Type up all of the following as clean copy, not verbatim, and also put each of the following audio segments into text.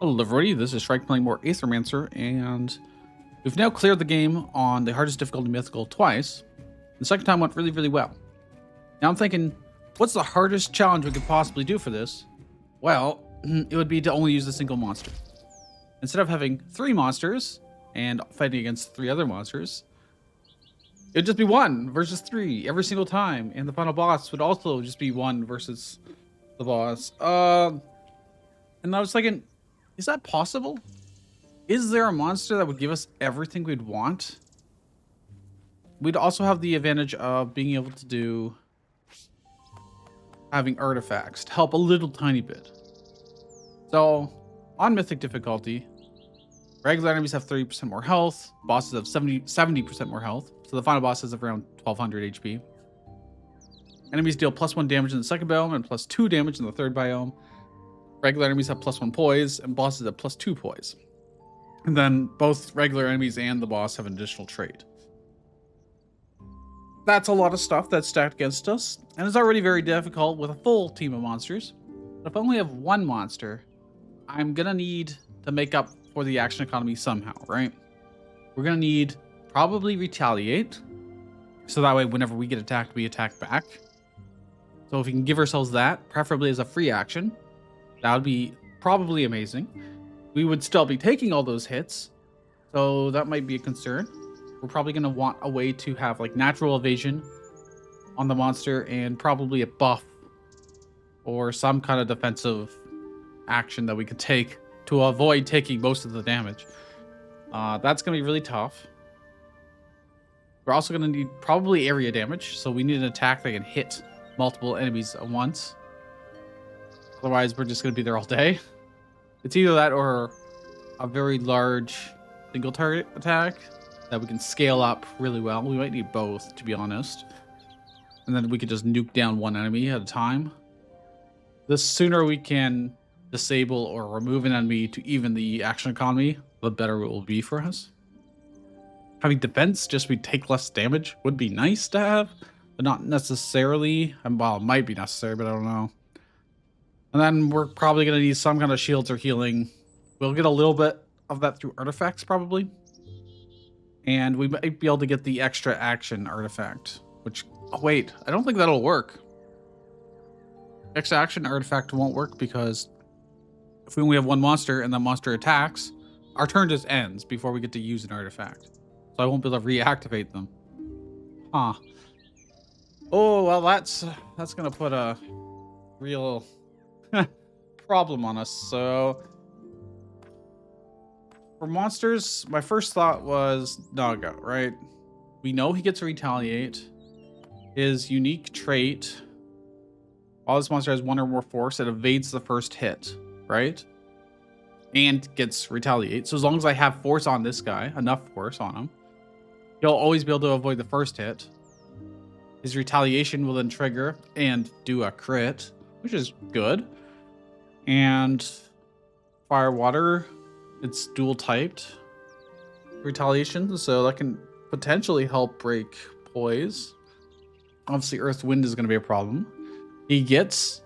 Hello everybody, this is Shrike playing more Aethermancer, and we've now cleared the game on the hardest difficulty mythical twice. The second time went really well. Now I'm thinking, what's the hardest challenge we could possibly do for this? Well, it would be to only use a single monster. Instead of having 3 monsters and fighting against 3 other monsters, it would just be 1 versus 3 every single time, and the final boss would also just be 1 versus the boss. And I was thinking, is that possible? Is there a monster that would give us everything we'd want? We'd also have the advantage of being able to do having artifacts to help a little tiny bit. So on Mythic Difficulty, regular enemies have 30% more health, bosses have 70% more health, so the final boss is around 1200 HP. Enemies deal +1 damage in the second biome and +2 damage in the third biome. Regular enemies have +1 poise, and bosses have +2 poise. And then both regular enemies and the boss have an additional trait. That's a lot of stuff that's stacked against us, and it's already very difficult with a full team of monsters. But if I only have 1 monster, I'm gonna need to make up for the action economy somehow, right? We're gonna need probably retaliate, so that way whenever we get attacked, we attack back. So if we can give ourselves that, preferably as a free action, that would be probably amazing. We would still be taking all those hits, so that might be a concern. We're probably going to want a way to have like natural evasion on the monster and probably a buff or some kind of defensive action that we could take to avoid taking most of the damage. That's going to be really tough. We're also going to need probably area damage, so we need an attack that can hit multiple enemies at once. Otherwise, we're just going to be there all day. It's either that or a very large single target attack that we can scale up really well. We might need both, to be honest. And then we could just nuke down one enemy at a time. The sooner we can disable or remove an enemy to even the action economy, the better it will be for us. Having defense, just we take less damage, would be nice to have, but not necessarily. Well, it might be necessary, but I don't know. And then we're probably going to need some kind of shields or healing. We'll get a little bit of that through artifacts, probably. And we might be able to get the extra action artifact, which, oh wait, I don't think that'll work. Extra action artifact won't work because if we only have 1 monster and that monster attacks, our turn just ends before we get to use an artifact. So I won't be able to reactivate them. Huh. Oh, well, that's going to put a real problem on us. So for monsters, my first thought was Naga, right? We know he gets to retaliate. His unique trait, while this monster has 1 or more force, it evades the first hit, right? And gets retaliate. So as long as I have force on this guy, enough force on him, he'll always be able to avoid the first hit. His retaliation will then trigger and do a crit, which is good. And fire water, it's dual typed retaliation, so that can potentially help break poise. Obviously earth wind is going to be a problem. He gets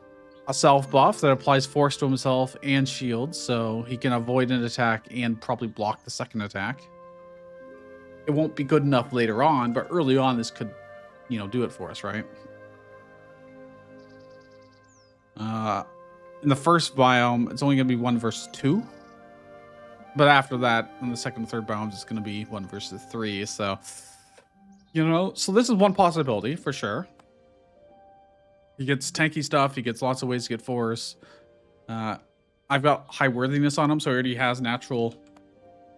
a self buff that applies force to himself and shields, so he can avoid an attack and probably block the second attack. It won't be good enough later on, but early on this could, you know, do it for us, right? In the first biome, it's only going to be 1 versus 2. But after that, in the second and third biomes, it's going to be 1 versus 3. So, you know, so this is one possibility for sure. He gets tanky stuff. He gets lots of ways to get force. I've got high worthiness on him, so he already has natural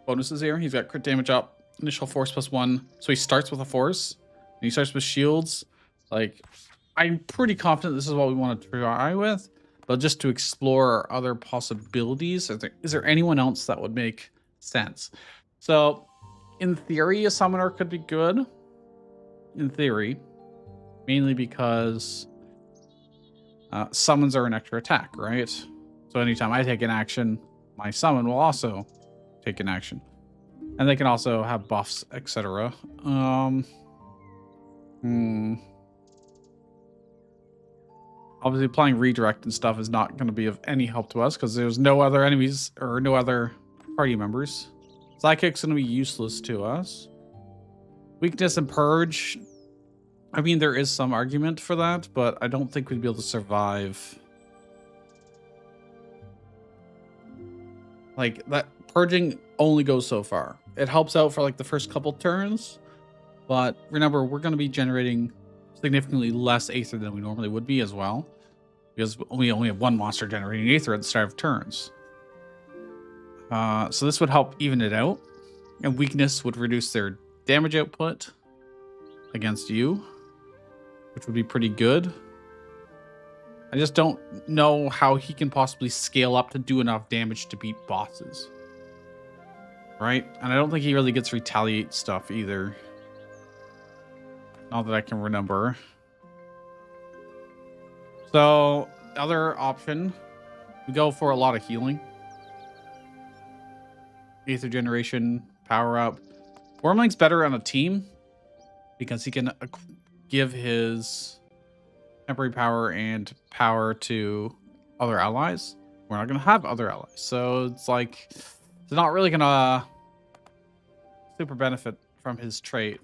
bonuses here. He's got crit damage up, initial force +1. So he starts with a force, and he starts with shields. Like, I'm pretty confident this is what we want to try with. But just to explore other possibilities, is there anyone else that would make sense? So, in theory, a summoner could be good. In theory. Mainly because summons are an extra attack, right? So anytime I take an action, my summon will also take an action. And they can also have buffs, etc. Obviously, applying redirect and stuff is not going to be of any help to us because there's no other enemies or no other party members. Psychic's going to be useless to us. Weakness and purge. I mean, there is some argument for that, but I don't think we'd be able to survive. Like, that purging only goes so far. It helps out for like the first couple turns, but remember, we're going to be generating significantly less Aether than we normally would be as well, because we only have one monster generating Aether at the start of turns. So this would help even it out, and weakness would reduce their damage output against you, which would be pretty good. I just don't know how he can possibly scale up to do enough damage to beat bosses. Right? And I don't think he really gets retaliate stuff either. Not that I can remember. So, other option, we go for a lot of healing. Aether generation, power up. Wormling's better on a team because he can give his temporary power and power to other allies. We're not going to have other allies. So it's like, it's not really going to super benefit from his trait.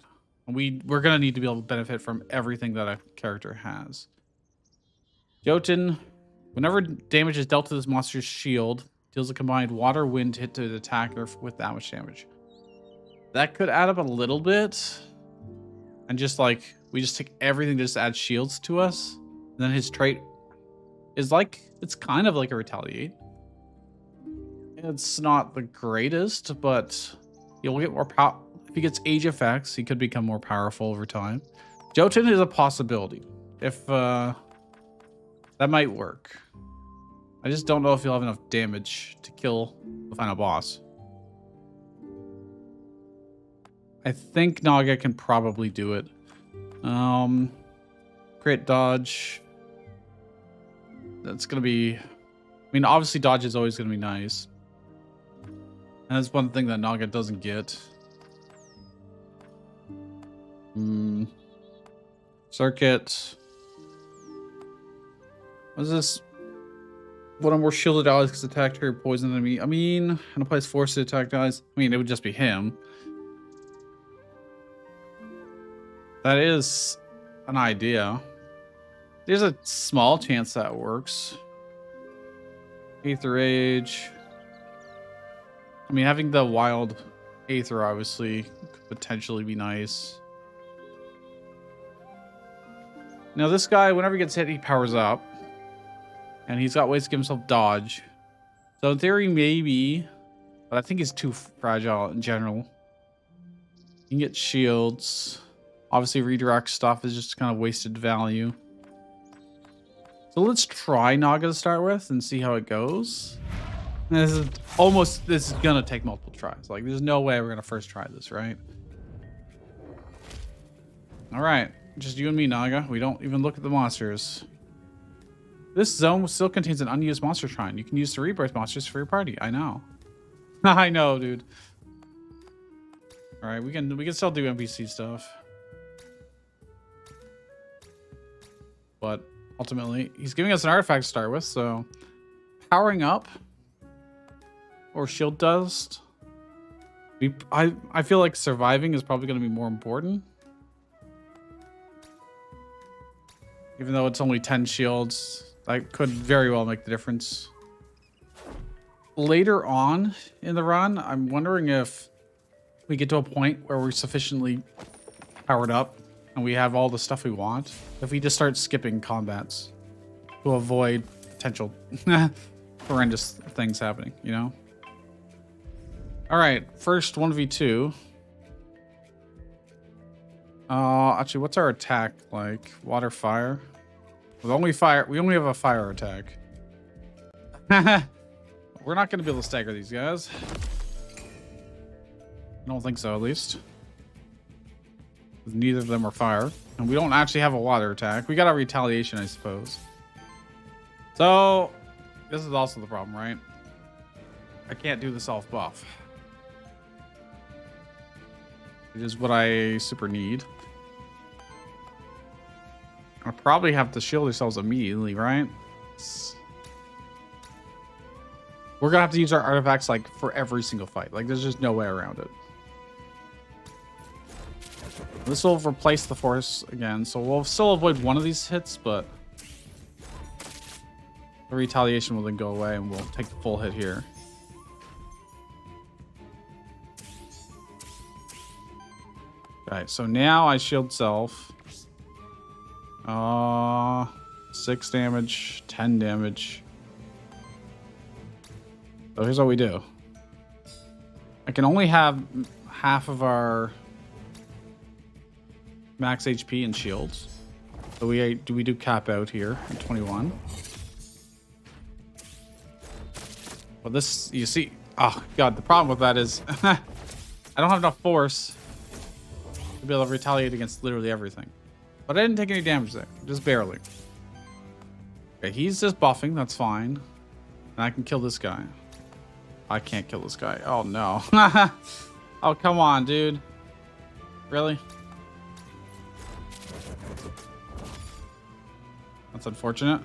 And we're going to need to be able to benefit from everything that a character has. Jotun, whenever damage is dealt to this monster's shield, deals a combined water wind hit to the attacker with that much damage. That could add up a little bit. And just like, we just take everything to just add shields to us. And then his trait is like, it's kind of like a retaliate. It's not the greatest, but he'll get more power. If he gets age effects, he could become more powerful over time. Jotun is a possibility. If that might work. I just don't know if he'll have enough damage to kill the final boss. I think Naga can probably do it. Crit dodge. That's going to be... I mean, obviously dodge is always going to be nice. And that's one thing that Naga doesn't get. Circuit. What is this? One or more shielded allies because attack trigger poison enemy. I mean, and applies force to attack allies. I mean, it would just be him. That is an idea. There's a small chance that works. Aether Age. I mean, having the wild Aether obviously could potentially be nice. Now this guy, whenever he gets hit, he powers up. And he's got ways to give himself dodge. So in theory, maybe. But I think he's too fragile in general. You can get shields. Obviously, redirect stuff is just kind of wasted value. So let's try Naga to start with and see how it goes. And this is going to take multiple tries. Like, there's no way we're going to first try this, right? All right. Just you and me, Naga. We don't even look at the monsters. This zone still contains an unused monster shrine. You can use to rebirth monsters for your party. I know. I know, dude. All right, we can still do NPC stuff. But ultimately, he's giving us an artifact to start with, so powering up or shield dust. I feel like surviving is probably going to be more important. Even though it's only 10 shields, that could very well make the difference. Later on in the run, I'm wondering if we get to a point where we're sufficiently powered up and we have all the stuff we want, if we just start skipping combats to avoid potential horrendous things happening, you know? All right, first 1v2. Actually, what's our attack like? Water, fire? With only fire, we only have a fire attack. We're not going to be able to stagger these guys. I don't think so, at least. Neither of them are fire. And we don't actually have a water attack. We got a retaliation, I suppose. So, this is also the problem, right? I can't do the self buff. Which is what I super need. I probably have to shield ourselves immediately, right? We're gonna have to use our artifacts like for every single fight. Like there's just no way around it. This will replace the force again, so we'll still avoid one of these hits, but the retaliation will then go away and we'll take the full hit here. Okay, so now I shield self. 6 damage, 10 damage. So here's what we do. I can only have half of our max HP and shields. So we do cap out here at 21. Well, this, you see, oh god, the problem with that is I don't have enough force to be able to retaliate against literally everything. But I didn't take any damage there, just barely. Okay, he's just buffing, that's fine. And I can kill this guy. I can't kill this guy. Oh no. Oh, come on, dude. Really? That's unfortunate.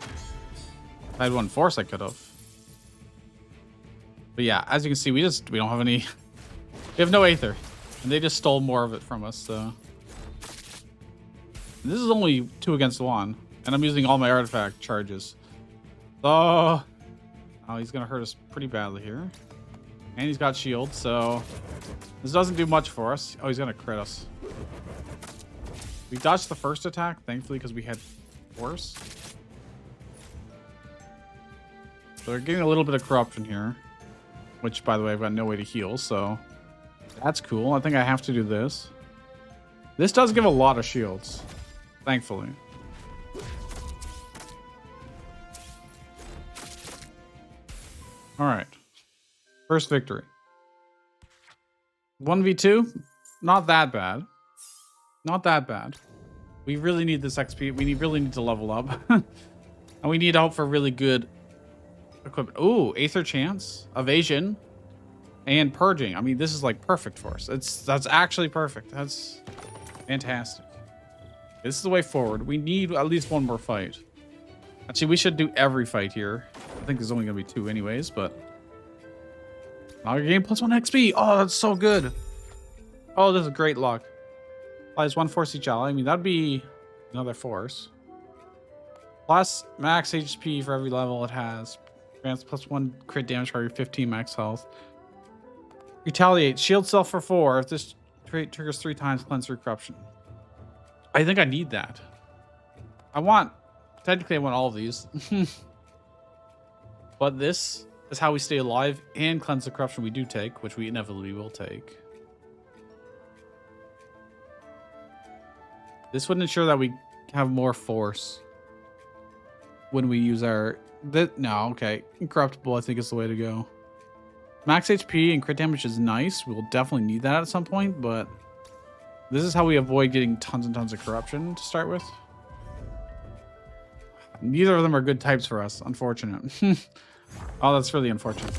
If I had one force, I could have. But yeah, as you can see, we don't have any. We have no Aether. And they just stole more of it from us, so. This is only 2 against 1. And I'm using all my artifact charges. So. Oh, he's gonna hurt us pretty badly here. And he's got shield, so this doesn't do much for us. Oh, he's gonna crit us. We dodged the first attack, thankfully, because we had force. So we're getting a little bit of corruption here. Which, by the way, I've got no way to heal, so that's cool. I think I have to do this. This does give a lot of shields, thankfully. All right. First victory. 1v2. Not that bad. Not that bad. We really need this XP. We really need to level up. And we need to hope for really good equipment. Ooh, Aether Chance, Evasion, and Purging. I mean, this is like perfect for us. That's actually perfect. That's fantastic. This is the way forward. We need at least one more fight. Actually, we should do every fight here. I think there's only going to be 2 anyways, but... Log game plus 1 XP. Oh, that's so good. Oh, this is great luck. Applies 1 force each ally. I mean, that'd be another force. Plus max HP for every level it has. Grants plus 1 crit damage for every 15 max health. Retaliate. Shield self for 4. If this trait triggers 3 times, cleanse through corruption. I think I need that. Technically, I want all of these. But this is how we stay alive and cleanse the corruption we do take, which we inevitably will take. This would ensure that we have more force when we use our... No, okay. Incorruptible, I think, is the way to go. Max HP and crit damage is nice. We will definitely need that at some point, but this is how we avoid getting tons and tons of corruption to start with. Neither of them are good types for us. Unfortunate. Oh, that's really unfortunate.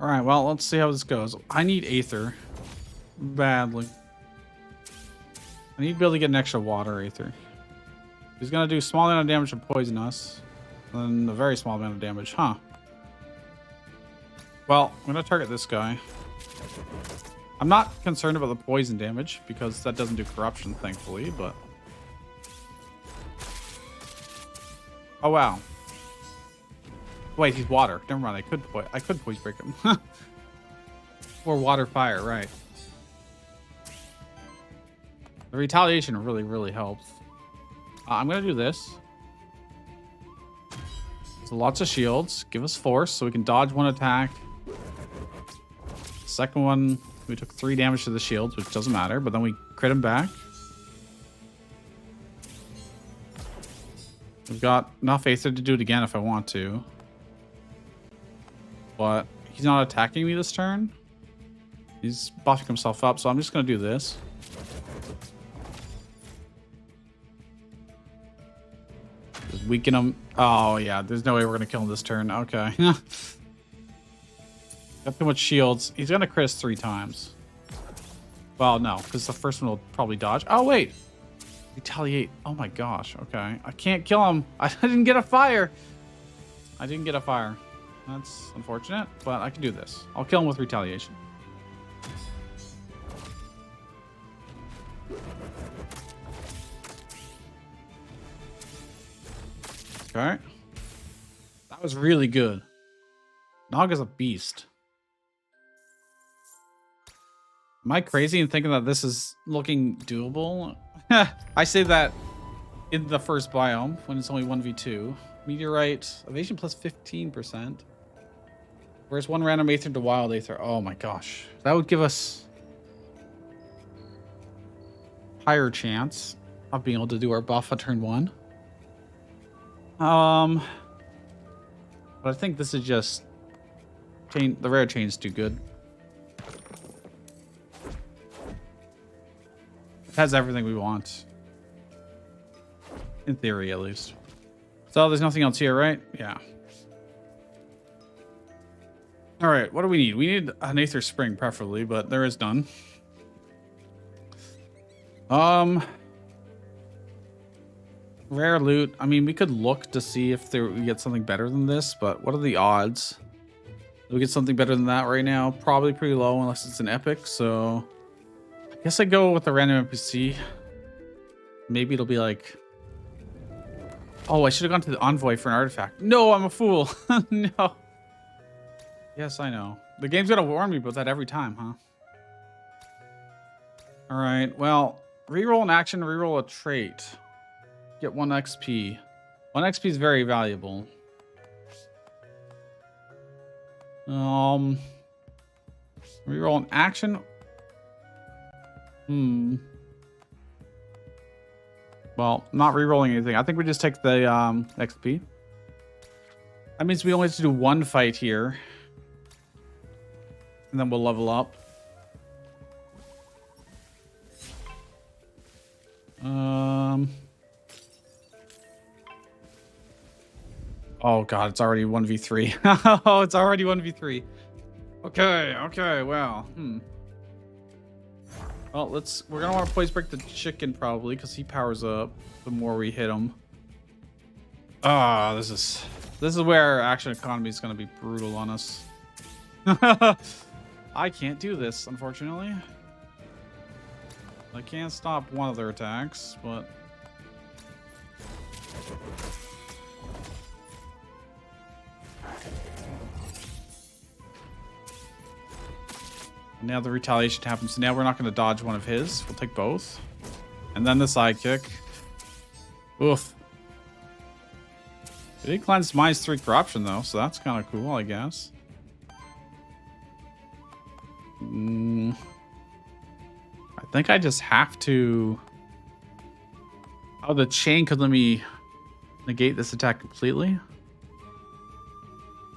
All right, well, let's see how this goes. I need Aether badly. I need to be able to get an extra water Aether. He's going to do a small amount of damage to poison us. And then a very small amount of damage, huh? Well, I'm going to target this guy. I'm not concerned about the poison damage because that doesn't do corruption, thankfully, but... Oh, wow. Wait, he's water. Never mind, I could poison break him. Or water fire, right. The retaliation really, really helps. I'm going to do this. So lots of shields. Give us force so we can dodge 1 attack. Second one, we took 3 damage to the shields, which doesn't matter, but then we crit him back. We've got enough Aether to do it again if I want to. But he's not attacking me this turn. He's buffing himself up, so I'm just going to do this. Just weaken him. Oh, yeah. There's no way we're going to kill him this turn. Okay. Got too much shields. He's going to crit us 3 times. Well, no, because the first one will probably dodge. Oh, wait. Retaliate. Oh, my gosh. Okay. I can't kill him. I didn't get a fire. I didn't get a fire. That's unfortunate, but I can do this. I'll kill him with retaliation. Okay. That was really good. Nog is a beast. Am I crazy in thinking that this is looking doable? I say that in the first biome when it's only 1v2. Meteorite, evasion plus 15%. Whereas one random Aether to wild Aether. Oh my gosh. That would give us higher chance of being able to do our buff at turn 1. But I think this is just the rare chain's too good. It has everything we want. In theory, at least. So there's nothing else here, right? Yeah. All right, what do we need? We need an Aether Spring, preferably, but there is none. Rare loot. I mean, we could look to see if we get something better than this, but what are the odds? Do we get something better than that right now? Probably pretty low unless it's an epic, so I guess I go with the random NPC. Maybe it'll be like... Oh, I should have gone to the Envoy for an artifact. No, I'm a fool. No. Yes, I know. The game's gonna warn me about that every time, huh? All right, well, reroll an action, reroll a trait. Get 1 XP. 1 XP is very valuable. Reroll an action. Well, not rerolling anything. I think we just take the XP. That means we only have to do 1 fight here. And then we'll level up. Oh god, it's already 1v3. Oh, it's already 1v3. Okay, well, Well, we're gonna want to poise break the chicken probably, because he powers up the more we hit him. Ah, this is where action economy is gonna be brutal on us. I can't do this, unfortunately. I can't stop one of their attacks, but... Now the retaliation happens. So now we're not going to dodge one of his. We'll take both. And then the sidekick. Oof. It did cleanse -3 corruption, though, so that's kind of cool, I guess. I think I just have to... Oh, the chain could let me negate this attack completely.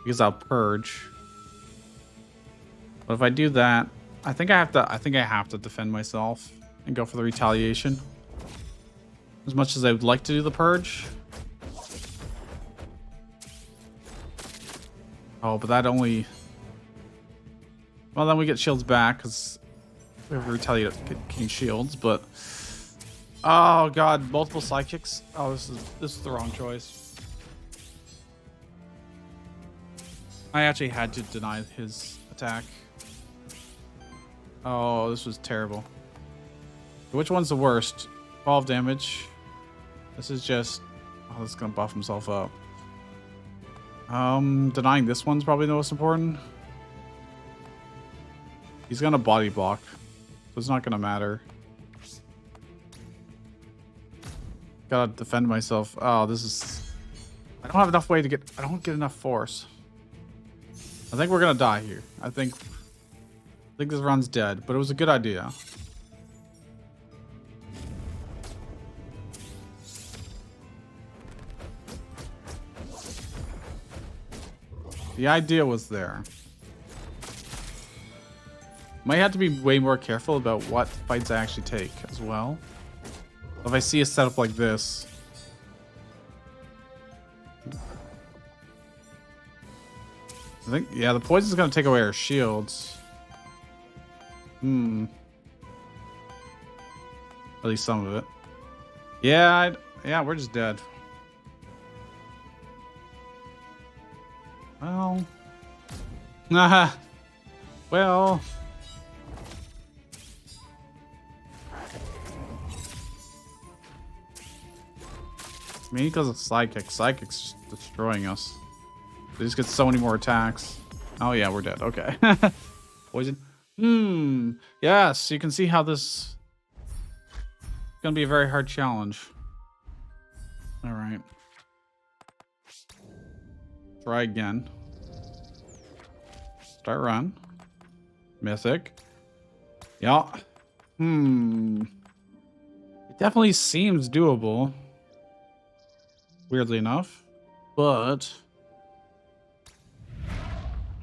Because I'll purge. But if I do that, I think I have to defend myself and go for the retaliation. As much as I would like to do the purge. Oh, but that only... Well, then we get shields back because we have retaliating shields, but... Oh god, multiple sidekicks. Oh, this is the wrong choice. I actually had to deny his attack. Oh, this was terrible. Which one's the worst? 12 damage. This is just... Oh, this is going to buff himself up. Denying this one's probably the most important. He's going to body block. So it's not going to matter. Gotta defend myself. Oh, this is... I don't have enough way to get... I don't get enough force. I think we're going to die here. I think this run's dead, but it was a good idea. The idea was there. Might have to be way more careful about what fights I actually take as well. If I see a setup like this... I think, yeah, the poison's going to take away our shields. At least some of it. Yeah, yeah, we're just dead. Well. Well. Maybe because of Psychic. Psychic's just destroying us. They just get so many more attacks. Oh yeah, we're dead. Okay. Poison. Yes, you can see how this is going to be a very hard challenge. All right. Try again. Start run. Mythic. Yeah. It definitely seems doable. Weirdly enough. But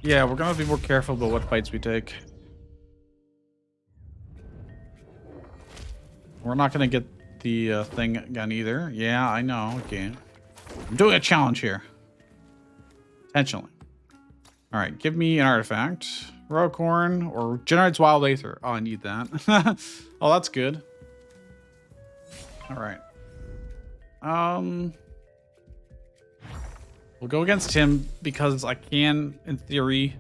yeah, we're gonna be more careful about what fights we take. We're not gonna get the thing again either. Yeah, I know. Okay. I'm doing a challenge here. Intentionally. Alright, give me an artifact. Rocorn or generates wild aether. Oh, I need that. Oh, that's good. Alright. We'll go against him because I can, in theory.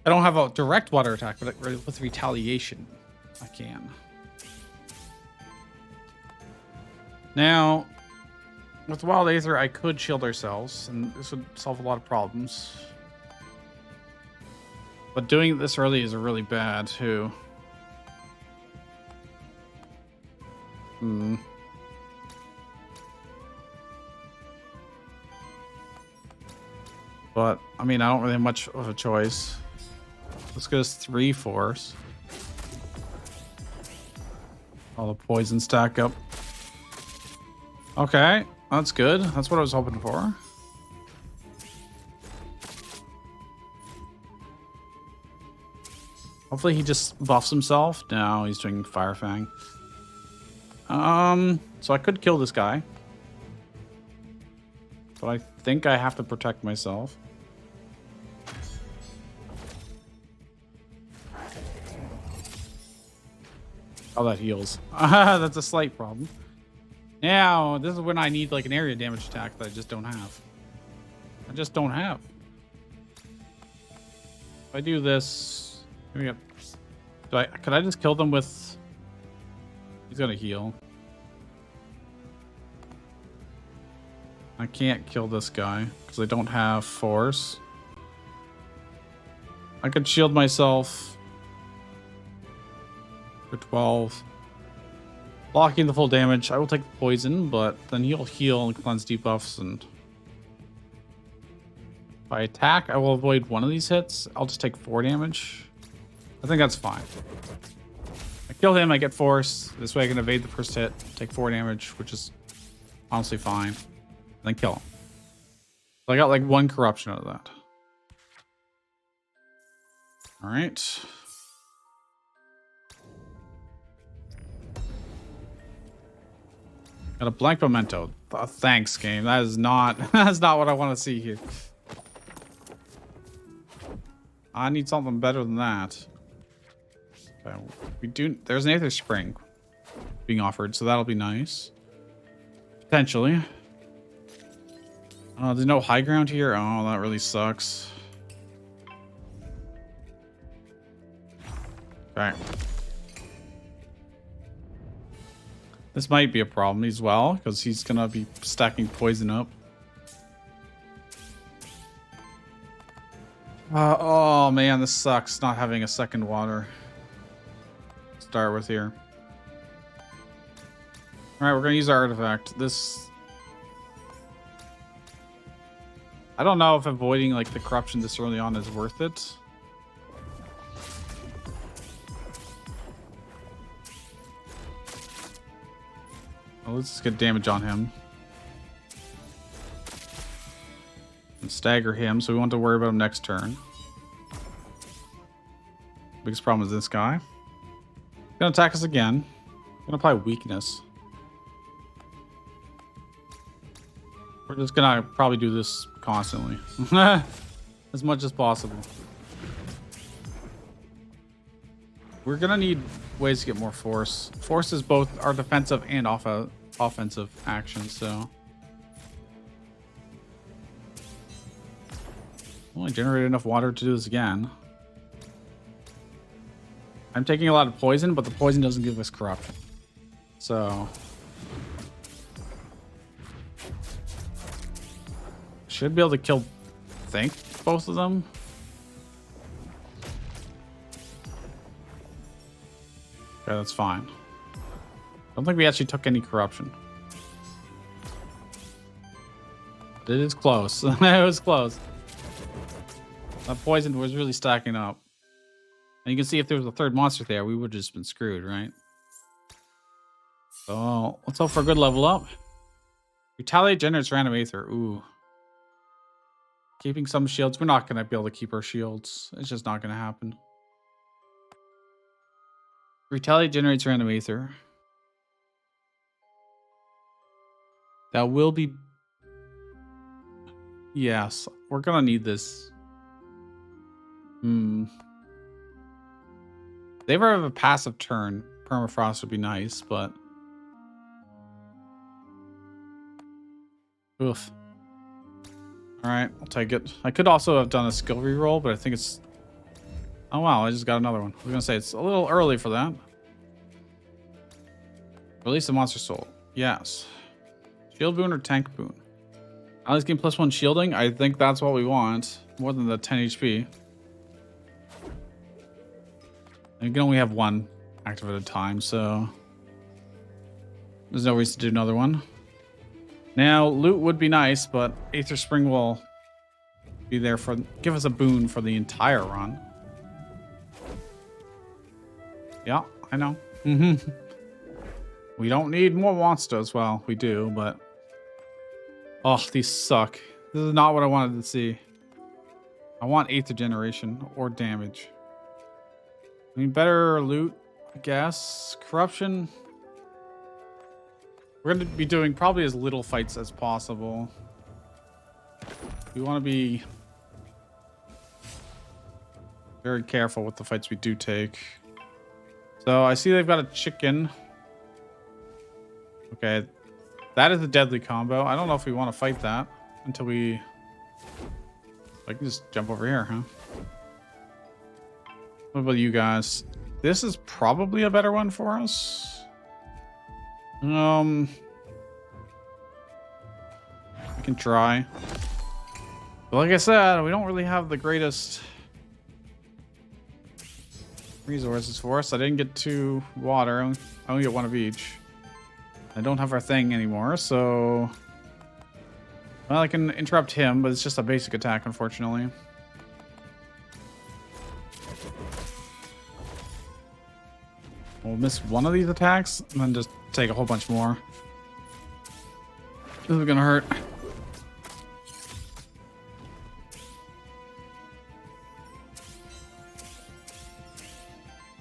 I don't have a direct water attack, but with retaliation, I can. Now, with Wild Aether, I could shield ourselves, and this would solve a lot of problems. But doing this early is really bad, too. But, I mean, I don't really have much of a choice. Let's go 3 force. All the poison stack up. Okay, that's good. That's what I was hoping for. Hopefully he just buffs himself. No, he's doing Fire Fang. So I could kill this guy. But I think I have to protect myself. Oh, that heals. That's a slight problem. Now, this is when I need like an area damage attack that I just don't have. I just don't have. If I do this, here we go. Could I just kill them with? He's gonna heal. I can't kill this guy because I don't have force. I could shield myself for 12. Blocking the full damage. I will take the poison, but then he'll heal and cleanse debuffs. And if I attack, I will avoid one of these hits. I'll just take 4 damage. I think that's fine. I kill him, I get force. This way I can evade the first hit, take 4 damage, which is honestly fine. And then kill him. So I got like 1 corruption out of that. All right. Got a blank memento. Thanks, game. That is not that's not what I want to see here. I need something better than that. Okay, there's an Aether Spring being offered, so that'll be nice. Potentially. There's no high ground here. Oh, that really sucks. Okay. This might be a problem as well, because he's going to be stacking poison up. Oh man, this sucks not having a second water. Start with here. Alright, we're going to use our artifact. This... I don't know if avoiding like the corruption this early on is worth it. Well, let's just get damage on him. And stagger him, so we won't have to worry about him next turn. Biggest problem is this guy. He's gonna attack us again. Gonna apply weakness. We're just gonna probably do this constantly. As much as possible. We're gonna need ways to get more force. Force is both our defensive and offensive action, so. Only generated enough water to do this again. I'm taking a lot of poison, but the poison doesn't give us corruption. So. Should be able to kill, I think, both of them. Okay, that's fine. Don't think we actually took any corruption. It is close. It was close. That poison was really stacking up. And you can see if there was a third monster there, we would have just been screwed, right? So let's hope for a good level up. Retaliate generates random aether. Ooh. Keeping some shields. We're not going to be able to keep our shields. It's just not going to happen. Retaliate generates random aether. That will be... Yes, we're going to need this. If they ever have a passive turn, permafrost would be nice, but... Oof. Alright, I'll take it. I could also have done a skill reroll, but I think it's... Oh wow, I just got another one. I was going to say, it's a little early for that. Release the monster soul. Yes. Shield boon or tank boon? Allies gain +1 shielding. I think that's what we want. More than the 10 HP. And you can only have one active at a time, so... There's no reason to do another one. Now, loot would be nice, but Aether Spring will be there for... Give us a boon for the entire run. Yeah, I know. We don't need more monsters. Well, we do, but... Oh, these suck. This is not what I wanted to see. I want Aether generation or damage. I mean, better loot, I guess. Corruption. We're going to be doing probably as little fights as possible. We want to be very careful with the fights we do take. So I see they've got a chicken. Okay. That is a deadly combo. I don't know if we want to fight that until we... I can just jump over here, huh? What about you guys? This is probably a better one for us. I can try. But like I said, we don't really have the greatest resources for us. I didn't get 2 water. I only get 1 of each. I don't have our thing anymore, so... Well, I can interrupt him, but it's just a basic attack, unfortunately. We'll miss one of these attacks, and then just take a whole bunch more. This is gonna hurt.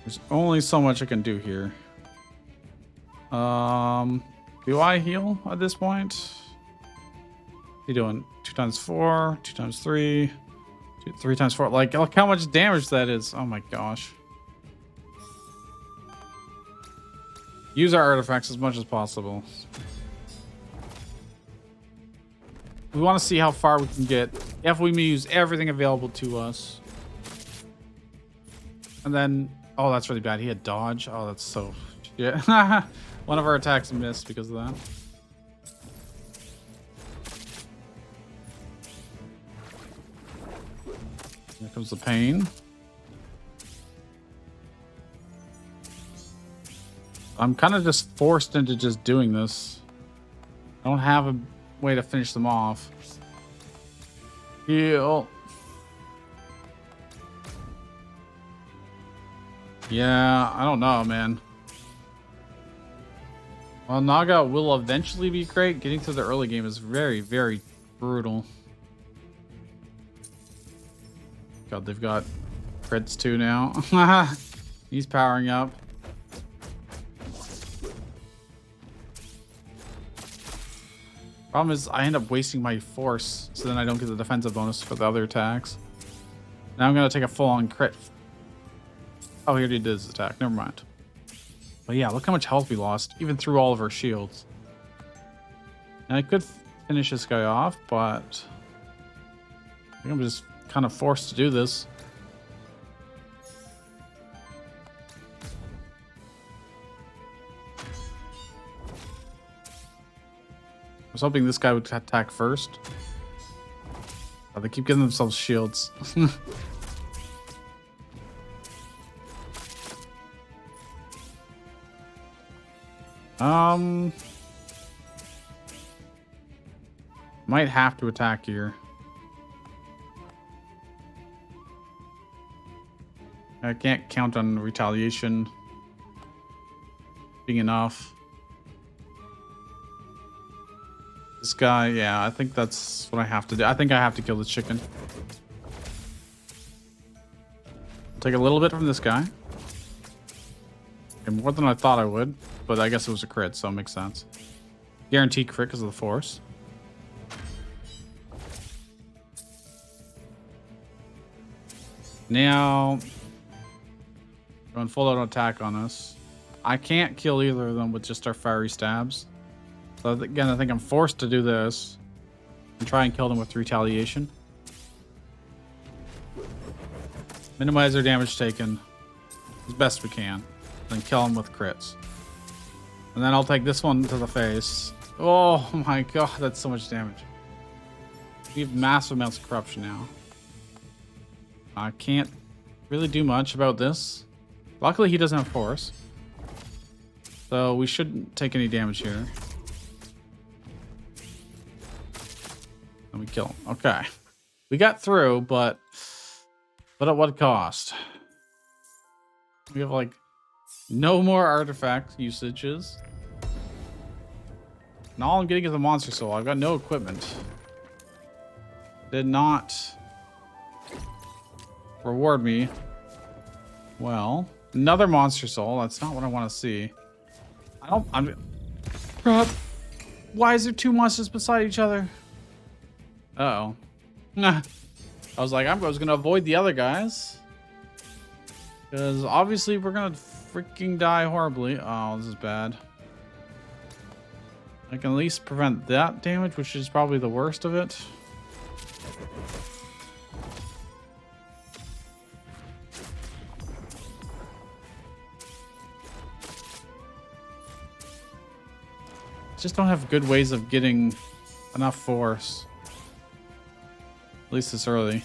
There's only so much I can do here. Do I heal at this point? What are you doing? 2 times 4, 2 times 3, 3 times 4. Like, look how much damage that is. Oh my gosh. Use our artifacts as much as possible. We want to see how far we can get if we use everything available to us. And then, oh, that's really bad. He had dodge. Oh, that's so shit. One of our attacks missed because of that. Here comes the pain. I'm kind of just forced into just doing this. I don't have a way to finish them off. Heal. Yeah, I don't know, man. Well, Naga will eventually be great. Getting through the early game is very, very brutal. God, they've got crits too now. He's powering up. Problem is, I end up wasting my force, so then I don't get the defensive bonus for the other attacks. Now I'm going to take a full-on crit. Oh, he already did his attack. Never mind. But yeah, look how much health we lost, even through all of our shields. And I could finish this guy off, but I think I'm just kind of forced to do this. I was hoping this guy would attack first. Oh, they keep giving themselves shields. Might have to attack here. I can't count on retaliation being enough. This guy, yeah, I think that's what I have to do. I think I have to kill the chicken. Take a little bit from this guy. Okay, more than I thought I would, but I guess it was a crit, so it makes sense. Guaranteed crit because of the force. Now, going full out attack on us. I can't kill either of them with just our fiery stabs. So again, I think I'm forced to do this and try and kill them with retaliation. Minimize their damage taken as best we can. Then kill them with crits. And then I'll take this one to the face. Oh my god, that's so much damage. We have massive amounts of corruption now. I can't really do much about this. Luckily, he doesn't have force. So we shouldn't take any damage here. And we kill him. Okay. We got through, but at what cost? We have like no more artifact usages. And all I'm getting is a monster soul. I've got no equipment. Did not reward me. Well, another monster soul. That's not what I want to see. Crap. Why is there two monsters beside each other? Uh-oh. Nah. I was like, I was going to avoid the other guys. Because obviously we're going to freaking die horribly. Oh, this is bad. I can at least prevent that damage, which is probably the worst of it. Just don't have good ways of getting enough force. At least this early.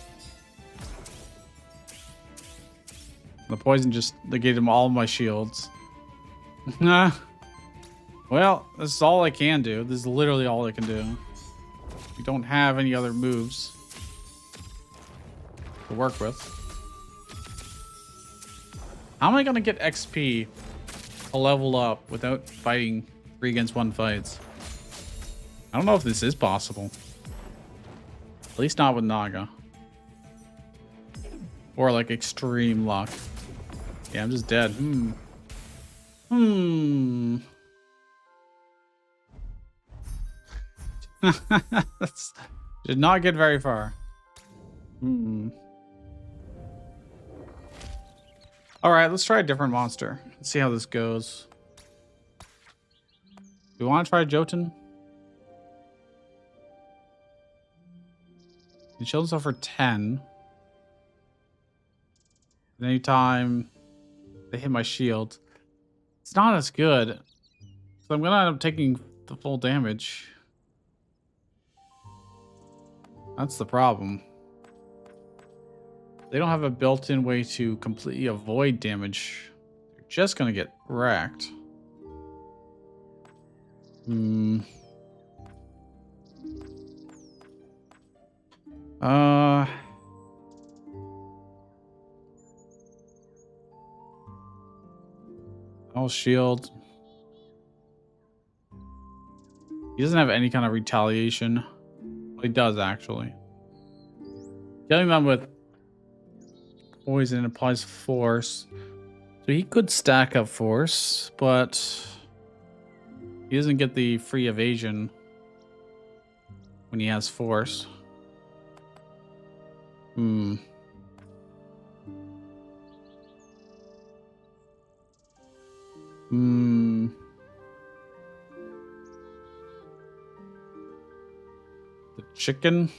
The poison just negated all my shields. Nah. Well, this is all I can do. This is literally all I can do. We don't have any other moves to work with. How am I going to get XP to level up without fighting 3 against 1 fights? I don't know if this is possible. At least not with Naga. Or like extreme luck. Yeah, I'm just dead. That's, did not get very far. Alright, let's try a different monster. Let's see how this goes. Do we want to try Jotun? He shield himself for 10. And anytime they hit my shield, it's not as good. So I'm going to end up taking the full damage. That's the problem. They don't have a built-in way to completely avoid damage. They're just going to get wrecked. I'll shield. He doesn't have any kind of retaliation. Well, he does actually. Killing them with poison applies force. So he could stack up force, but he doesn't get the free evasion when he has force. Hmm. The chicken.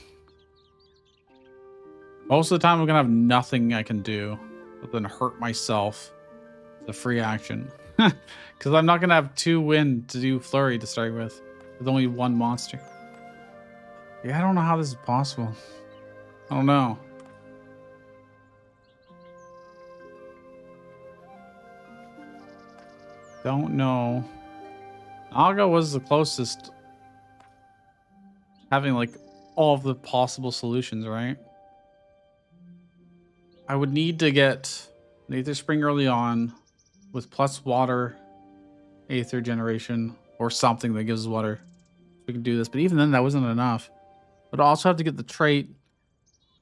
Most of the time I'm gonna have nothing I can do other than hurt myself. The free action. Because I'm not gonna have 2 wind to do flurry to start with only 1 monster. Yeah, I don't know how this is possible. I don't know. Don't know. Naga was the closest. Having like all of the possible solutions, right? I would need to get an Aether Spring early on with plus water Aether generation or something that gives water. We can do this, but even then that wasn't enough. But I also have to get the trait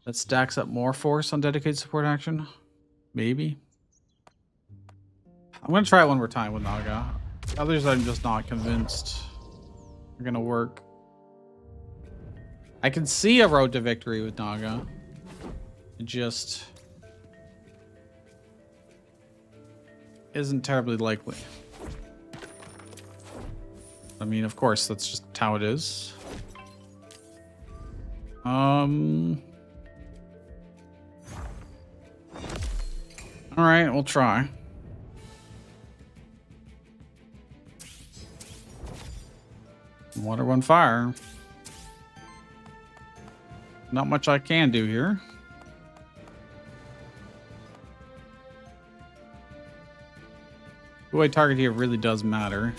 that stacks up more force on dedicated support action. Maybe. I'm gonna try it one more time with Naga. Others I'm just not convinced are gonna work. I can see a road to victory with Naga. It just isn't terribly likely. I mean, of course, that's just how it is. All right, we'll try. Water, 1 fire. Not much I can do here. Who I target here really does matter.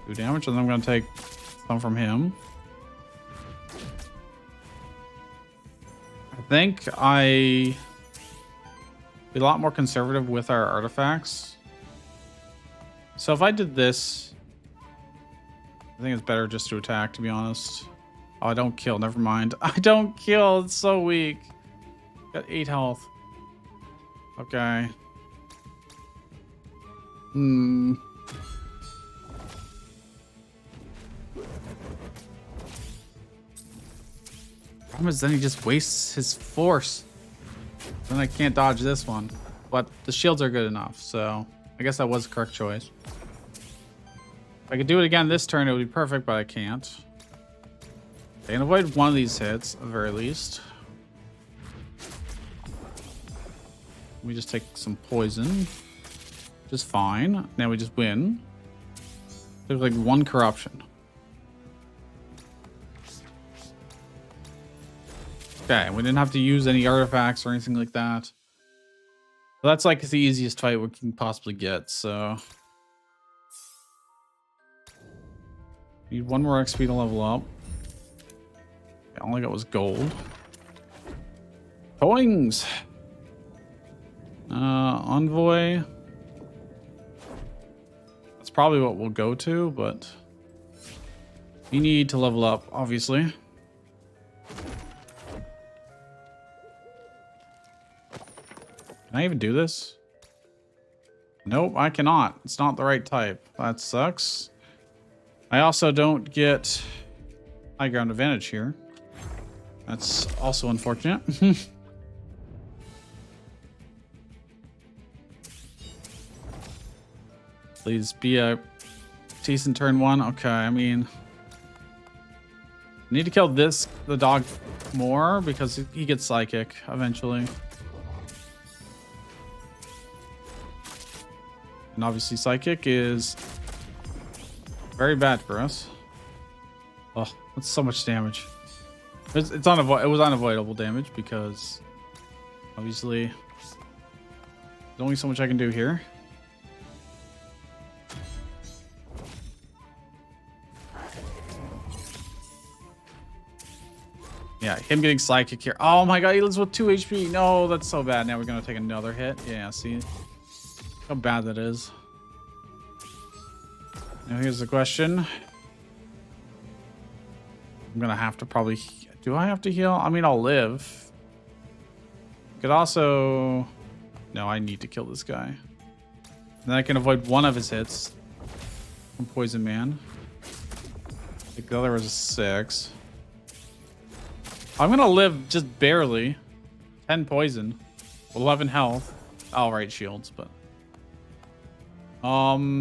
2 damage, and then I'm going to take some from him. I think I be a lot more conservative with our artifacts. So if I did this, I think it's better just to attack, to be honest. Oh, I don't kill. Never mind. I don't kill. It's so weak. Got 8 health. Okay. Problem is then he just wastes his force. Then I can't dodge this one. But the shields are good enough, so I guess that was the correct choice. If I could do it again this turn, it would be perfect, but I can't. I can avoid one of these hits, at the very least. We just take some poison, which is fine. Now we just win. There's like 1 corruption. Okay, we didn't have to use any artifacts or anything like that. But that's like the easiest fight we can possibly get, so. Need 1 more XP to level up. All I got was gold. Coins! Envoy. That's probably what we'll go to, but we need to level up, obviously. Can I even do this? Nope, I cannot. It's not the right type. That sucks. I also don't get high ground advantage here. That's also unfortunate. Please be a decent turn 1. Okay, I mean, I need to kill the dog more because he gets psychic eventually. And obviously psychic is very bad for us. Oh, that's so much damage. It was unavoidable damage because obviously there's only so much I can do here. Yeah, him getting psychic here. Oh my god, he lives with 2 HP. No, that's so bad. Now we're gonna take another hit. Yeah, see how bad that is. Now here's the question. I'm gonna have to probably... Do I have to heal? I mean, I'll live. Could also... No, I need to kill this guy. Then I can avoid 1 of his hits from Poison Man. I think the other was a 6. I'm gonna live just barely. 10 poison. 11 health. all right shields, but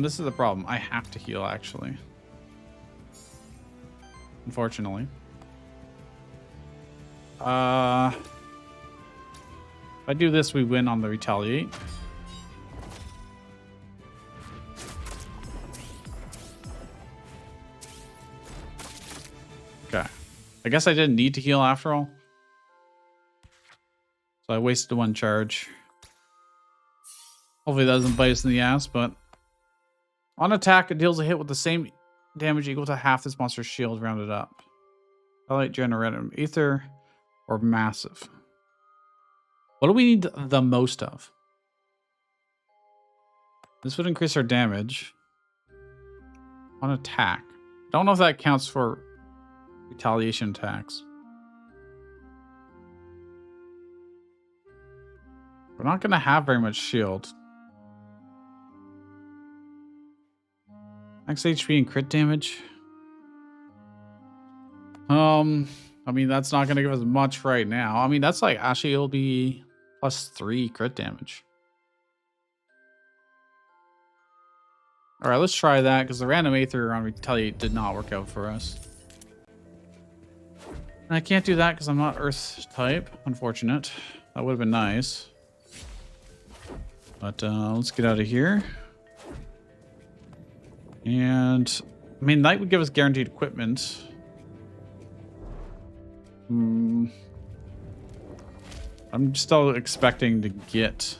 this is the problem. I have to heal actually. Unfortunately. If I do this, we win on the retaliate. Okay. I guess I didn't need to heal after all. So I wasted one charge. Hopefully that doesn't bite us in the ass, but on attack, it deals a hit with the same damage equal to half this monster's shield rounded up. Highlight generatum, ether, or massive. What do we need the most of? This would increase our damage on attack. Don't know if that counts for retaliation attacks. We're not going to have very much shield. Max HP and crit damage. I mean, that's not going to give us much right now. I mean, that's like, actually, it'll be +3 crit damage. All right, let's try that because the random Aether on Retaliate did not work out for us. And I can't do that because I'm not Earth type. Unfortunate. That would have been nice. But let's get out of here. And I mean, Knight would give us guaranteed equipment. I'm still expecting to get.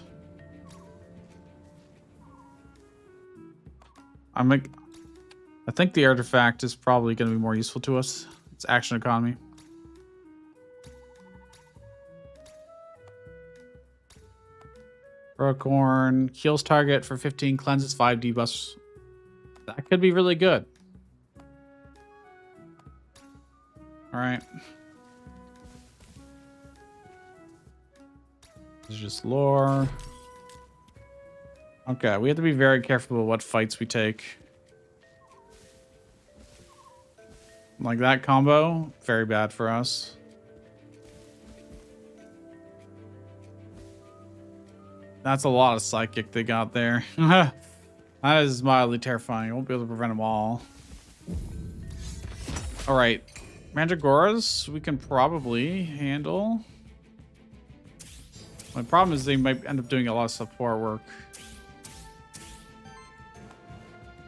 I think the artifact is probably going to be more useful to us. It's action economy. Rocorn heals target for 15, cleanses 5 debuffs. That could be really good. All right. This is just lore. Okay, we have to be very careful with what fights we take. Like that combo, very bad for us. That's a lot of psychic they got there. That is mildly terrifying. I won't be able to prevent them all. All right. Mandragoras, we can probably handle. My problem is they might end up doing a lot of support work.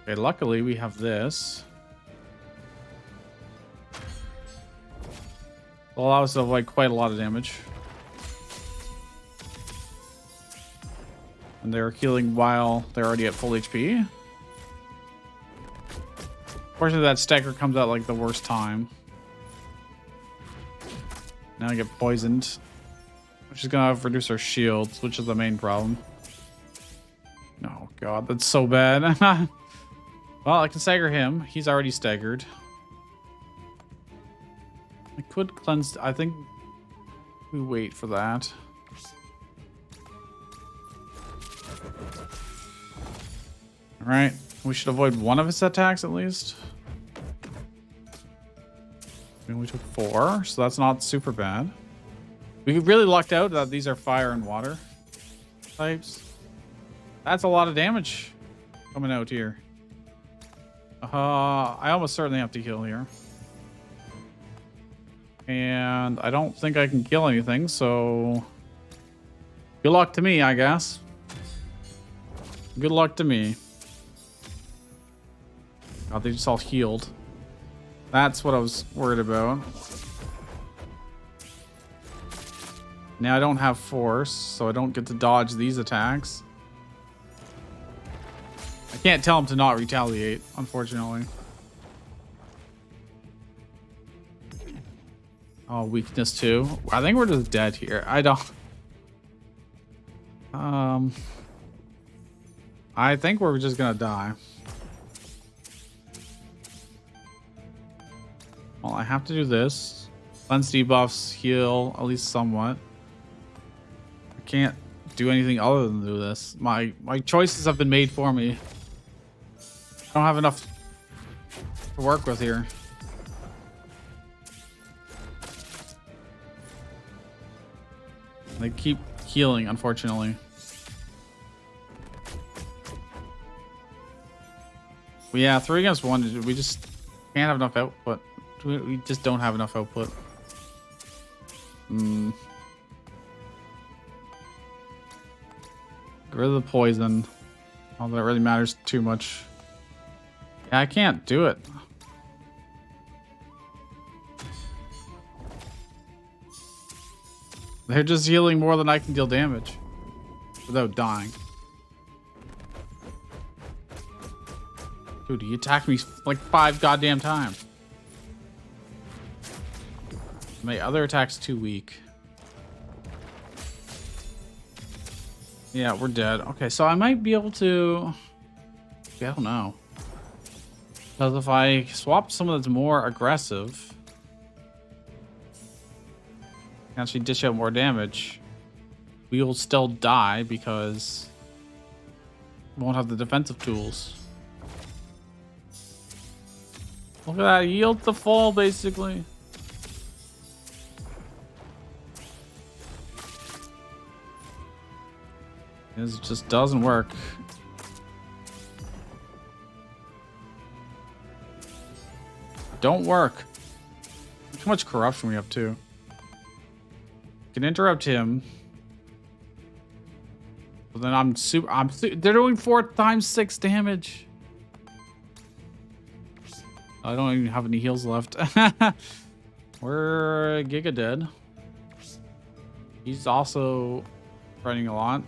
Okay, luckily we have this. It'll allow us to avoid quite a lot of damage. And they're healing while they're already at full HP. Fortunately, that stagger comes out like the worst time. Now I get poisoned, which is gonna reduce our shields, which is the main problem. Oh god, that's so bad. Well, I can stagger him. He's already staggered. I could cleanse. I think we wait for that. All right, we should avoid one of his attacks at least. I mean, we took 4, so that's not super bad. We really lucked out that these are fire and water types. That's a lot of damage coming out here. I almost certainly have to heal here. And I don't think I can kill anything, so good luck to me, I guess. Good luck to me. God, they just all healed. That's what I was worried about. Now I don't have force, so I don't get to dodge these attacks. I can't tell him to not retaliate, unfortunately. Oh, weakness too. I think we're just dead here. I don't. I think we're just gonna die. Well, I have to do this. Cleanse debuffs, heal at least somewhat. I can't do anything other than do this. My choices have been made for me. I don't have enough to work with here. They keep healing, unfortunately. Yeah, 3 against 1. We just can't have enough output. We just don't have enough output. Get rid of the poison. All that really matters too much. Yeah, I can't do it. They're just healing more than I can deal damage without dying. Dude, he attacked me like 5 goddamn times. My other attack's too weak. Yeah, we're dead. Okay, so I might be able to... I don't know. Because if I swap someone that's more aggressive... actually dish out more damage, we will still die because we won't have the defensive tools. Look at that, yield the fall basically. This just doesn't work. Don't work. Too much corruption we have too. Can interrupt him. But then they're doing 4 times 6 damage. I don't even have any heals left. We're Giga dead. He's also running a lot.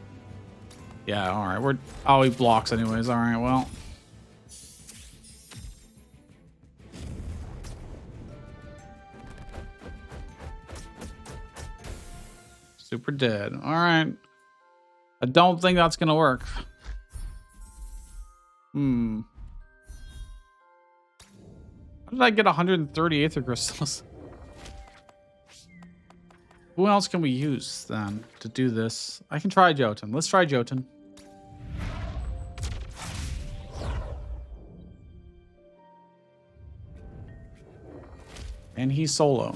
Yeah, alright. Oh, he blocks anyways. Alright, well. Super dead. Alright. I don't think that's gonna work. How did I get 130 Aether Crystals? Who else can we use then to do this? I can try Jotun. Let's try Jotun. And he's solo.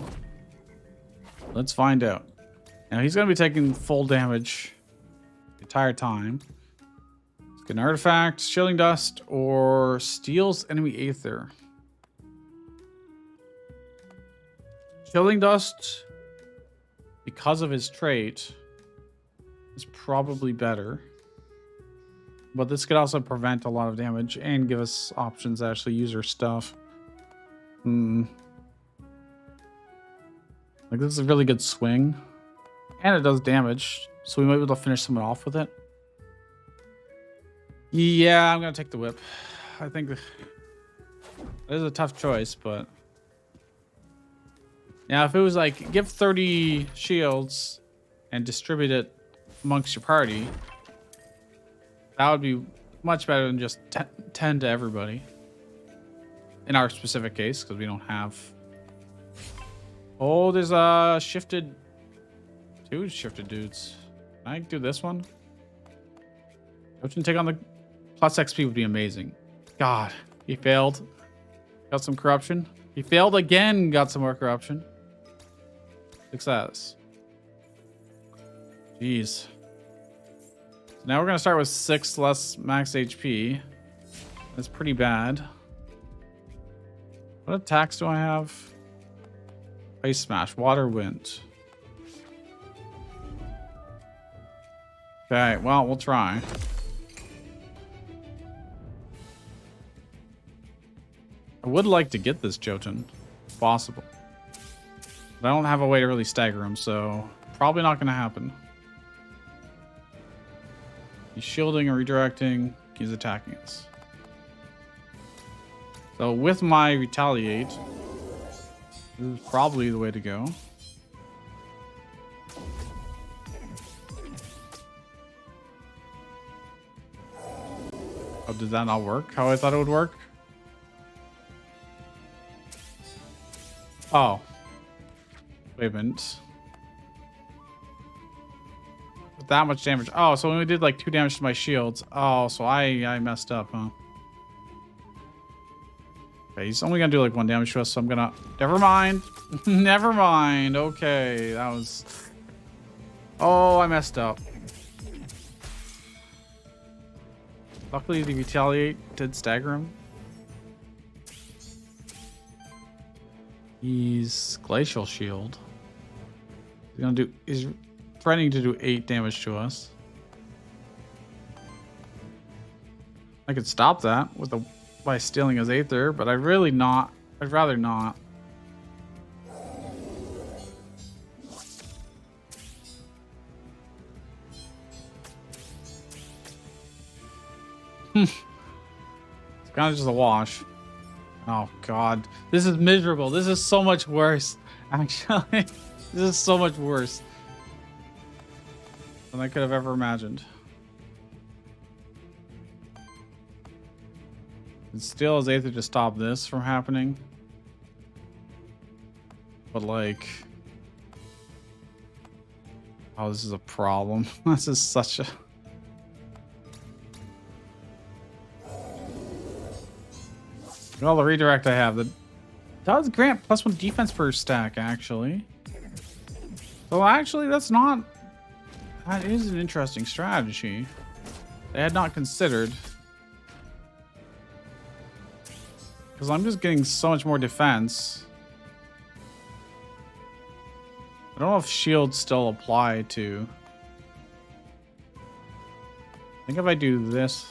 Let's find out. Now he's going to be taking full damage the entire time. Let's get an artifact, shielding dust, or steals enemy aether. Shielding dust, because of his trait, is probably better. But this could also prevent a lot of damage and give us options to actually use our stuff. Like, this is a really good swing. And it does damage, so we might be able to finish someone off with it. Yeah, I'm going to take the whip. I think it is a tough choice, but... Now, if it was like, give 30 shields and distribute it amongst your party, that would be much better than just 10 to everybody. In our specific case, because we don't have... Oh, there's a shifted... 2 shifted dudes. Can I do this one? Jotun take on the plus XP would be amazing. God, he failed. Got some corruption. He failed again, got some more corruption. Success. Jeez. So now we're going to start with 6 less max HP. That's pretty bad. What attacks do I have? Ice Smash, Water, Wind. Okay, well, we'll try. I would like to get this Jotun, if possible. But I don't have a way to really stagger him, so probably not going to happen. He's shielding or redirecting. He's attacking us. So with my retaliate, this is probably the way to go. Oh, did that not work? How I thought it would work? Oh. Wait a minute. With that much damage. Oh, so when we did like 2 damage to my shields. Oh, so I messed up, huh? Okay, he's only gonna do like 1 damage to us, so I'm gonna... Never mind. Never mind. Okay, that was... Oh, I messed up. Luckily, the retaliate did stagger him. He's Glacial Shield. He's threatening to do 8 damage to us. I could stop that by stealing his Aether, but I'd rather not. It's kind of just a wash. Oh god, this is miserable. This is so much worse. Actually, this is so much worse than I could have ever imagined. And still is Aether to stop this from happening. But like, oh, this is a problem. This is such a... Look at all the redirect I have. That does grant +1 defense per stack, actually. So actually, that is an interesting strategy I had not considered. Because I'm just getting so much more defense. I don't know if shields still apply to... I think if I do this...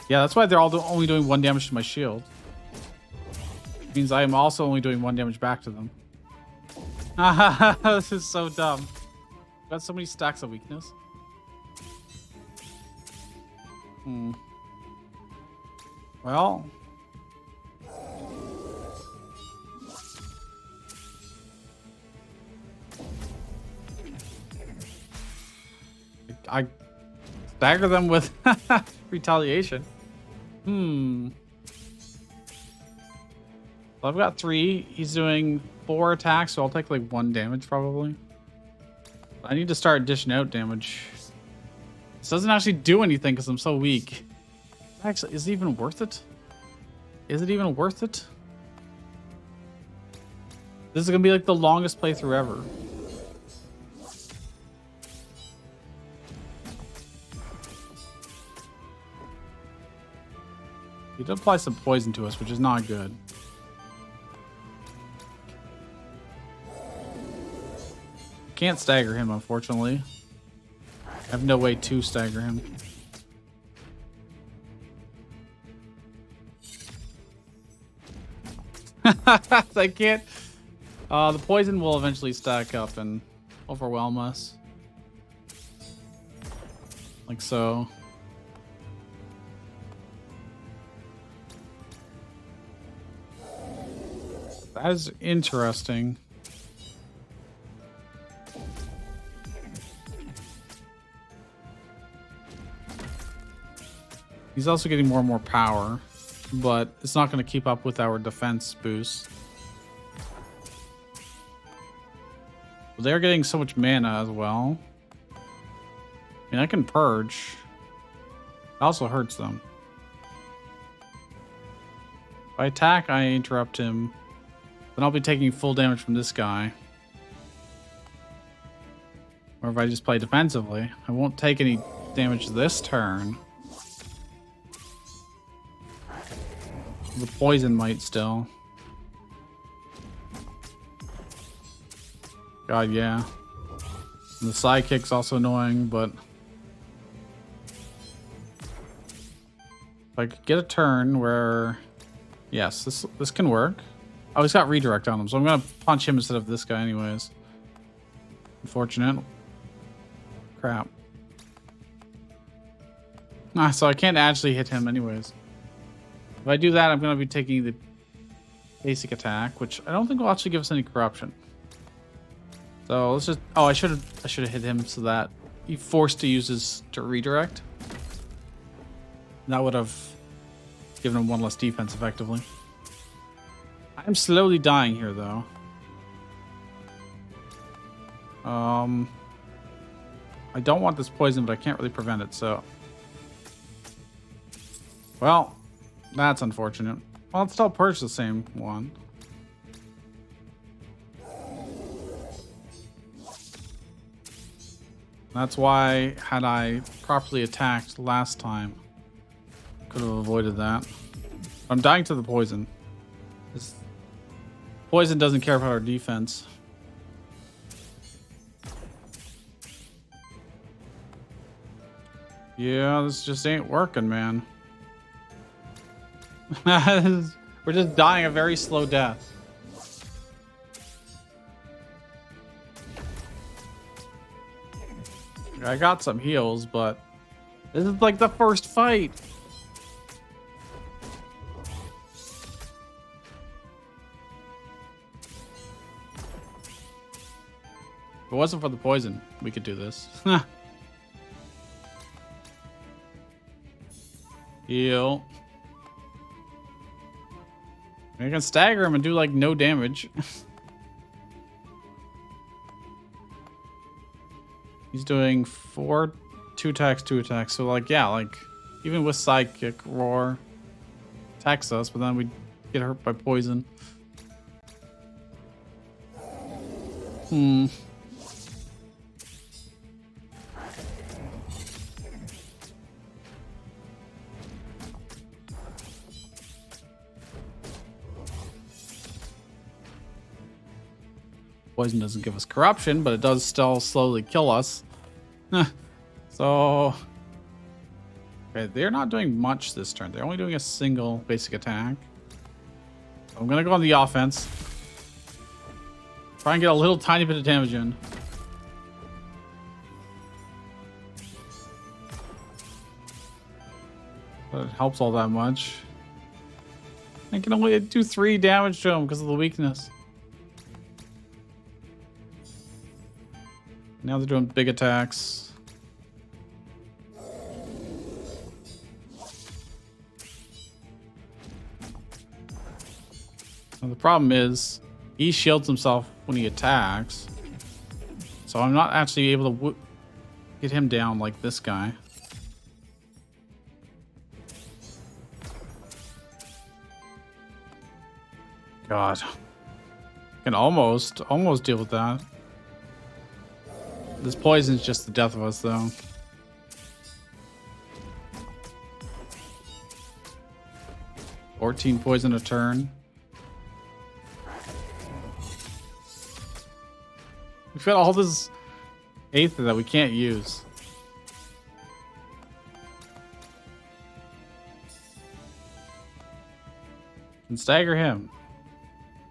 Yeah, that's why they're all only doing 1 damage to my shield. It means I am also only doing 1 damage back to them. This is so dumb. Got so many stacks of weakness. Well... I stagger them with retaliation. So I've got 3. He's doing 4 attacks, so I'll take like 1 damage probably. I need to start dishing out damage. This doesn't actually do anything because I'm so weak. Actually, is it even worth it? Is it even worth it? This is gonna be like the longest playthrough ever. He did apply some poison to us, which is not good. Can't stagger him, unfortunately. I have no way to stagger him. I can't. The poison will eventually stack up and overwhelm us. Like so. That is interesting. He's also getting more and more power, but it's not going to keep up with our defense boost. They're getting so much mana as well. I mean, I can purge. It also hurts them. If I attack, I interrupt him. Then I'll be taking full damage from this guy. Or if I just play defensively, I won't take any damage this turn. The poison might still. God, yeah. And the sidekick's also annoying, but... if I could get a turn where... Yes, this can work. Oh, he's got redirect on him, so I'm gonna punch him instead of this guy anyways. Unfortunate. Crap. So I can't actually hit him anyways. If I do that, I'm gonna be taking the basic attack, which I don't think will actually give us any corruption. So let's just... Oh, I should have hit him so that he forced to use his redirect. That would have given him 1 less defense effectively. I'm slowly dying here, though. I don't want this poison, but I can't really prevent it, so... Well, that's unfortunate. Well, let's still purge the same one. That's why, had I properly attacked last time, Could have avoided that. I'm dying to the poison. This poison doesn't care about our defense. Yeah, this just ain't working, man. We're just dying a very slow death. I got some heals, but this is like the first fight. If it wasn't for the poison, we could do this. Heal. I can stagger him and do like no damage. He's doing 4, 2 attacks, 2 attacks. So like, yeah, like even with Sidekick, Roar attacks us, but then we get hurt by poison. Poison doesn't give us corruption, but it does still slowly kill us. So, okay, they're not doing much this turn. They're only doing a single basic attack. So I'm gonna go on the offense. Try and get a little tiny bit of damage in. But it helps all that much. I can only do 3 damage to him because of the weakness. Now they're doing big attacks. Now the problem is he shields himself when he attacks. So I'm not actually able to get him down like this guy. God. I can almost deal with that. This poison's just the death of us, though. $14 poison a turn. We've got all this Aether that we can't use. And stagger him.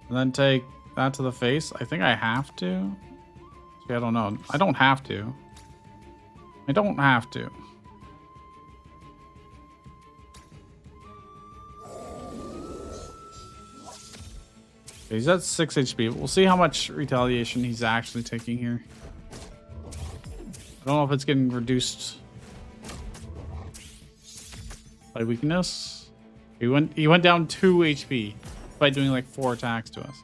And then take that to the face. I think I have to. I don't know. I don't have to. I don't have to. Okay, he's at 6 HP. We'll see how much retaliation he's actually taking here. I don't know if it's getting reduced by weakness. He went down 2 HP by doing like 4 attacks to us.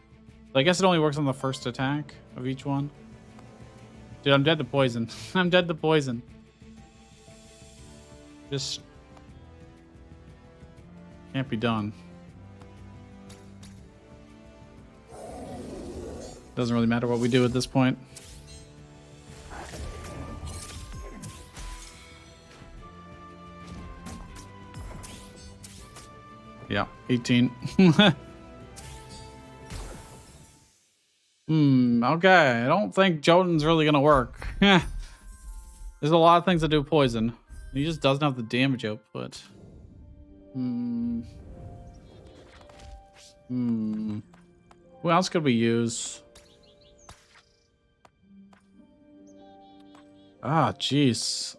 So I guess it only works on the first attack of each one. Dude, I'm dead to poison. I'm dead to poison. Just can't be done. Doesn't really matter what we do at this point. Yeah, 18. Okay. I don't think Jotun's really gonna work. There's a lot of things that do poison. He just doesn't have the damage output. Who else could we use? Ah, jeez.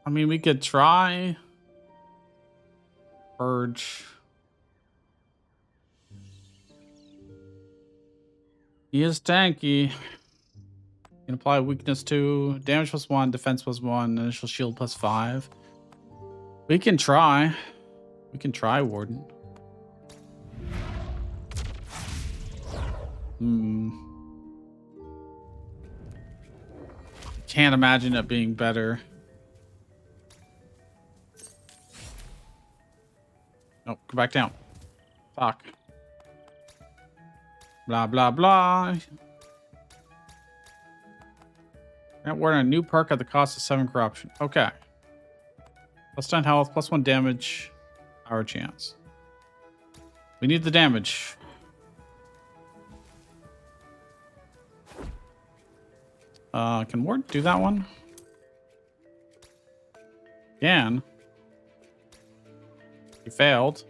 I mean, we could try Purge. He is tanky. Can apply weakness 2, damage +1, defense +1, initial shield +5. We can try. We can try Warden. Can't imagine it being better. Oh, go back down. Fuck. Blah, blah, blah. We're in a new perk at the cost of 7 corruption. Okay. +10 health, +1 damage. Our chance. We need the damage. Can Ward do that one? Can. He failed.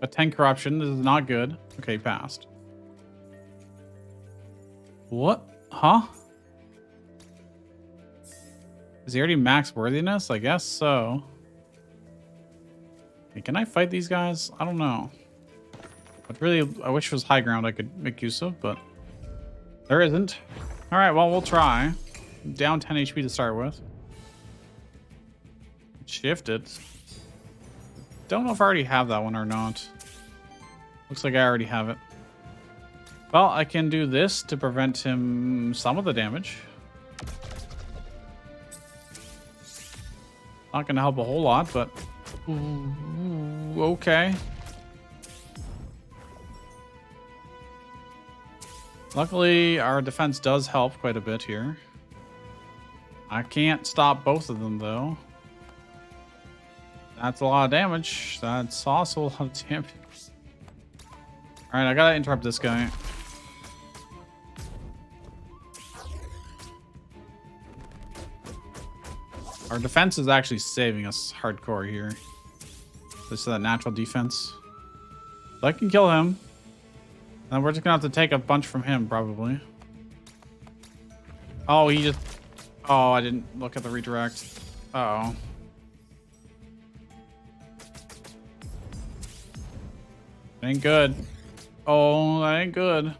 A 10 corruption. This is not good. Okay, he passed. What? Huh? Is he already max worthiness? I guess so. Hey, can I fight these guys? I don't know. But really, I wish it was high ground I could make use of, but there isn't. All right, well, we'll try. I'm down 10 HP to start with. Shifted. Don't know if I already have that one or not. Looks like I already have it. Well, I can do this to prevent him some of the damage. Not going to help a whole lot, but okay. Luckily, our defense does help quite a bit here. I can't stop both of them, though. That's a lot of damage. That's also a lot of damage. All right, I gotta interrupt this guy. Our defense is actually saving us hardcore here. This is that natural defense. So I can kill him. And we're just gonna have to take a bunch from him, probably. Oh, he just... Oh, I didn't look at the redirect. Uh-oh. Ain't good. Oh, that ain't good.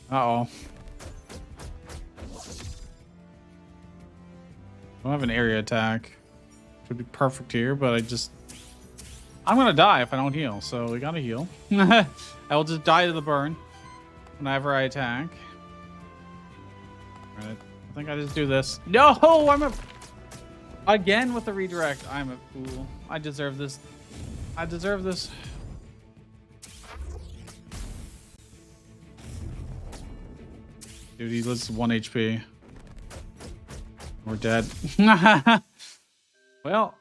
Uh-oh. I don't have an area attack. Would be perfect here, but I'm gonna die if I don't heal, so we gotta heal. I will just die to the burn whenever I attack. Alright, I think I just do this. No, again with the redirect. I'm a fool. I deserve this. I deserve this. Dude, he lives 1 HP. We're dead. Well.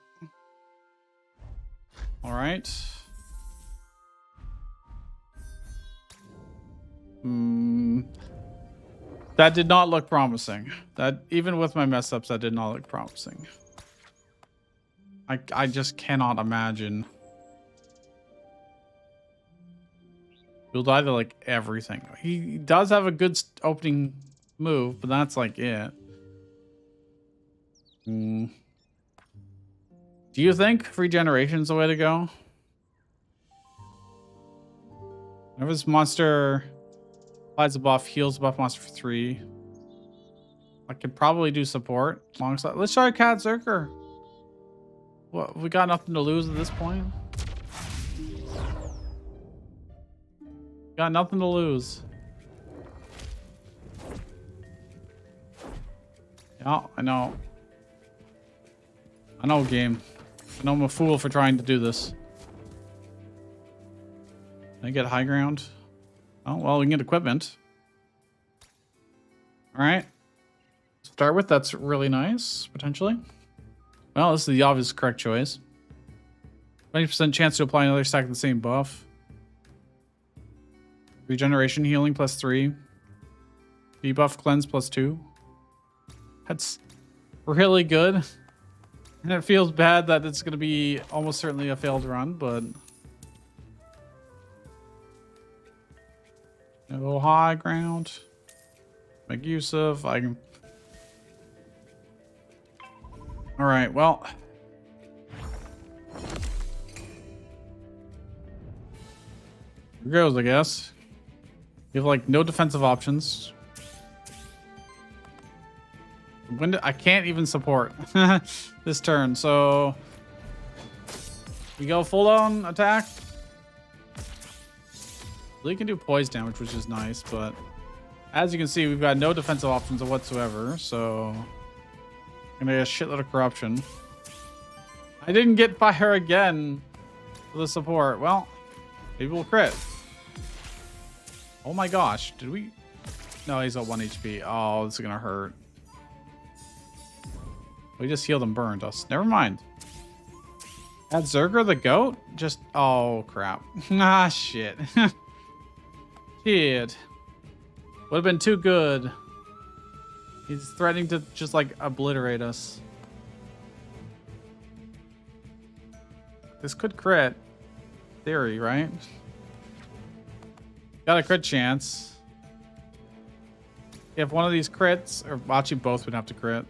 All right. That did not look promising. That even with my mess ups, that did not look promising. I just cannot imagine. He'll die to like everything. He does have a good opening move, but that's like it. Do you think regeneration is the way to go? Whenever this monster applies a buff, heals a buff monster for 3. I could probably do support alongside. Let's try Cat Zerker. What, we got nothing to lose at this point? Got nothing to lose. Yeah, I know. I know, game. I know I'm a fool for trying to do this. Can I get high ground? Oh, well, we can get equipment. All right. Start with, that's really nice, potentially. Well, this is the obvious correct choice. 20% chance to apply another stack of the same buff. Regeneration healing +3. Debuff cleanse +2. That's really good. And it feels bad that it's going to be almost certainly a failed run, but... No high ground. Make use of. I can... Alright, well... Here goes, I guess. You have, like, no defensive options. I can't even support this turn, so we go full on attack. We can do poise damage, which is nice, but as you can see, we've got no defensive options whatsoever, so I'm gonna get a shitload of corruption. I didn't get fire again for the support. Well, maybe we'll crit. Oh my gosh, did we? No, he's at 1 HP. Oh, this is gonna hurt. We just healed and burned us. Never mind. That Zerger the goat? Just, oh crap. Ah, shit. Shit. Would have been too good. He's threatening to just like obliterate us. This could crit. Theory, right? Got a crit chance. If one of these crits, or actually both would have to crit.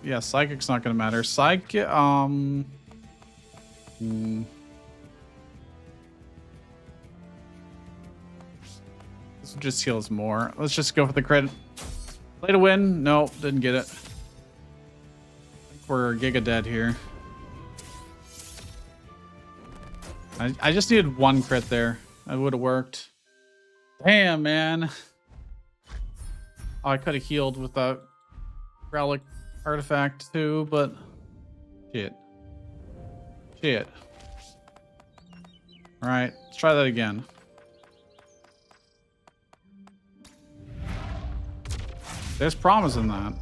Yeah, Psychic's not gonna matter. Psychic, This will just heal us more. Let's just go for the crit. Play to win. Nope, didn't get it. I think we're giga dead here. I just needed one crit there. That would have worked. Damn, man. Oh, I could have healed with the relic artifact too, but shit. Shit. All right, let's try that again. There's promise in that.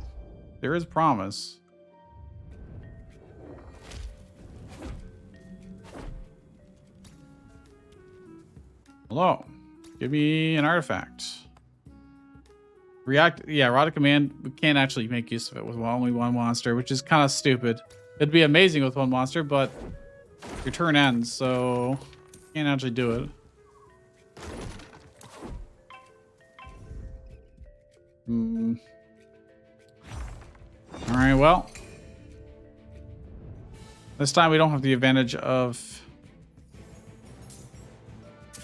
There is promise. Hello. Give me an artifact. React. Yeah, Erotic Command. We can't actually make use of it with only one monster, which is kind of stupid. It'd be amazing with one monster, but your turn ends, so can't actually do it. All right, well, this time we don't have the advantage of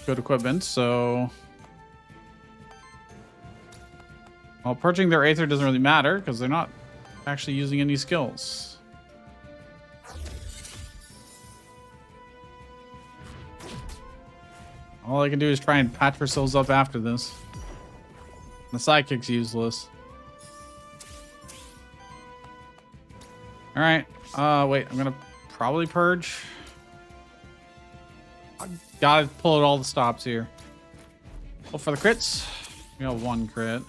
good equipment, so well, purging their Aether doesn't really matter because they're not actually using any skills. All I can do is try and patch ourselves up after this. The Sidekick's useless. All right. Wait, I'm gonna probably purge. I gotta pull out all the stops here. Oh, for the crits. We got one crit.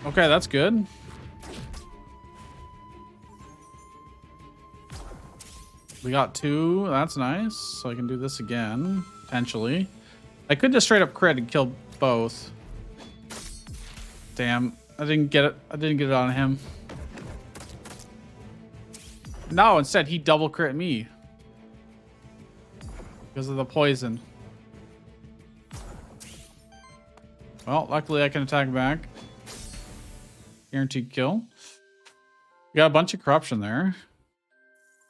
Okay, that's good. We got two. That's nice. So I can do this again, potentially. I could just straight up crit and kill both. Damn, I didn't get it. I didn't get it on him. No, instead he double crit me because of the poison. Well, luckily I can attack back. Guaranteed kill. We got a bunch of corruption there.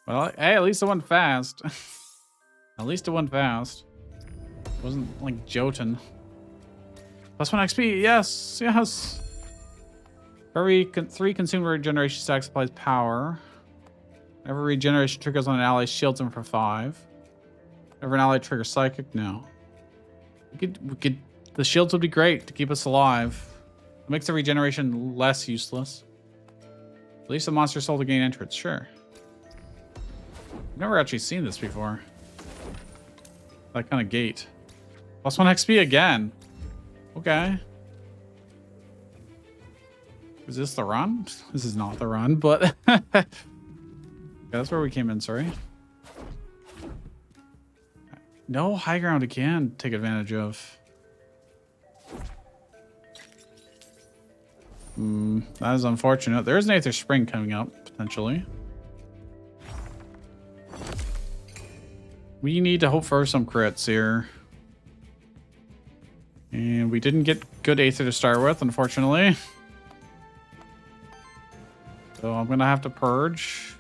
Well, hey, at least it went fast. At least it went fast. It wasn't like Jotun. +1 XP. Yes, yes. For every 3 consumed regeneration stacks applies power. Every regeneration triggers on an ally, shields him for 5. Whenever an ally triggers psychic, no. We could. The shields would be great to keep us alive. It makes the regeneration less useless. At least the monster soul to gain entrance. Sure. I've never actually seen this before. That kind of gate. +1 XP again. Okay. Is this the run? This is not the run, but yeah, that's where we came in, sorry. No high ground it can take advantage of. That is unfortunate. There is an Aether Spring coming up, potentially. We need to hope for some crits here. And we didn't get good Aether to start with, unfortunately. So I'm going to have to purge.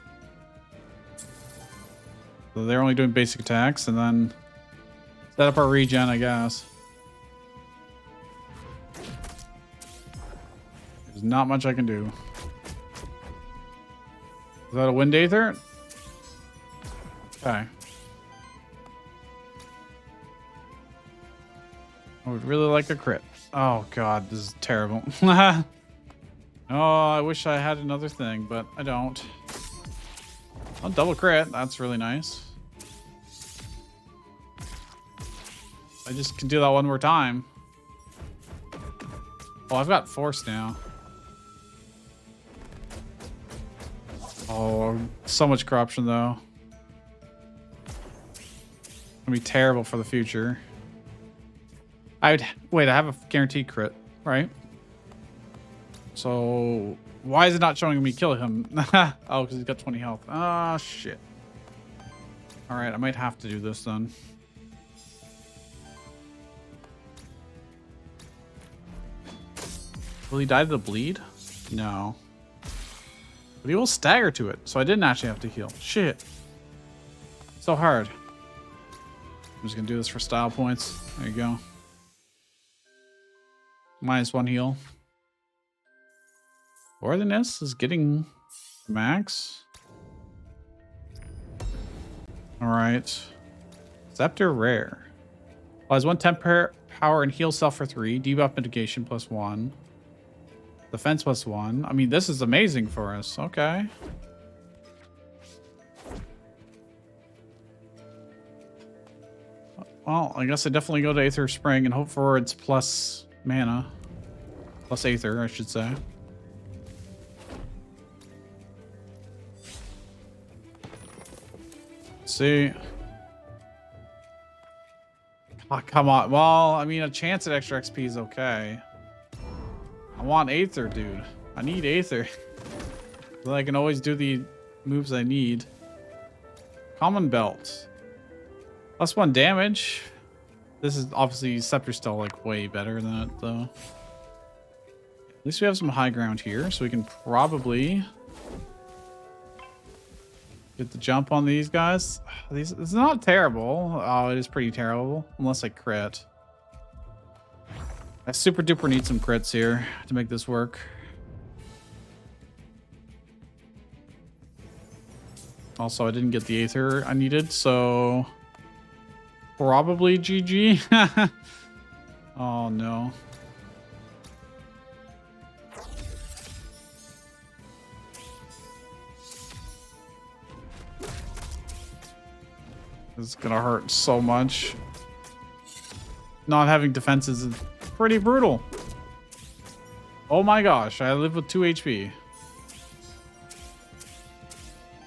So they're only doing basic attacks, and then set up our regen, I guess. There's not much I can do. Is that a Wind Aether? Okay. I would really like a crit. Oh god, this is terrible. Oh, I wish I had another thing, but I don't. Oh, double crit. That's really nice. I just can do that one more time. Oh, I've got force now. Oh, so much corruption though. Gonna be terrible for the future. Wait, I have a guaranteed crit, right? So why is it not showing me kill him? Oh, because he's got 20 health. Oh shit. All right, I might have to do this then. Will he die to the bleed? No. But he will stagger to it, so I didn't actually have to heal. Shit. So hard. I'm just gonna do this for style points. There you go. -1 heal. Worthiness is getting max. Alright. Scepter rare. Applies 1 temp power and heal self for 3. Debuff mitigation +1. Defense +1. I mean, this is amazing for us. Okay. Well, I guess I definitely go to Aether Spring and hope for its plus mana. Plus Aether, I should say. Let's see. Oh, come on. Well, I mean, a chance at extra XP is okay. I want Aether, dude. I need Aether. So I can always do the moves I need. Common Belt. +1 damage. This is obviously Scepter's still like way better than it though. At least we have some high ground here, so we can probably get the jump on these guys. It's not terrible. Oh, it is pretty terrible. Unless I crit. I super duper need some crits here to make this work. Also, I didn't get the Aether I needed, so probably GG. Oh no. This is gonna hurt so much. Not having defenses is pretty brutal. Oh my gosh, I live with 2 HP.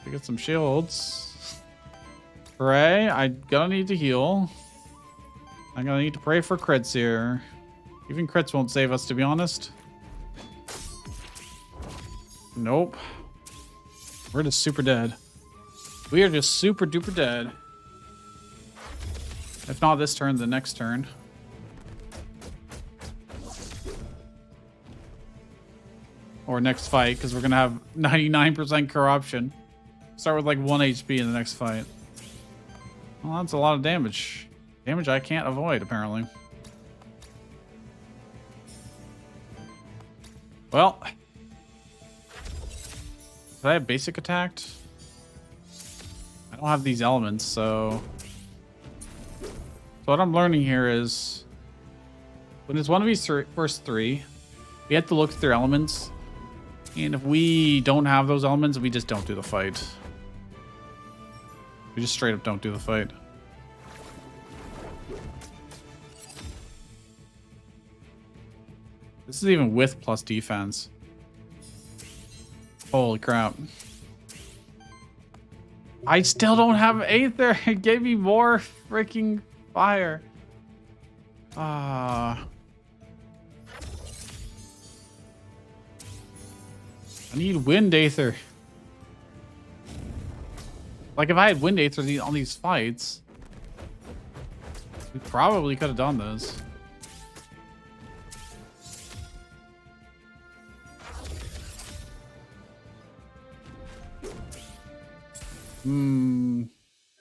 I get some shields. Pray, I'm gonna need to heal. I'm gonna need to pray for crits here. Even crits won't save us, to be honest. Nope. We're just super dead. We are just super duper dead. If not this turn, the next turn. Or next fight, because we're going to have 99% corruption. Start with like 1 HP in the next fight. Well, that's a lot of damage. Damage I can't avoid, apparently. Well. Did I have basic attacked? I don't have these elements, so... So what I'm learning here is... When it's one of these first 3, we have to look at their elements. And if we don't have those elements, we just don't do the fight. We just straight up don't do the fight. This is even with plus defense. Holy crap. I still don't have Aether. It gave me more freaking fire. I need Wind Aether. Like, if I had Wind Aether on these fights, we probably could have done this.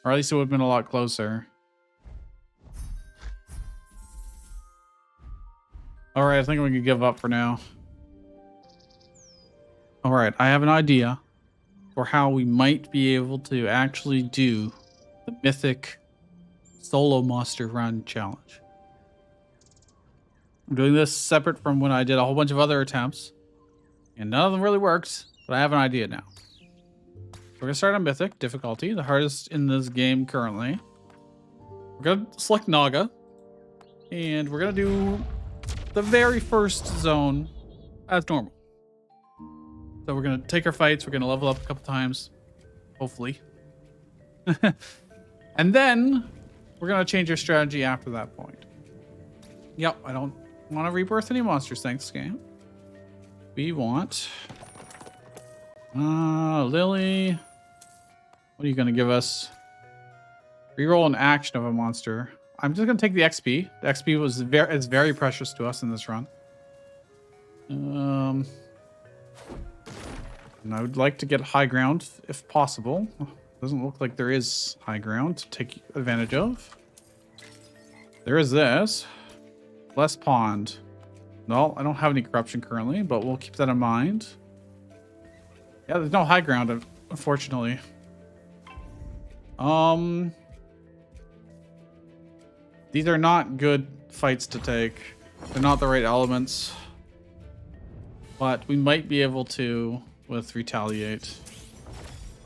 Or at least it would have been a lot closer. Alright, I think we can give up for now. Alright, I have an idea for how we might be able to actually do the Mythic Solo Monster Run Challenge. I'm doing this separate from when I did a whole bunch of other attempts. And none of them really worked, but I have an idea now. We're going to start on Mythic Difficulty, the hardest in this game currently. We're going to select Naga. And we're going to do the very first zone as normal. So we're going to take our fights. We're going to level up a couple times. Hopefully. And then we're going to change our strategy after that point. Yep, I don't want to rebirth any monsters, thanks, game. We want... Lily. What are you going to give us? Reroll an action of a monster. I'm just going to take the XP. The XP is very precious to us in this run. And I would like to get high ground if possible. Doesn't look like there is high ground to take advantage of. There is this. Less pond. No, I don't have any corruption currently, but we'll keep that in mind. Yeah, there's no high ground, unfortunately. These are not good fights to take. They're not the right elements. But we might be able to with retaliate.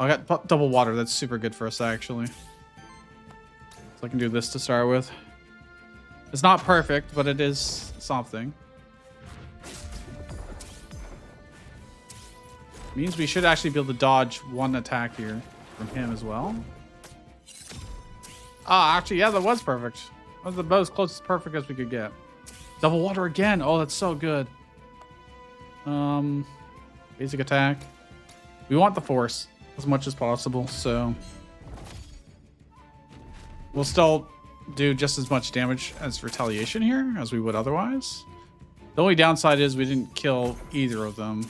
I got double water. That's super good for us, actually. So I can do this to start with. It's not perfect, but it is something. Means we should actually be able to dodge one attack here from him as well. Ah, actually, yeah, that was perfect. That was about as close as perfect as we could get. Double water again. Oh, that's so good. Basic attack. We want the force as much as possible, so we'll still do just as much damage as retaliation here as we would otherwise. The only downside is we didn't kill either of them.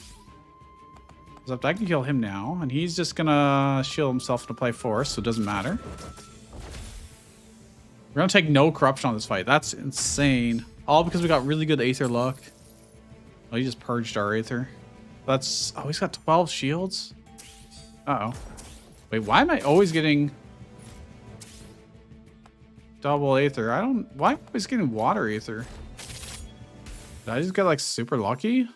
Except I can kill him now, and he's just gonna shield himself to play force, so it doesn't matter. We're gonna take no corruption on this fight. That's insane. All because we got really good Aether luck. Oh, he just purged our Aether. That's... Oh, he's got 12 shields? Uh-oh. Wait, why am I always getting... double Aether? I don't... Why am I always getting water Aether? Did I just get, like, super lucky?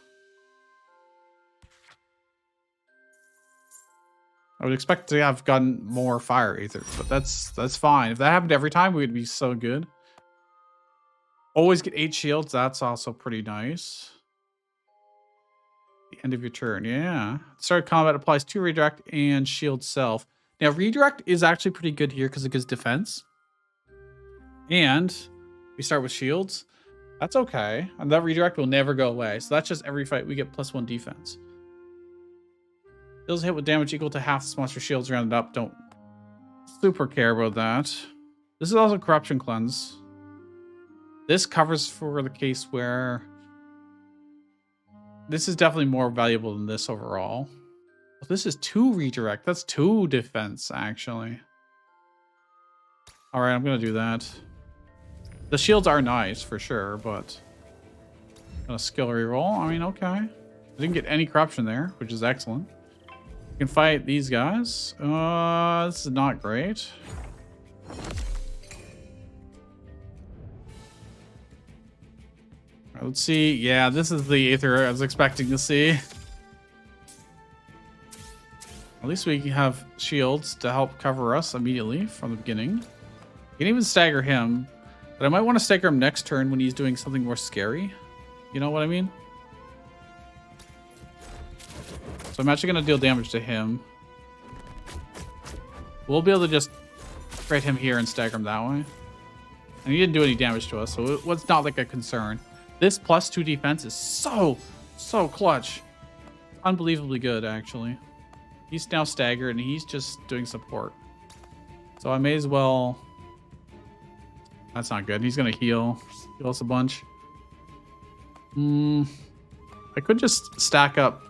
I would expect to have gotten more fire Aether, but that's fine. If that happened every time, we'd be so good. Always get 8 shields. That's also pretty nice. The end of your turn. Yeah. Start combat applies 2 redirect and shield self. Now, redirect is actually pretty good here because it gives defense. And we start with shields. That's okay. And that redirect will never go away. So that's just every fight we get +1 defense. Deals a hit with damage equal to half this monster's shields rounded up. Don't super care about that. This is also corruption cleanse. This covers for the case where this is definitely more valuable than this overall. Well, this is 2 redirect. That's 2 defense, actually. All right, I'm going to do that. The shields are nice for sure, but I'm going to skill reroll. I mean, okay. I didn't get any corruption there, which is excellent. We can fight these guys. This is not great. Let's see. Yeah, this is the Aether I was expecting to see. At least we have shields to help cover us immediately from the beginning. You can even stagger him, but I might want to stagger him next turn when he's doing something more scary. You know what I mean? So I'm actually going to deal damage to him. We'll be able to just crit him here and stagger him that way. And he didn't do any damage to us, so it was not like a concern. This +2 defense is so clutch. Unbelievably good, actually. He's now staggered, and he's just doing support. So I may as well... That's not good. He's going to heal us a bunch. I could just stack up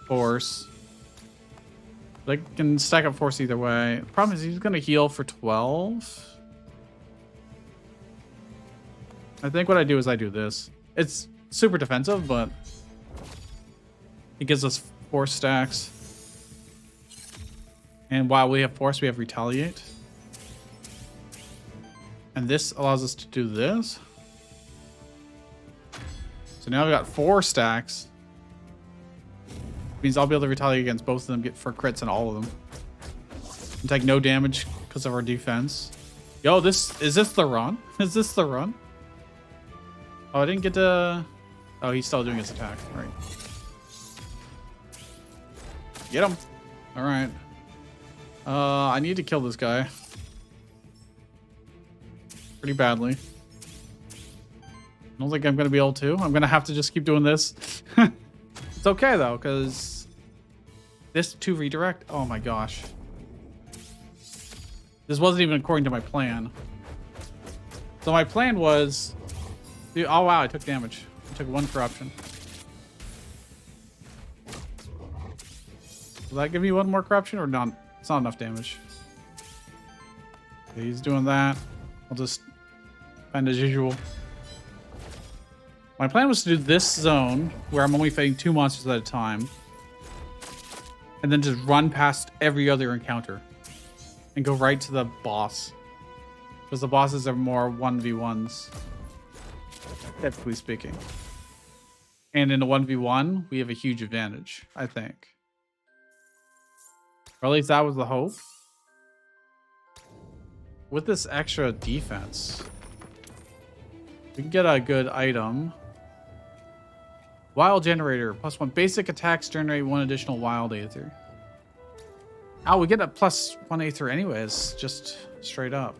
force. I can stack up force either way. The problem is he's going to heal for 12. I think what I do is I do this. It's super defensive, but it gives us 4 stacks. And while we have force, we have retaliate. And this allows us to do this. So now we've got 4 stacks. Means I'll be able to retaliate against both of them, get for crits and all of them. And take no damage because of our defense. Yo, is this the run? Is this the run? Oh, I didn't get to... Oh, he's still doing his attack. All right. Get him. All right. I need to kill this guy. Pretty badly. I don't think I'm going to be able to. I'm going to have to just keep doing this. It's okay, though, because this to redirect... Oh, my gosh. This wasn't even according to my plan. So my plan was... Dude, oh, wow, I took damage. I took 1 corruption. Will that give me 1 more corruption or not? It's not enough damage. Okay, he's doing that. I'll just find as usual. My plan was to do this zone where I'm only fighting 2 monsters at a time. And then just run past every other encounter. And go right to the boss. Because the bosses are more 1v1s. Typically speaking. And in a 1v1, we have a huge advantage, I think. Or at least that was the hope. With this extra defense, we can get a good item. Wild generator, +1. Basic attacks generate 1 additional wild aether. Oh, we get a +1 aether anyways, just straight up.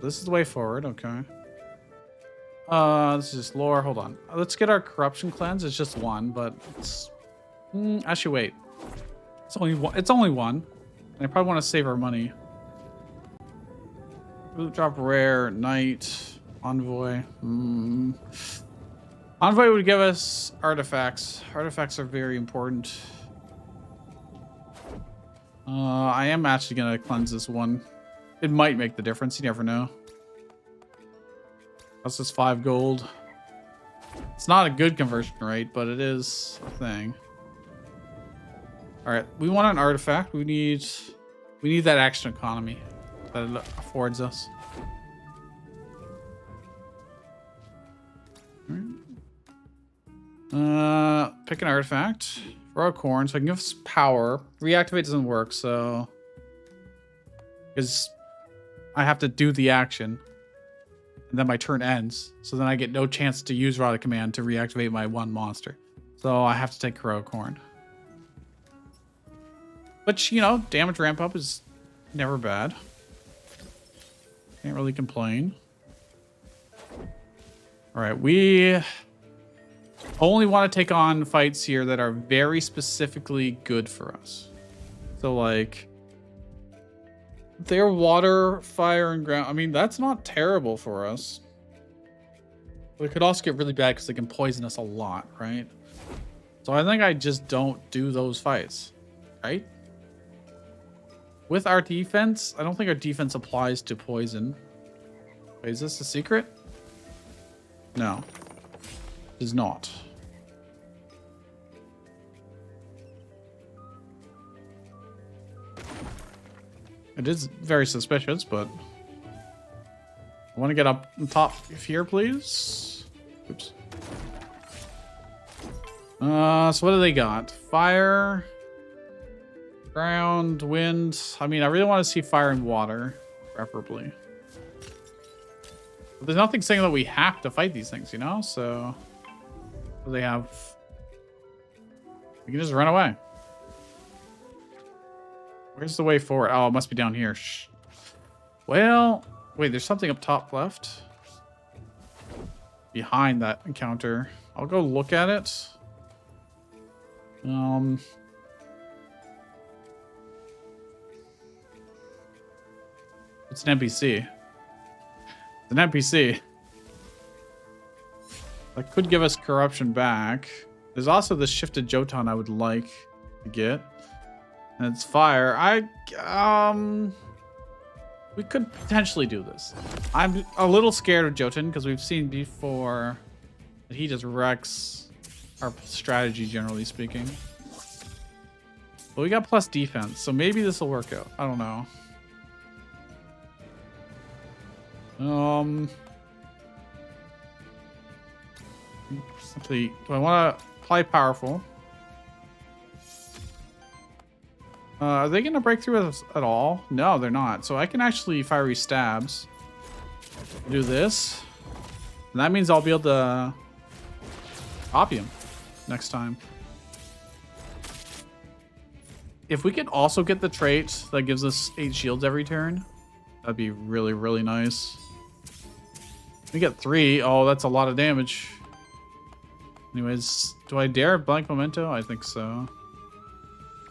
This is the way forward, okay. This is just lore, hold on. Let's get our corruption cleanse, it's just 1, but it's... actually, wait. It's only 1. And I probably want to save our money. Loot drop rare, knight, envoy. Envoy would give us artifacts. Artifacts are very important. I am actually gonna cleanse this one. It might make the difference, you never know. That's just 5 gold. It's not a good conversion rate, but it is a thing. All right, we want an artifact. We need that action economy that it affords us. Pick an artifact. Throw a corn, so I can give us power. Reactivate doesn't work, so because I have to do the action, and then my turn ends. So then I get no chance to use Rod of Command to reactivate my 1 monster. So I have to take Heroic Corn. Which, you know, damage ramp up is never bad. Can't really complain. Alright, we only want to take on fights here that are very specifically good for us. So, like, they're water, fire, and ground. I mean, that's not terrible for us. But it could also get really bad because they can poison us a lot, right? So I think I just don't do those fights, right? With our defense, I don't think our defense applies to poison. Wait, is this a secret? No. It is not. It is very suspicious, but I want to get up on top here, please. Oops. So what do they got? Fire, ground, wind. I mean, I really want to see fire and water, preferably. But there's nothing saying that we have to fight these things, you know? So they have... We can just run away. Where's the way forward? Oh, it must be down here. Well, wait, there's something up top left. Behind that encounter. I'll go look at it. It's an NPC. It's an NPC. That could give us corruption back. There's also this shifted Jotun I would like to get. And it's fire. We could potentially do this. I'm a little scared of Jotun because we've seen before that he just wrecks our strategy, generally speaking. But we got plus defense, so maybe this will work out. I don't know. Actually, do I want to apply powerful? Are they going to break through us at all? No, they're not. So I can actually fiery stabs. Do this. And that means I'll be able to copy him next time. If we could also get the trait that gives us 8 shields every turn, that'd be really, really nice. We get 3. Oh, that's a lot of damage. Anyways, do I dare blank memento? I think so.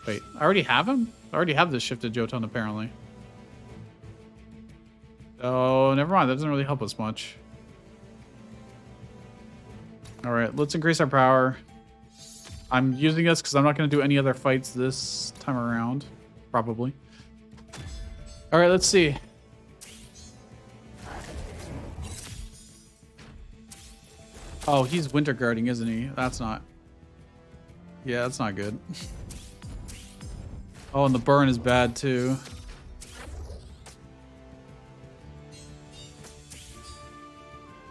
Wait, I already have him? I already have this shifted Jotun, apparently. Oh, never mind. That doesn't really help us much. All right, let's increase our power. I'm using this because I'm not going to do any other fights this time around. Probably. All right, let's see. Oh, he's winter guarding, isn't he? That's not... Yeah, that's not good. Oh, and the burn is bad, too.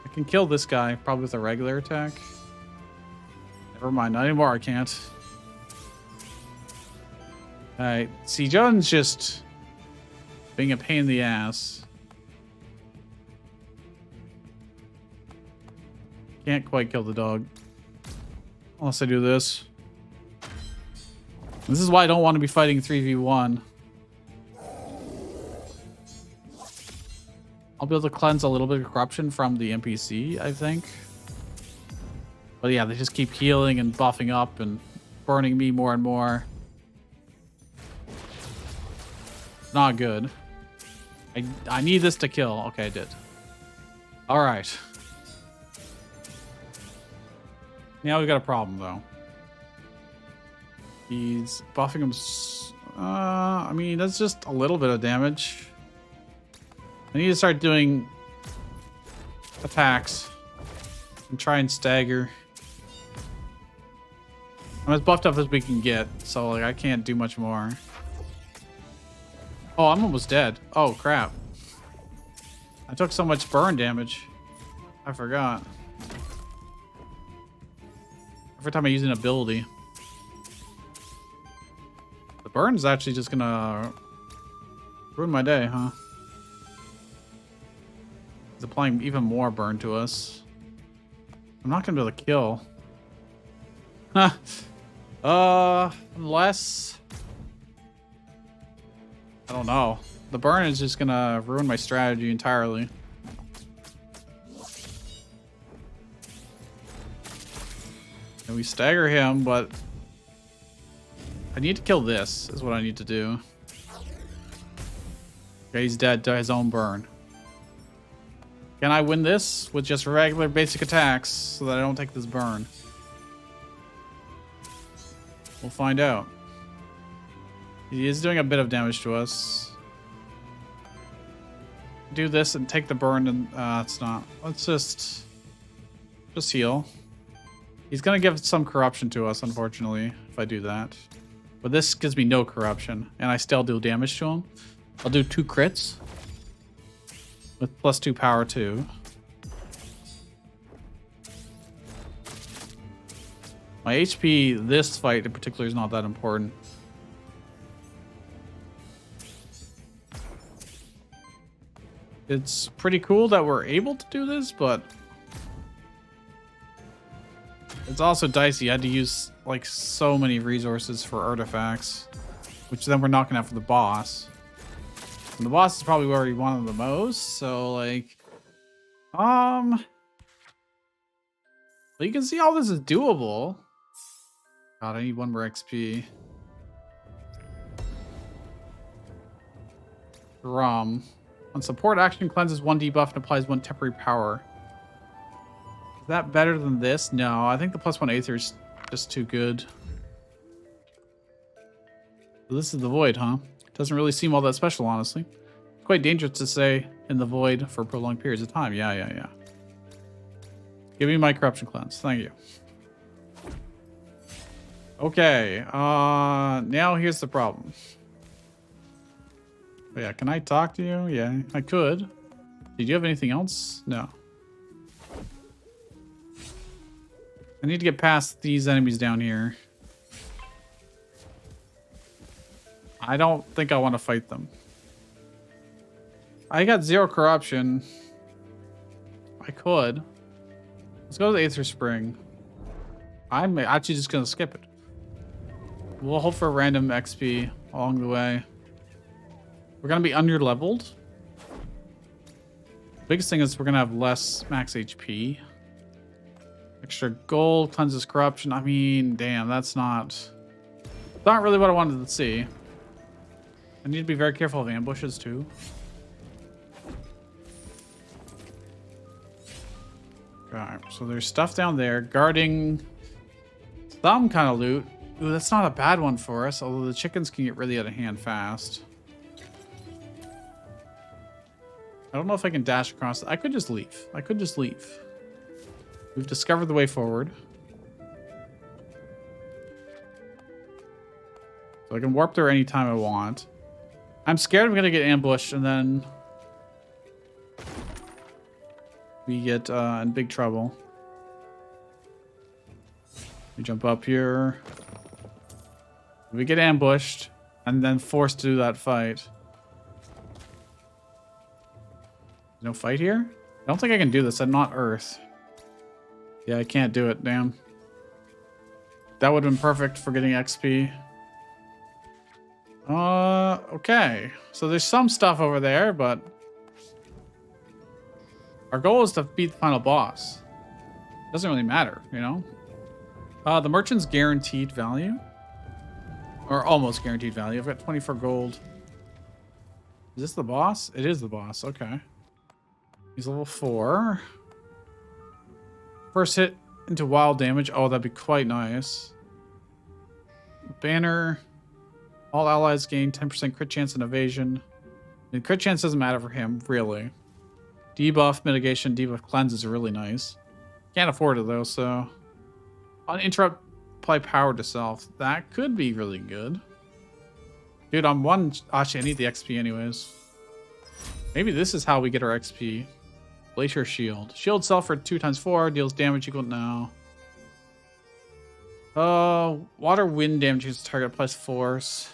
I can kill this guy, probably with a regular attack. Never mind, not anymore, I can't. Alright, see, John's just being a pain in the ass. Can't quite kill the dog. Unless I do this. This is why I don't want to be fighting 3v1. I'll be able to cleanse a little bit of corruption from the NPC, I think. But yeah, they just keep healing and buffing up and burning me more and more. Not good. I need this to kill. Okay, I did. All right. Now we got a problem, though. He's buffing him. I mean, that's just a little bit of damage. I need to start doing attacks and try and stagger. I'm as buffed up as we can get, so like I can't do much more. Oh, I'm almost dead. Oh, crap. I took so much burn damage. I forgot. Every time I use an ability. The burn is actually just gonna ruin my day, huh? It's applying even more burn to us. I'm not gonna be able to kill. Unless... I don't know. The burn is just gonna ruin my strategy entirely. And we stagger him, but I need to kill this, is what I need to do. Okay, he's dead to his own burn. Can I win this with just regular basic attacks so that I don't take this burn? We'll find out. He is doing a bit of damage to us. Do this and take the burn, and it's not. Let's just heal. He's gonna give some corruption to us, unfortunately, if I do that. But this gives me no corruption, and I still do damage to him. I'll do 2 crits with +2 power too. My HP this fight in particular is not that important. It's pretty cool that we're able to do this, but it's also dicey. I had to use like so many resources for artifacts, which then we're not gonna have for the boss. And the boss is probably where we want him the most, so like, well, you can see all this is doable. God, I need 1 more XP. Rum. On support, action cleanses 1 debuff and applies 1 temporary power. Is that better than this? No, I think the +1 Aether is just too good. So this is the Void, huh? Doesn't really seem all that special, honestly. Quite dangerous to stay in the Void for prolonged periods of time. Yeah. Give me my corruption cleanse. Thank you. Okay, now here's the problem. Oh, yeah, can I talk to you? Yeah, I could. Did you have anything else? No. I need to get past these enemies down here. I don't think I want to fight them. I got 0 corruption. I could. Let's go to the Aether Spring. I'm actually just gonna skip it. We'll hope for random XP along the way. We're gonna be under-leveled. Biggest thing is we're gonna have less max HP. Extra gold, cleanses corruption. I mean, damn, that's not really what I wanted to see. I need to be very careful of ambushes too. Alright, so there's stuff down there guarding some kind of loot. Ooh, that's not a bad one for us, although the chickens can get really out of hand fast. I don't know if I can dash across. I could just leave. We've discovered the way forward. So I can warp there anytime I want. I'm scared I'm going to get ambushed and then we get in big trouble. We jump up here. We get ambushed and then forced to do that fight. No fight here? I don't think I can do this. I'm not Earth. Yeah, I can't do it. Damn. That would have been perfect for getting XP. Okay. So there's some stuff over there, but our goal is to beat the final boss. Doesn't really matter, you know? The merchant's guaranteed value. Or almost guaranteed value. I've got 24 gold. Is this the boss? It is the boss. Okay. He's level 4. First hit into wild damage. Oh, that'd be quite nice. Banner. All allies gain 10% crit chance and evasion. And crit chance doesn't matter for him, really. Debuff, mitigation, debuff, cleanse is really nice. Can't afford it though, so. Uninterrupt, apply power to self. That could be really good. Dude, I'm one. Actually, I need the XP anyways. Maybe this is how we get our XP. Glacier Shield. Shield self for 2 times 4. Deals damage equal now. Water wind damages target plus force.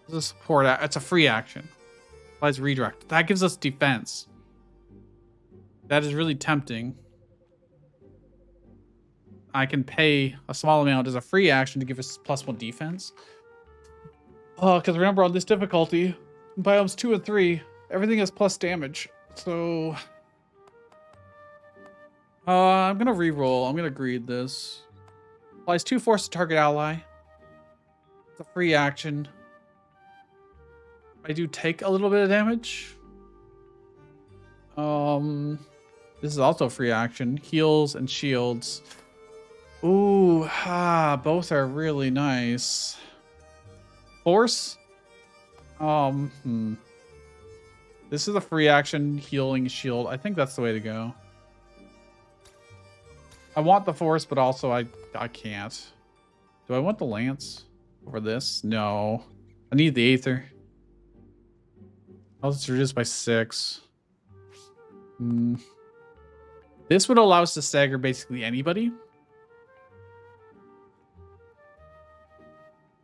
This is a support. It's a free action. Applies redirect. That gives us defense. That is really tempting. I can pay a small amount as a free action to give us +1 defense. Because remember on this difficulty, biomes 2 and 3, everything has plus damage. So, I'm gonna re-roll. I'm gonna greed this. Applies 2 force to target ally. It's a free action. I do take a little bit of damage. This is also a free action. Heals and shields. Ooh, both are really nice. Force. This is a free action healing shield. I think that's the way to go. I want the force, but also I can't. Do I want the lance over this? No. I need the aether. I'll just reduce by 6. This would allow us to stagger basically anybody.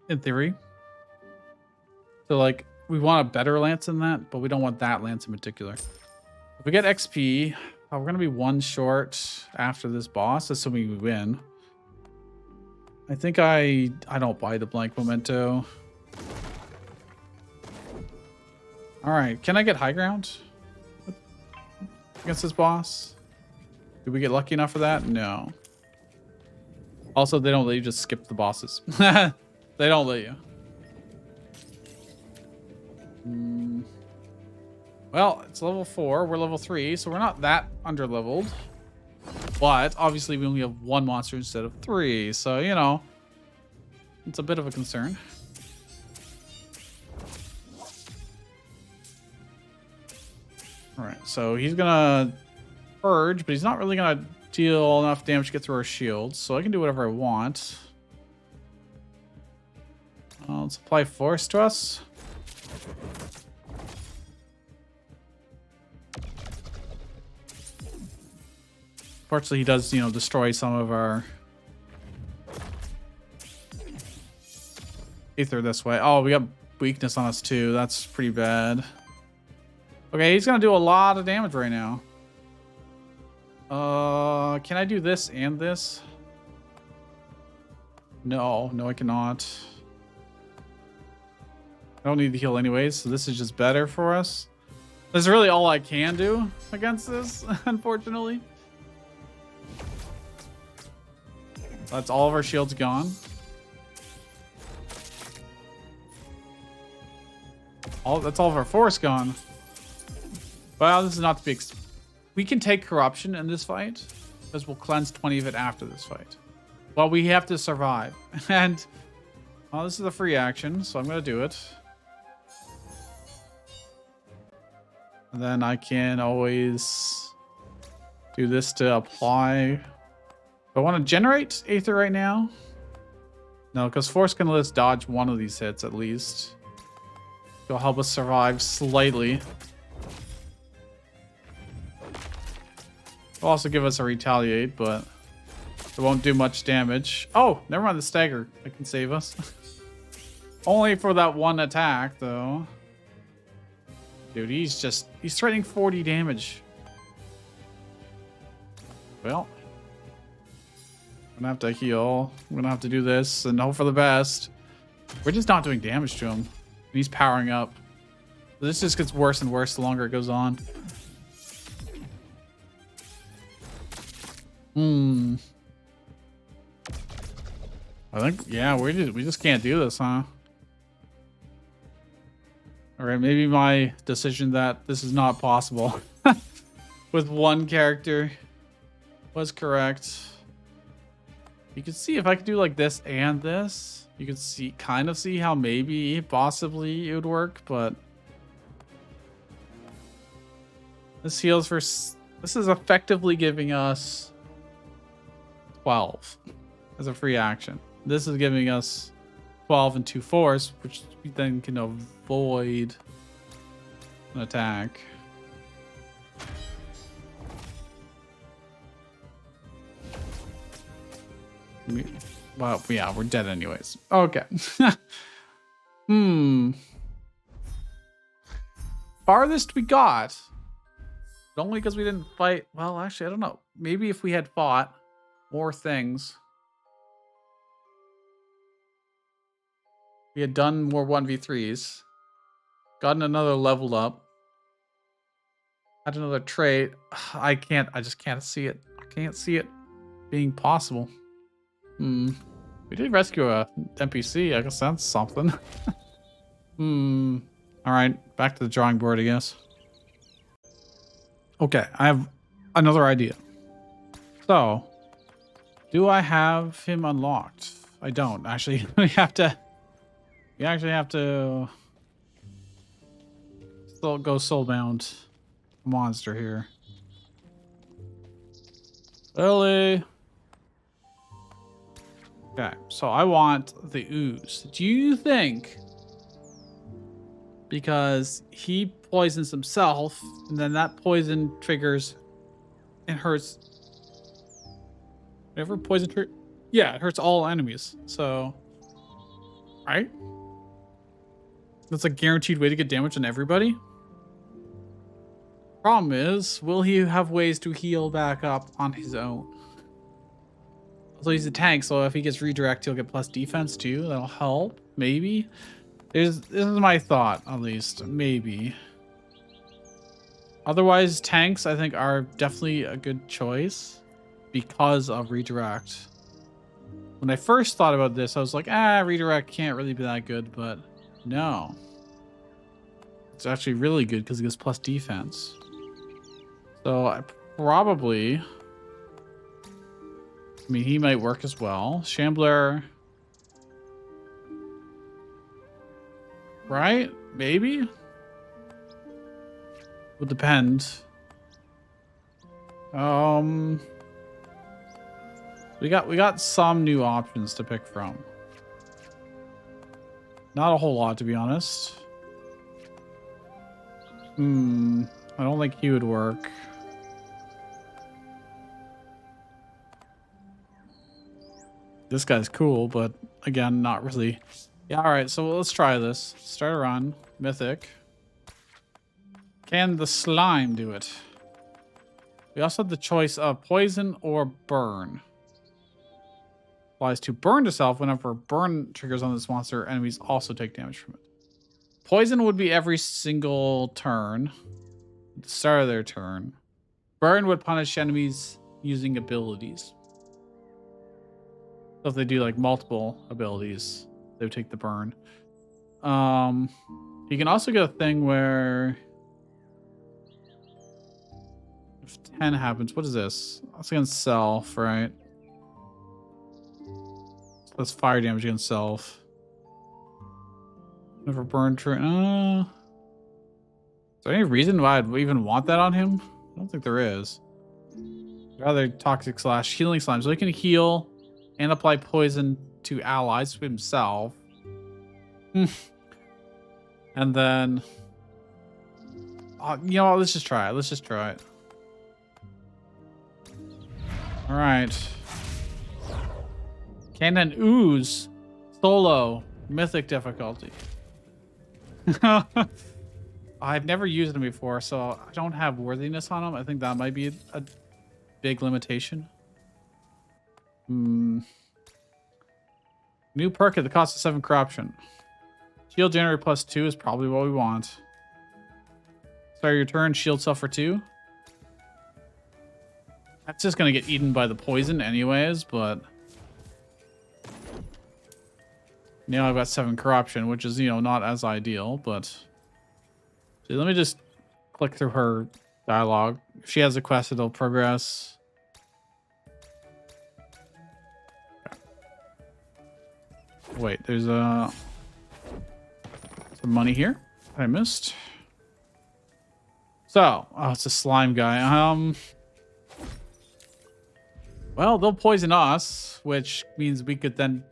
In theory. So like, we want a better lance than that, but we don't want that lance in particular. If we get XP, we're going to be 1 short after this boss, assuming we win. I think I don't buy the blank memento. Alright, can I get high ground against this boss? Did we get lucky enough for that? No. Also, they don't let you just skip the bosses. They don't let you. Well, it's level 4. We're level 3, so we're not that under-leveled. But, obviously, we only have 1 monster instead of 3. So, you know, it's a bit of a concern. Alright, so he's gonna purge, but he's not really gonna deal enough damage to get through our shields. So I can do whatever I want. Let's apply force to us. Fortunately, he does, you know, destroy some of our ether this way. Oh, we got weakness on us too. That's pretty bad. Okay, he's gonna do a lot of damage right now. Can I do this and this? No, I cannot. I don't need to heal anyways, so this is just better for us. This is really all I can do against this, unfortunately. That's all of our shields gone. That's all of our force gone. Well, this is not the big... We can take corruption in this fight, because we'll cleanse 20 of it after this fight. Well, we have to survive. And, well, this is a free action, so I'm going to do it. And then I can always do this to apply. Do I want to generate Aether right now? No, because Force can let us dodge one of these hits at least. It'll help us survive slightly. It'll also give us a retaliate, but it won't do much damage. Oh, never mind the stagger. It can save us. Only for that one attack, though. Dude, he's threatening 40 damage. Well, I'm gonna have to heal. I'm gonna have to do this and hope for the best. We're just not doing damage to him. He's powering up. This just gets worse and worse the longer it goes on. I think, yeah, we just can't do this, huh? All right, maybe my decision that this is not possible with one character was correct. You can see if I could do like this and this, you could see, kind of see how maybe, possibly it would work, but this heals for, this is effectively giving us 12 as a free action. This is giving us 12 and 2 force, which we then can avoid an attack. Well, yeah, we're dead anyways. Okay. Farthest we got. Only because we didn't fight. Well, actually, I don't know. Maybe if we had fought more things. We had done more 1v3s. Gotten another level up. Had another trait. I just can't see it. I can't see it being possible. We did rescue a NPC. I guess that's something. Alright, back to the drawing board, I guess. Okay, I have another idea. So, do I have him unlocked? I don't. Actually, we actually have to still go soulbound monster here. Really? Okay, so I want the ooze. Do you think, because he poisons himself, and then that poison triggers and hurts whatever poison trigger? Yeah, it hurts all enemies. So, right? That's a guaranteed way to get damage on everybody. Problem is, will he have ways to heal back up on his own? So he's a tank, so if he gets redirect, he'll get plus defense too. That'll help, maybe. This is my thought, at least. Maybe. Otherwise, tanks, I think, are definitely a good choice because of redirect. When I first thought about this, I was like, redirect can't really be that good, but no. It's actually really good because it gives plus defense. So I probably... I mean, he might work as well. Shambler... Right? Maybe? Would depend. We got some new options to pick from. Not a whole lot, to be honest. I don't think he would work. This guy's cool, but again, not really. Yeah, alright, so let's try this. Start a run. Mythic. Can the slime do it? We also have the choice of poison or burn. Applies to burn to self. Whenever burn triggers on this monster, enemies also take damage from it. Poison would be every single turn. At the start of their turn. Burn would punish enemies using abilities. So if they do like multiple abilities, they would take the burn. You can also get a thing where if 10 happens, what is this? That's against self, right? So that's fire damage against self. Never burn trigger. Is there any reason why I'd even want that on him? I don't think there is. Rather toxic slash healing slime. So he can heal and apply poison to allies to himself. And then, you know what? Let's just try it. Let's just try it. All right. Cannon Ooze solo mythic difficulty. I've never used him before, so I don't have worthiness on him. I think that might be a big limitation. New perk at the cost of 7 corruption. Shield generator +2 is probably what we want. Start your turn, shield self for 2. That's just going to get eaten by the poison anyways, but... Now I've got 7 corruption, which is, you know, not as ideal, but... So let me just click through her dialogue. If she has a quest, it'll progress. Okay. Wait, there's some money here I missed. So, oh, it's a slime guy. Well, they'll poison us, which means we could then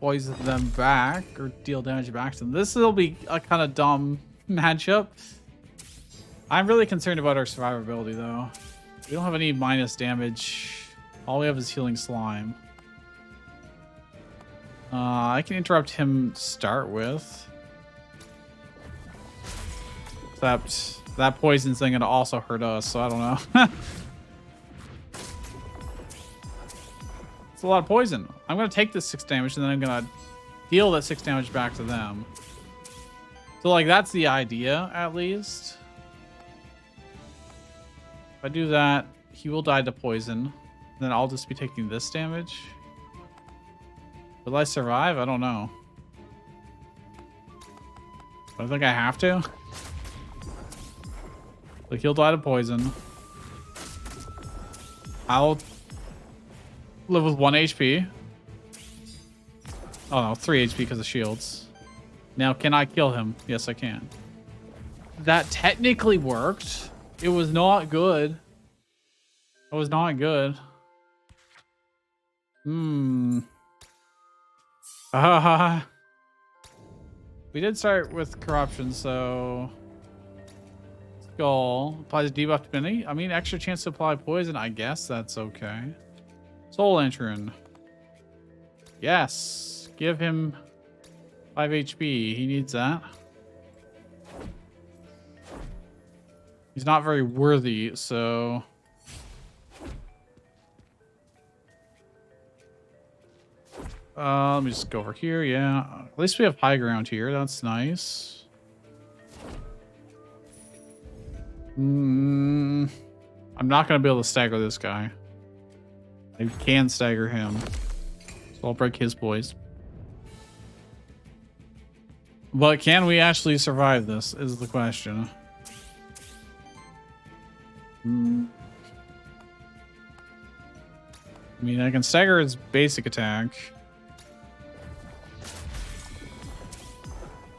poison them back or deal damage back to them. This will be a kind of dumb matchup. I'm really concerned about our survivability, though. We don't have any minus damage. All we have is healing slime. I can interrupt him to start with. Except that poison's thing gonna also hurt us, so I don't know. It's a lot of poison. I'm gonna take this 6 damage and then I'm gonna deal that 6 damage back to them. So like that's the idea, at least. If I do that, he will die to poison. Then I'll just be taking this damage. Will I survive? I don't know. But I think I have to. Like he'll die to poison. I'll live with 1 HP. Oh no, 3 HP because of shields. Now, can I kill him? Yes, I can. That technically worked. It was not good. It was not good. We did start with corruption, so... Skull. Applies debuff to Benny. I mean, extra chance to apply poison. I guess that's okay. Soul Lantern. Yes. Give him 5 HP. He needs that. He's not very worthy, so... let me just go over here. Yeah. At least we have high ground here. That's nice. I'm not going to be able to stagger this guy. I can stagger him. So I'll break his boys. But can we actually survive this is the question. I mean, I can stagger his basic attack.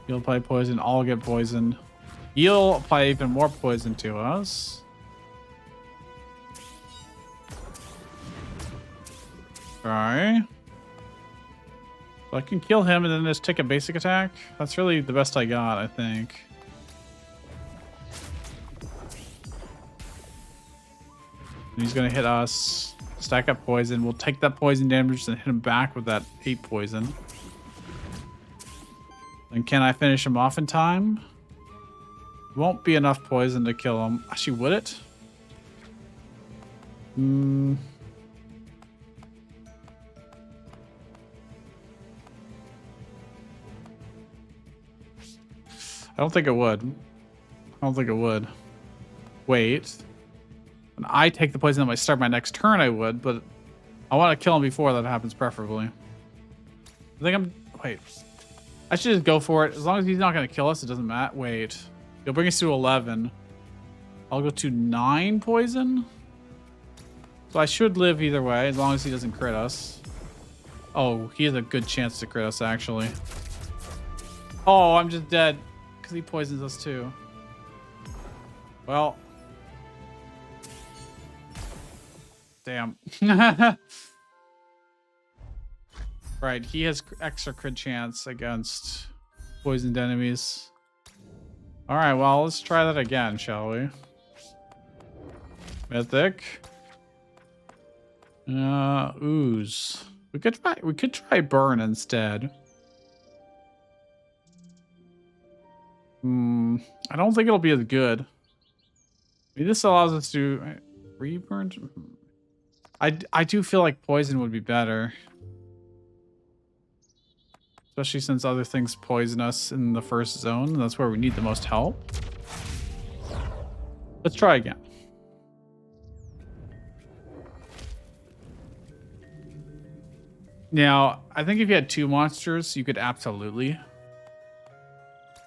He'll apply poison. I'll get poisoned. He'll apply even more poison to us. Alright. So I can kill him and then just take a basic attack. That's really the best I got, I think. And he's gonna hit us. Stack up poison. We'll take that poison damage and hit him back with that 8 poison. And can I finish him off in time? Won't be enough poison to kill him. Actually, would it? Hmm. I don't think it would. I don't think it would. Wait. When I take the poison at my start my next turn, I would, but I want to kill him before that happens, preferably. I think I'm... Wait. I should just go for it. As long as he's not going to kill us, it doesn't matter. Wait. He'll bring us to 11. I'll go to 9 poison. So I should live either way, as long as he doesn't crit us. Oh, he has a good chance to crit us, actually. Oh, I'm just dead. Because he poisons us, too. Well. Damn. Right, he has extra crit chance against poisoned enemies. Alright, well, let's try that again, shall we? Mythic. Ooze. We could try burn instead. I don't think it'll be as good. Maybe this allows us to reburn. I do feel like poison would be better. Especially since other things poison us in the first zone. That's where we need the most help. Let's try again. Now, I think if you had 2 monsters, you could absolutely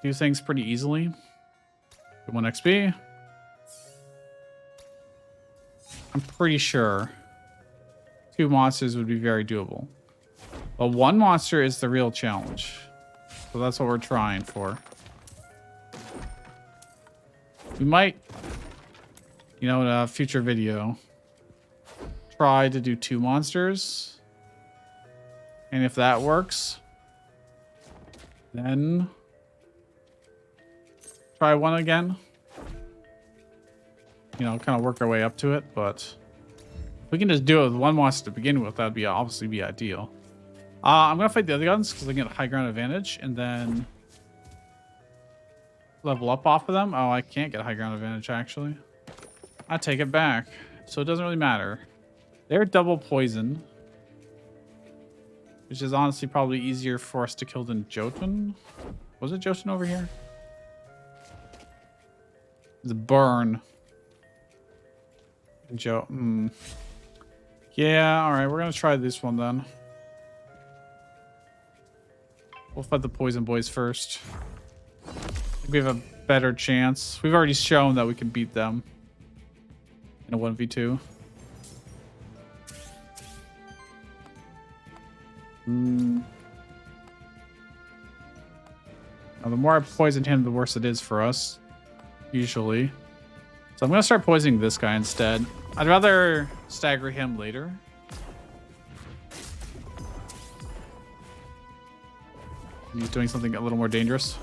do things pretty easily. 1 XP. I'm pretty sure 2 monsters would be very doable. But 1 monster is the real challenge. So that's what we're trying for. We might, you know, in a future video, try to do 2 monsters. And if that works, then try 1 again. You know, kind of work our way up to it, but if we can just do it with 1 monster to begin with, that'd be obviously be ideal. I'm gonna fight the other guns because I get a high ground advantage, and then level up off of them. Oh, I can't get a high ground advantage actually. I take it back, so it doesn't really matter. They're double poison, which is honestly probably easier for us to kill than Jotun. Was it Jotun over here? The burn. Yeah, all right, we're gonna try this one then. We'll fight the poison boys first. I think we have a better chance. We've already shown that we can beat them in a 1v2. Now, the more I poison him, the worse it is for us, usually. So I'm going to start poisoning this guy instead. I'd rather stagger him later. He's doing something a little more dangerous.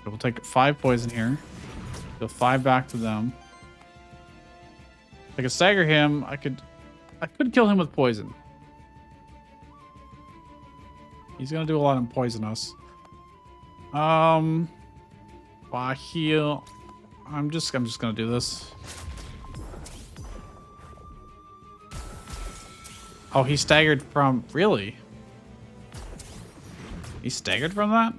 So we'll take 5 poison here. Deal 5 back to them. If I could stagger him, I could kill him with poison. He's gonna do a lot and poison us. By heal. I'm just gonna do this. Oh, he staggered from really? He staggered from that?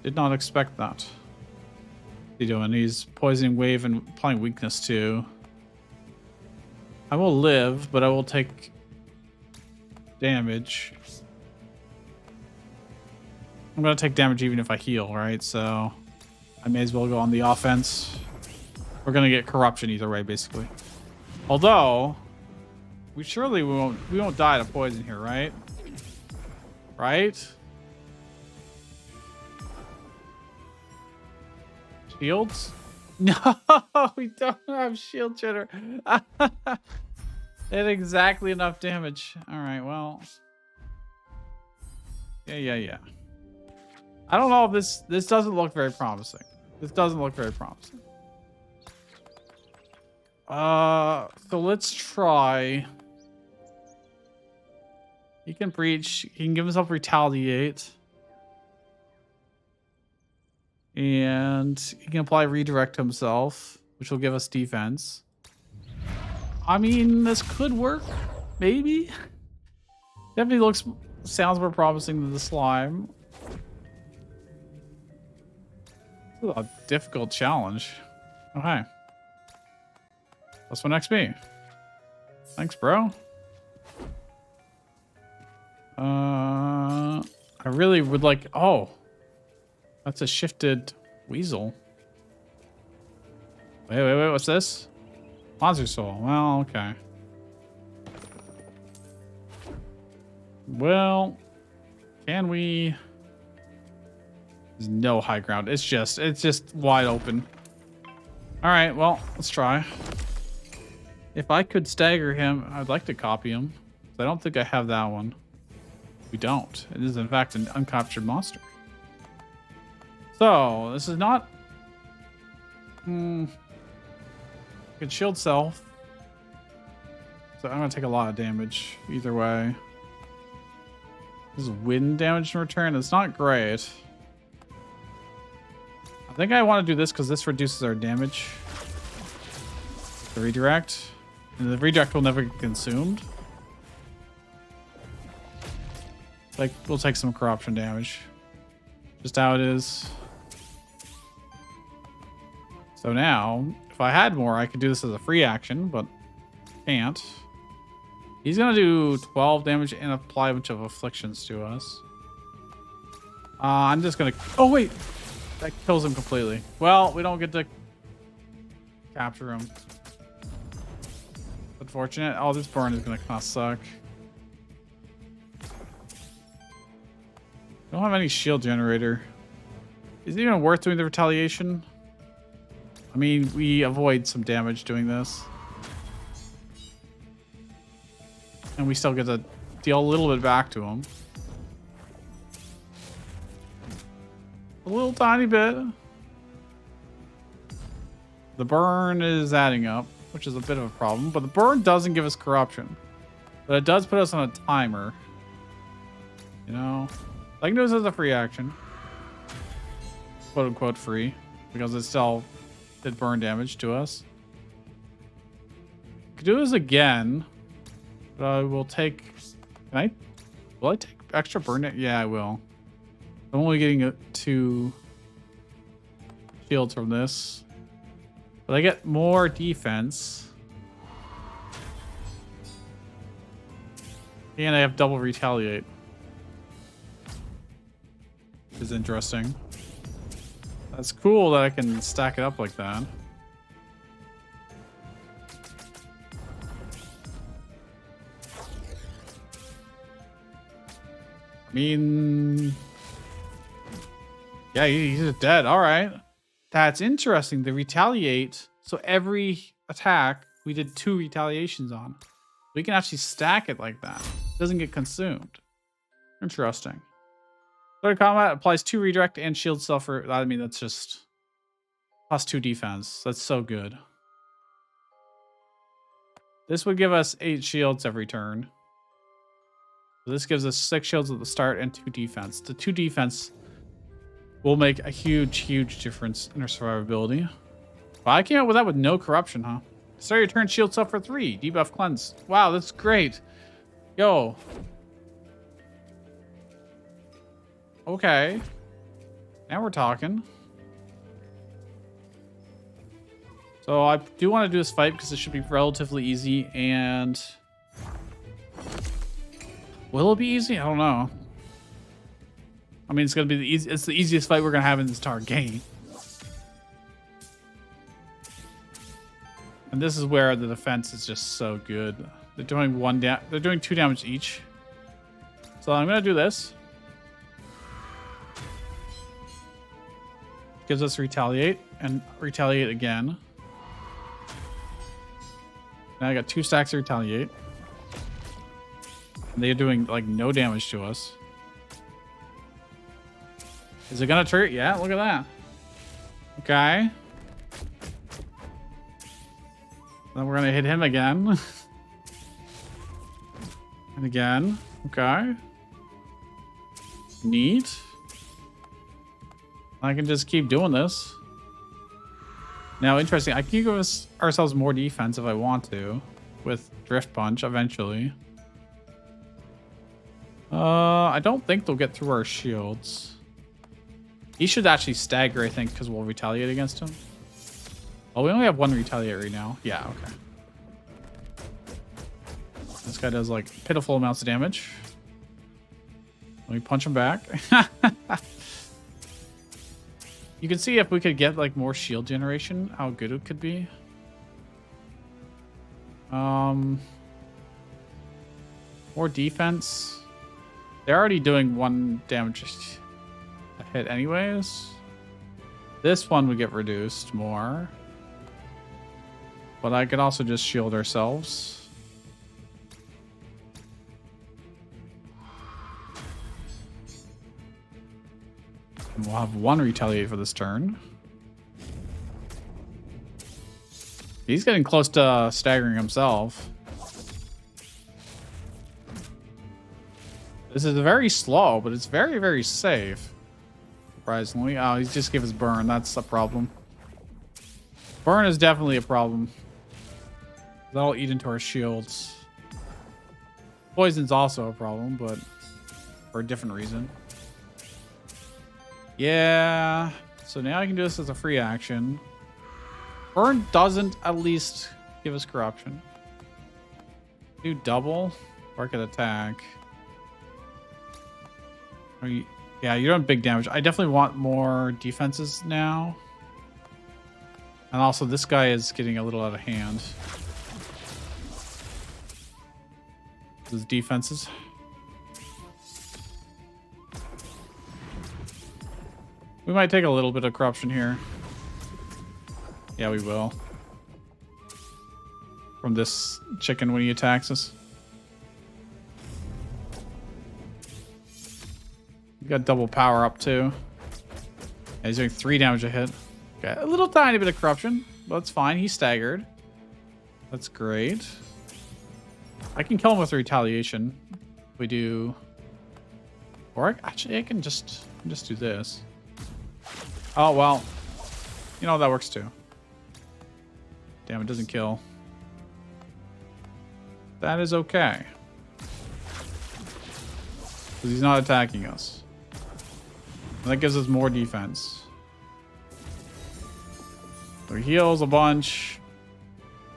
Did not expect that. What's he doing? He's poisoning wave and applying weakness too. I will live, but I will take damage. I'm gonna take damage even if I heal, right? So I may as well go on the offense. We're gonna get corruption either way, basically. Although we won't die to poison here, right? Right? Shields? No, we don't have shield jitter. They had exactly enough damage. All right, well. Yeah. I don't know if this doesn't look very promising. This doesn't look very promising. So let's try. He can breach. He can give himself retaliate. And he can apply redirect himself, which will give us defense. I mean, this could work, maybe. Definitely sounds more promising than the slime. This is a difficult challenge. Okay. +1 XP. Thanks, bro. I really would like... Oh. That's a shifted weasel. Wait. What's this? Monster soul. Well, okay. Well, can we... There's no high ground. It's just wide open. All right, well, let's try. If I could stagger him, I'd like to copy him. I don't think I have that one. We don't. It is, in fact, an uncaptured monster. So, this is not... Good shield self. So I'm going to take a lot of damage either way. This is wind damage in return. It's not great. I think I want to do this because this reduces our damage. The redirect. And the redirect will never get consumed. Like, we'll take some corruption damage. Just how it is. So now, if I had more, I could do this as a free action, but can't. He's going to do 12 damage and apply a bunch of afflictions to us. I'm just going to... Oh, wait! That kills him completely. Well, we don't get to capture him. Unfortunate. Oh, this burn is going to kind of suck. Don't have any shield generator. Is it even worth doing the retaliation? I mean, we avoid some damage doing this. And we still get to deal a little bit back to him. A little tiny bit. The burn is adding up, which is a bit of a problem. But the burn doesn't give us corruption. But it does put us on a timer. You know? I can do this as a free action. Quote unquote free. Because it still did burn damage to us. Could do this again. But I will take... Will I take extra burn? Yeah, I will. I'm only getting 2 shields from this. But I get more defense. And I have double retaliate. Which is interesting. That's cool that I can stack it up like that. I mean... Yeah, he's dead. All right. That's interesting. The retaliate. So every attack, we did 2 retaliations on. We can actually stack it like that. It doesn't get consumed. Interesting. Third combat applies 2 redirect and shield self. I mean, that's just +2 defense. That's so good. This would give us 8 shields every turn. So this gives us 6 shields at the start and 2 defense. The 2 defense will make a huge difference in our survivability. Well, I came up with that with no corruption, huh? Start your turn, shield self for 3. Debuff cleanse. Wow, that's great. Yo. Okay. Now we're talking. So I do want to do this fight because it should be relatively easy, and... Will it be easy? I don't know. I mean, it's gonna be it's the easiest fight we're gonna have in this entire game. And this is where the defense is just so good. They're doing they're doing 2 damage each. So I'm gonna do this. Gives us retaliate and retaliate again. Now I got 2 stacks of retaliate. And they're doing like no damage to us. Is it gonna trigger? Yeah, look at that. Okay. Then we're gonna hit him again. And again. Okay. Neat. I can just keep doing this. Now, interesting. I can give ourselves more defense if I want to with Drift Punch eventually. I don't think they'll get through our shields. He should actually stagger, I think, because we'll retaliate against him. Oh, we only have one retaliate right now. Yeah, okay. This guy does like pitiful amounts of damage. Let me punch him back. You can see if we could get like more shield generation, how good it could be. More defense. They're already doing 1 damage a hit anyways. This one would get reduced more. But I could also just shield ourselves. And we'll have 1 retaliate for this turn. He's getting close to staggering himself. This is very slow, but it's very, very safe. Surprisingly. Oh, he just gave us burn. That's a problem. Burn is definitely a problem. That'll eat into our shields. Poison's also a problem, but for a different reason. Yeah. So now I can do this as a free action. Burn doesn't at least give us corruption. Do double, or I could attack. Yeah, you're doing big damage. I definitely want more defenses now. And also, this guy is getting a little out of hand. His defenses. We might take a little bit of corruption here. Yeah, we will. From this chicken when he attacks us. We got double power up too. Yeah, he's doing 3 damage a hit. Okay, a little tiny bit of corruption, but that's fine. He's staggered. That's great. I can kill him with retaliation. If we do, or actually, I can just do this. Oh well, you know that works too. Damn, it doesn't kill. That is okay. Because he's not attacking us. And that gives us more defense. So he heals a bunch.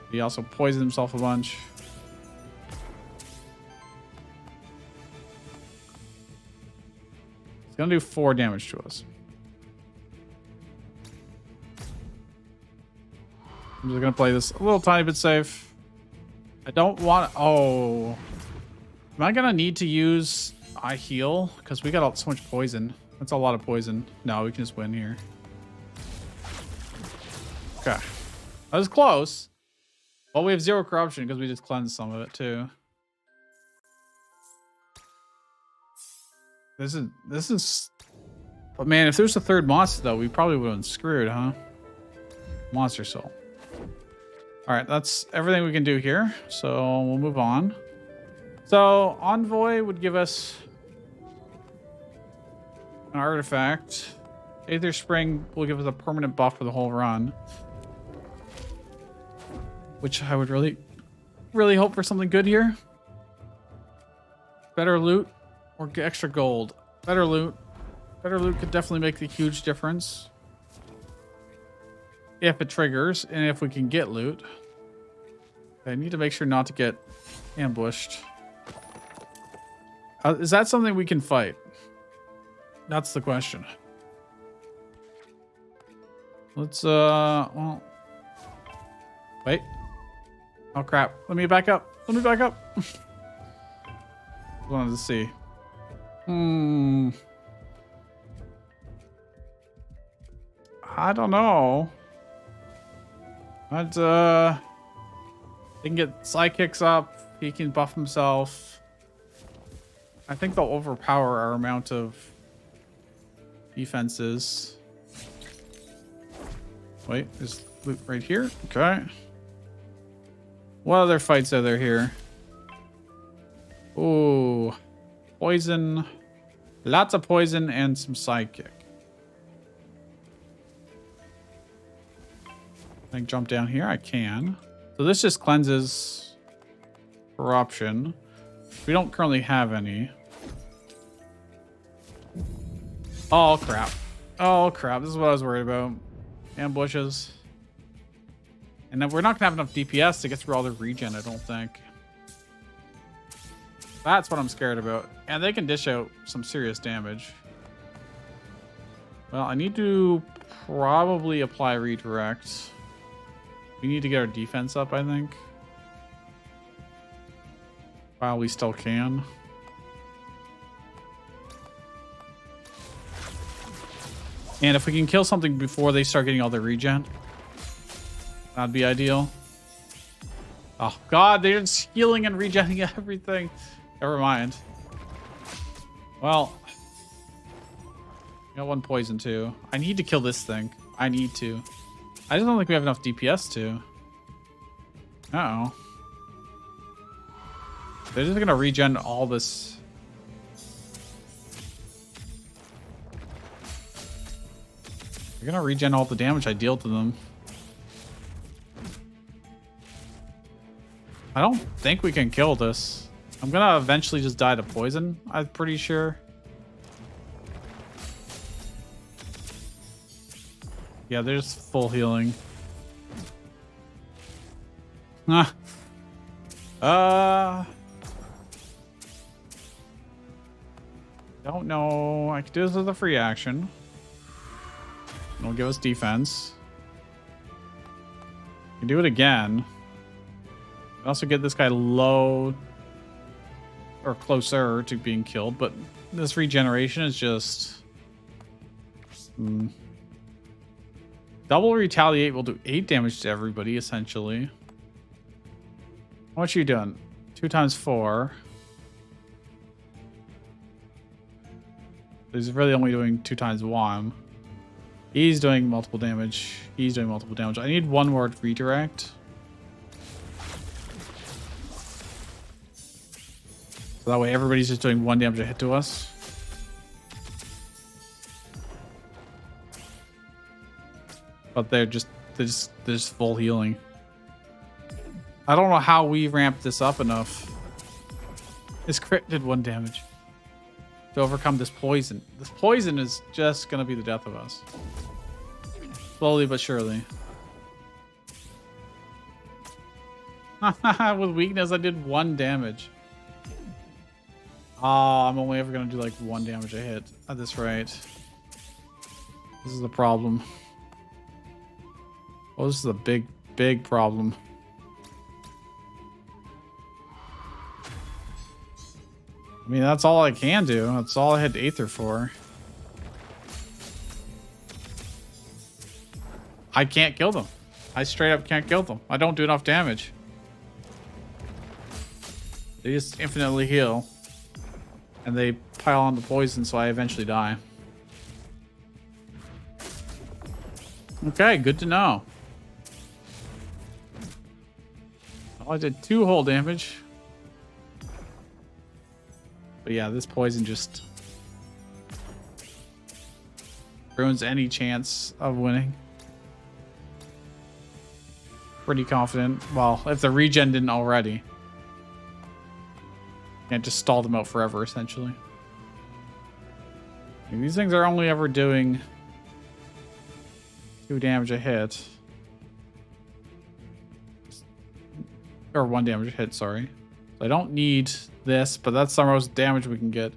He also poisons himself a bunch. He's going to do 4 damage to us. I'm just going to play this a little tiny bit safe. I don't want to... Oh. Am I going to need to use I heal? Because we got so much poison. That's a lot of poison. No, we can just win here. Okay. That was close. Well, we have 0 corruption because we just cleansed some of it too. This is... But man, if there's a 3rd monster though, we probably would have been screwed, huh? Monster soul. Alright, that's everything we can do here. So we'll move on. So Envoy would give us an artifact. Aether Spring will give us a permanent buff for the whole run. Which I would really, really hope for something good here. Better loot or extra gold. Better loot. Better loot could definitely make the huge difference. If it triggers and if we can get loot. I need to make sure not to get ambushed. Is that something we can fight? That's the question. Let's, well... Wait. Oh, crap. Let me back up. Let me back up. Wanted to see. I don't know. But, he can get sidekicks up. He can buff himself. I think they'll overpower our amount of defenses. Wait, there's loot right here. Okay. What other fights are there here? Ooh. Poison. Lots of poison and some sidekick. Can I jump down here? I can. So this just cleanses corruption. We don't currently have any. Oh, crap. Oh, crap. This is what I was worried about. Ambushes. And then we're not going to have enough DPS to get through all the regen, I don't think. That's what I'm scared about. And they can dish out some serious damage. Well, I need to probably apply redirect. We need to get our defense up, I think. While we still can. And if we can kill something before they start getting all their regen, that'd be ideal. Oh, God, they're just healing and regenning everything. Never mind. Well, I got one poison too. I need to kill this thing. I need to. I just don't think we have enough DPS to. Uh-oh. They're just gonna regen all this. They're gonna regen all the damage I deal to them. I don't think we can kill this. I'm gonna eventually just die to poison, I'm pretty sure. Yeah, there's full healing. Don't know. I could do this as a free action. It'll give us defense. Can do it again. Also get this guy low or closer to being killed, but this regeneration is just double retaliate will do 8 damage to everybody essentially. How much are you doing? 2 times 4. He's really only doing 2 times 1. He's doing multiple damage. He's doing multiple damage. I need one more redirect. So that way everybody's just doing 1 damage a hit to us. But they're just full healing. I don't know how we ramped this up enough. This crit did 1 damage to overcome this poison. This poison is just gonna be the death of us. Slowly but surely. With weakness, I did 1 damage. Oh, I'm only ever gonna do like 1 damage a hit at this rate. This is the problem. Oh, this is a big problem. I mean, that's all I can do. That's all I had Aether for. I can't kill them. I straight up can't kill them. I don't do enough damage. They just infinitely heal. And they pile on the poison, so I eventually die. Okay, good to know. Well, I did 2 whole damage. But yeah, this poison just ruins any chance of winning. Pretty confident. Well, if the regen didn't already. Can't just stall them out forever, essentially. And these things are only ever doing 2 damage a hit. Or 1 damage a hit, sorry. So I don't need this, but that's the most damage we can get.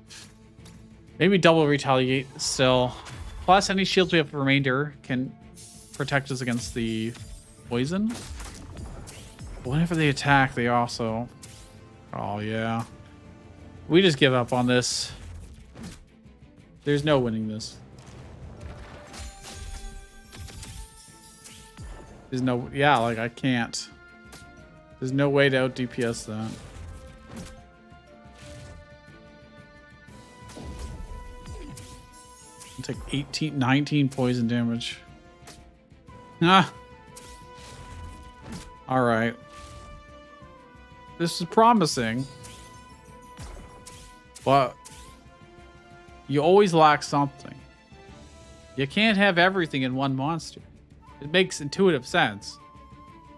Maybe double retaliate still. Plus, any shields we have remainder can protect us against the poison. Whenever they attack, they also... Oh, yeah. We just give up on this. There's no winning this. There's no... Yeah, like, I can't. There's no way to out DPS that. I'll take 19 poison damage. Ah. All right. This is promising. But you always lack something. You can't have everything in one monster. It makes intuitive sense.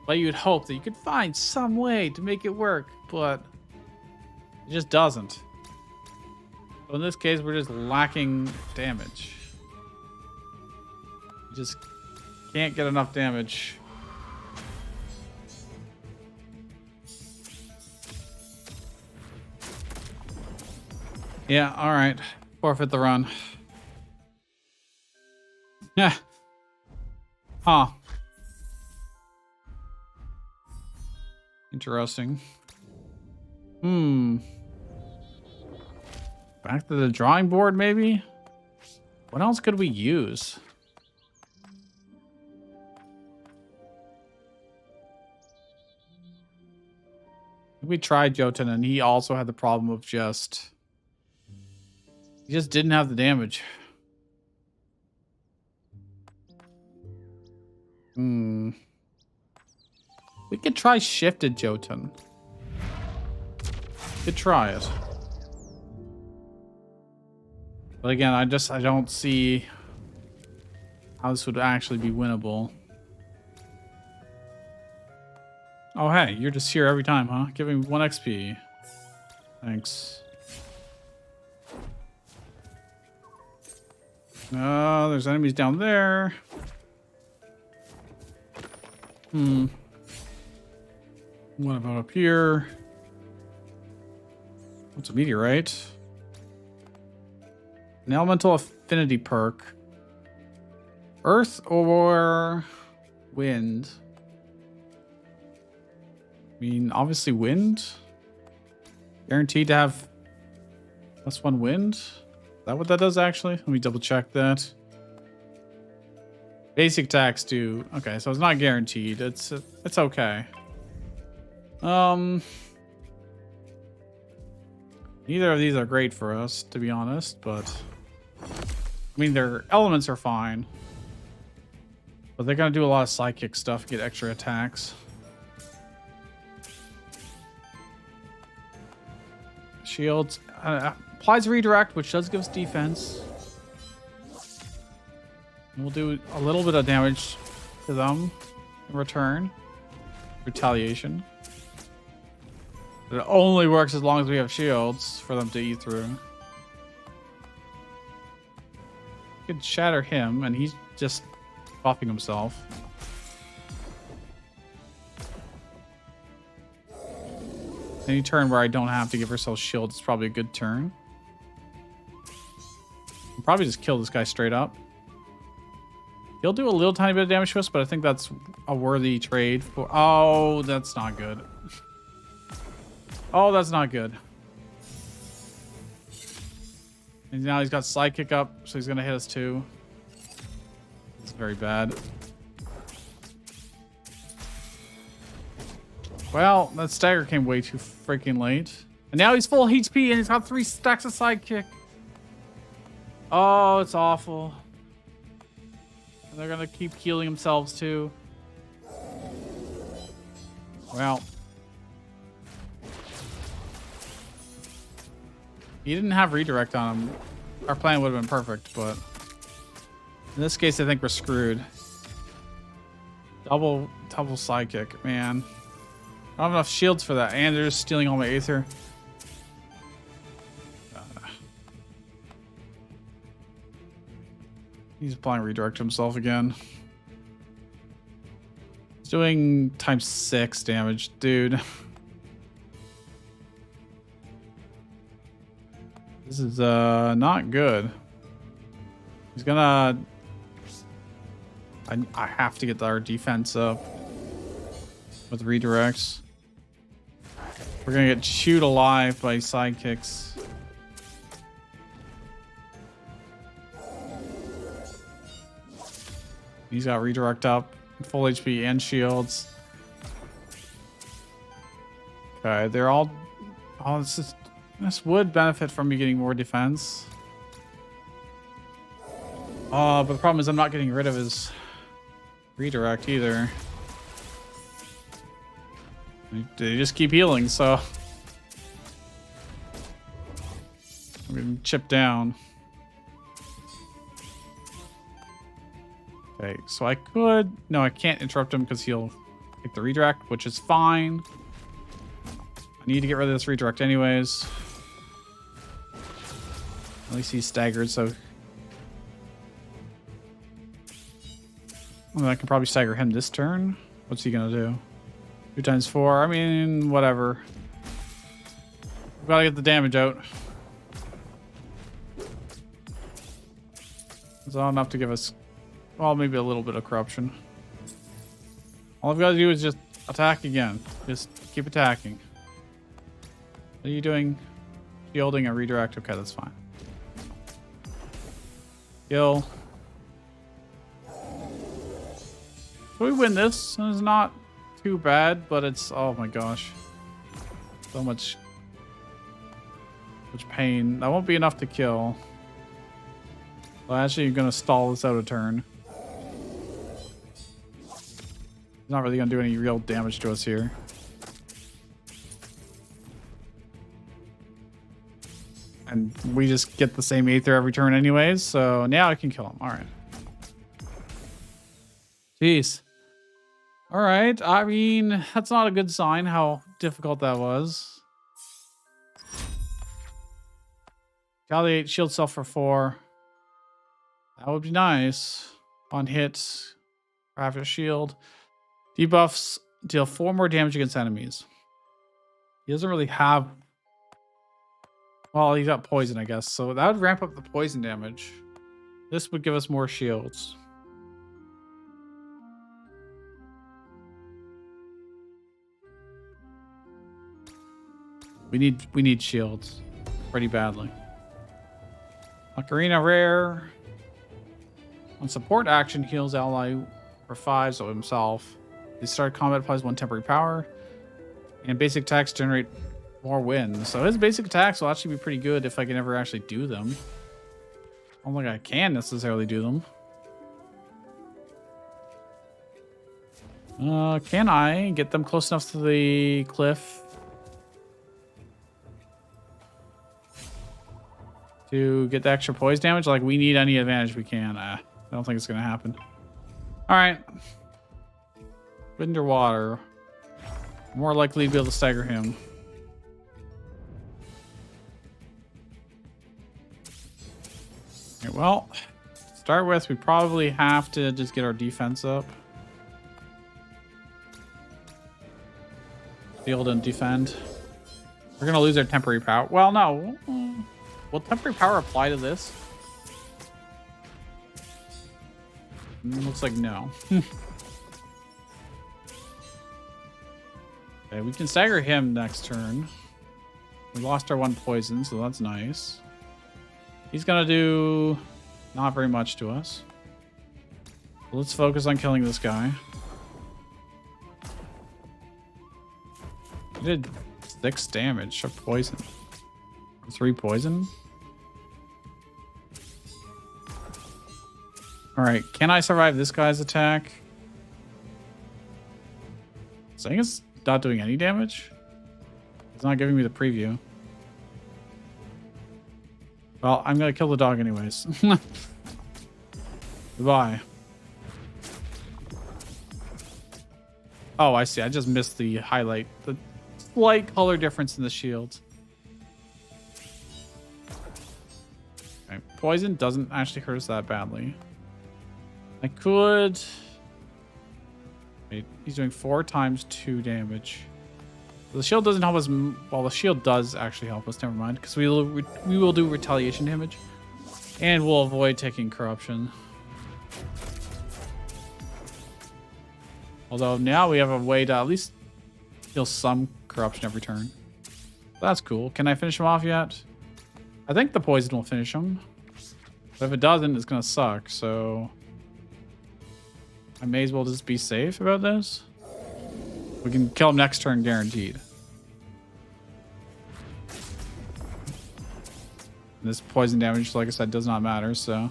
But you'd hope that you could find some way to make it work, but it just doesn't. So in this case, we're just lacking damage. You just can't get enough damage. Yeah, alright. Forfeit the run. Yeah. Huh. Interesting. Back to the drawing board, maybe? What else could we use? We tried Jotun, and he also had the problem of just... He just didn't have the damage. We could try shifted Jotun. Could try it. But again, I don't see how this would actually be winnable. Oh, hey, you're just here every time, huh? Give me 1 XP. Thanks. Oh, there's enemies down there. What about up here? What's a meteorite? An elemental affinity perk. Earth or wind? I mean, obviously wind. Guaranteed to have +1 wind. Is that what that does actually? Let me double check that. Basic attacks do. Okay, so it's not guaranteed. It's okay. Neither of these are great for us, to be honest, but I mean, their elements are fine. But they're going to do a lot of psychic stuff, get extra attacks. Shields. Applies redirect, which does give us defense. And we'll do a little bit of damage to them in return. Retaliation. It only works as long as we have shields for them to eat through. We could shatter him, and he's just buffing himself. Any turn where I don't have to give ourselves shields is probably a good turn. We'll probably just kill this guy straight up. He'll do a little tiny bit of damage to us, but I think that's a worthy trade for... Oh, that's not good. Oh, that's not good. And now he's got Sidekick up, so he's going to hit us too. It's very bad. Well, that stagger came way too freaking late. And now he's full HP and he's got 3 stacks of Sidekick. Oh, it's awful. And they're going to keep healing themselves too. Well. He didn't have redirect on him. Our plan would have been perfect, but in this case, I think we're screwed. Double Sidekick, man. I don't have enough shields for that, and they're just stealing all my Aether. He's applying redirect to himself again. He's doing ×6 damage, dude. This is not good. He's gonna... I have to get our defense up with redirects. We're gonna get chewed alive by sidekicks. He's got redirect up, full HP and shields. Okay, they're all... Oh, this would benefit from me getting more defense. But the problem is I'm not getting rid of his redirect either. They just keep healing, so I'm getting chipped down. Okay, so I could... No, I can't interrupt him because he'll take the redirect, which is fine. I need to get rid of this redirect anyways. At least he's staggered, so... Well, I can probably stagger him this turn. What's he gonna do? 2 times 4. I mean, whatever. We've got to get the damage out. It's not enough to give us... Well, maybe a little bit of corruption. All I've got to do is just attack again. Just keep attacking. What are you doing? Shielding and redirect. Okay, that's fine. Kill. So we win this. It's not too bad, but it's... Oh my gosh. So much pain. That won't be enough to kill. Well, actually, you're going to stall this out a turn. He's not really going to do any real damage to us here. And we just get the same Aether every turn anyways, so now I can kill him. All right. Jeez. All right. I mean, that's not a good sign how difficult that was. Retaliate, shield self for 4. That would be nice. On hits, craft a shield. Debuffs deal 4 more damage against enemies. He doesn't really have... Well, he's got poison, I guess. So that would ramp up the poison damage. This would give us more shields. We need shields pretty badly. Ocarina rare. On support action, heals ally for 5, so himself. They start combat, applies 1 temporary power. And basic attacks generate more wins. So his basic attacks will actually be pretty good if I can ever actually do them. I don't think I can necessarily do them. Can I get them close enough to the cliff to get the extra poise damage? Like, we need any advantage we can. I don't think it's going to happen. All right. Wind or water. More likely to be able to stagger him. Okay, well, to start with, we probably have to just get our defense up. Shield and defend. We're going to lose our temporary power. Well, no. Will temporary power apply to this? Looks like no. Okay, we can stagger him next turn. We lost our 1 poison, so that's nice. He's gonna do not very much to us. Let's focus on killing this guy. He did 6 damage of poison. 3 poison. All right, can I survive this guy's attack? Saying it's not doing any damage. It's not giving me the preview. Well, I'm gonna kill the dog anyways. Goodbye. Oh, I see. I just missed the highlight. The slight color difference in the shield. Okay. Poison doesn't actually hurt us that badly. I could... Wait, he's doing 4 times 2 damage. The shield doesn't help us. Well, the shield does actually help us. Never mind, because we will do retaliation damage, and we'll avoid taking corruption. Although now we have a way to at least deal some corruption every turn. That's cool. Can I finish him off yet? I think the poison will finish him, but if it doesn't, it's gonna suck. So I may as well just be safe about this. We can kill him next turn, guaranteed. This poison damage, like I said, does not matter, so...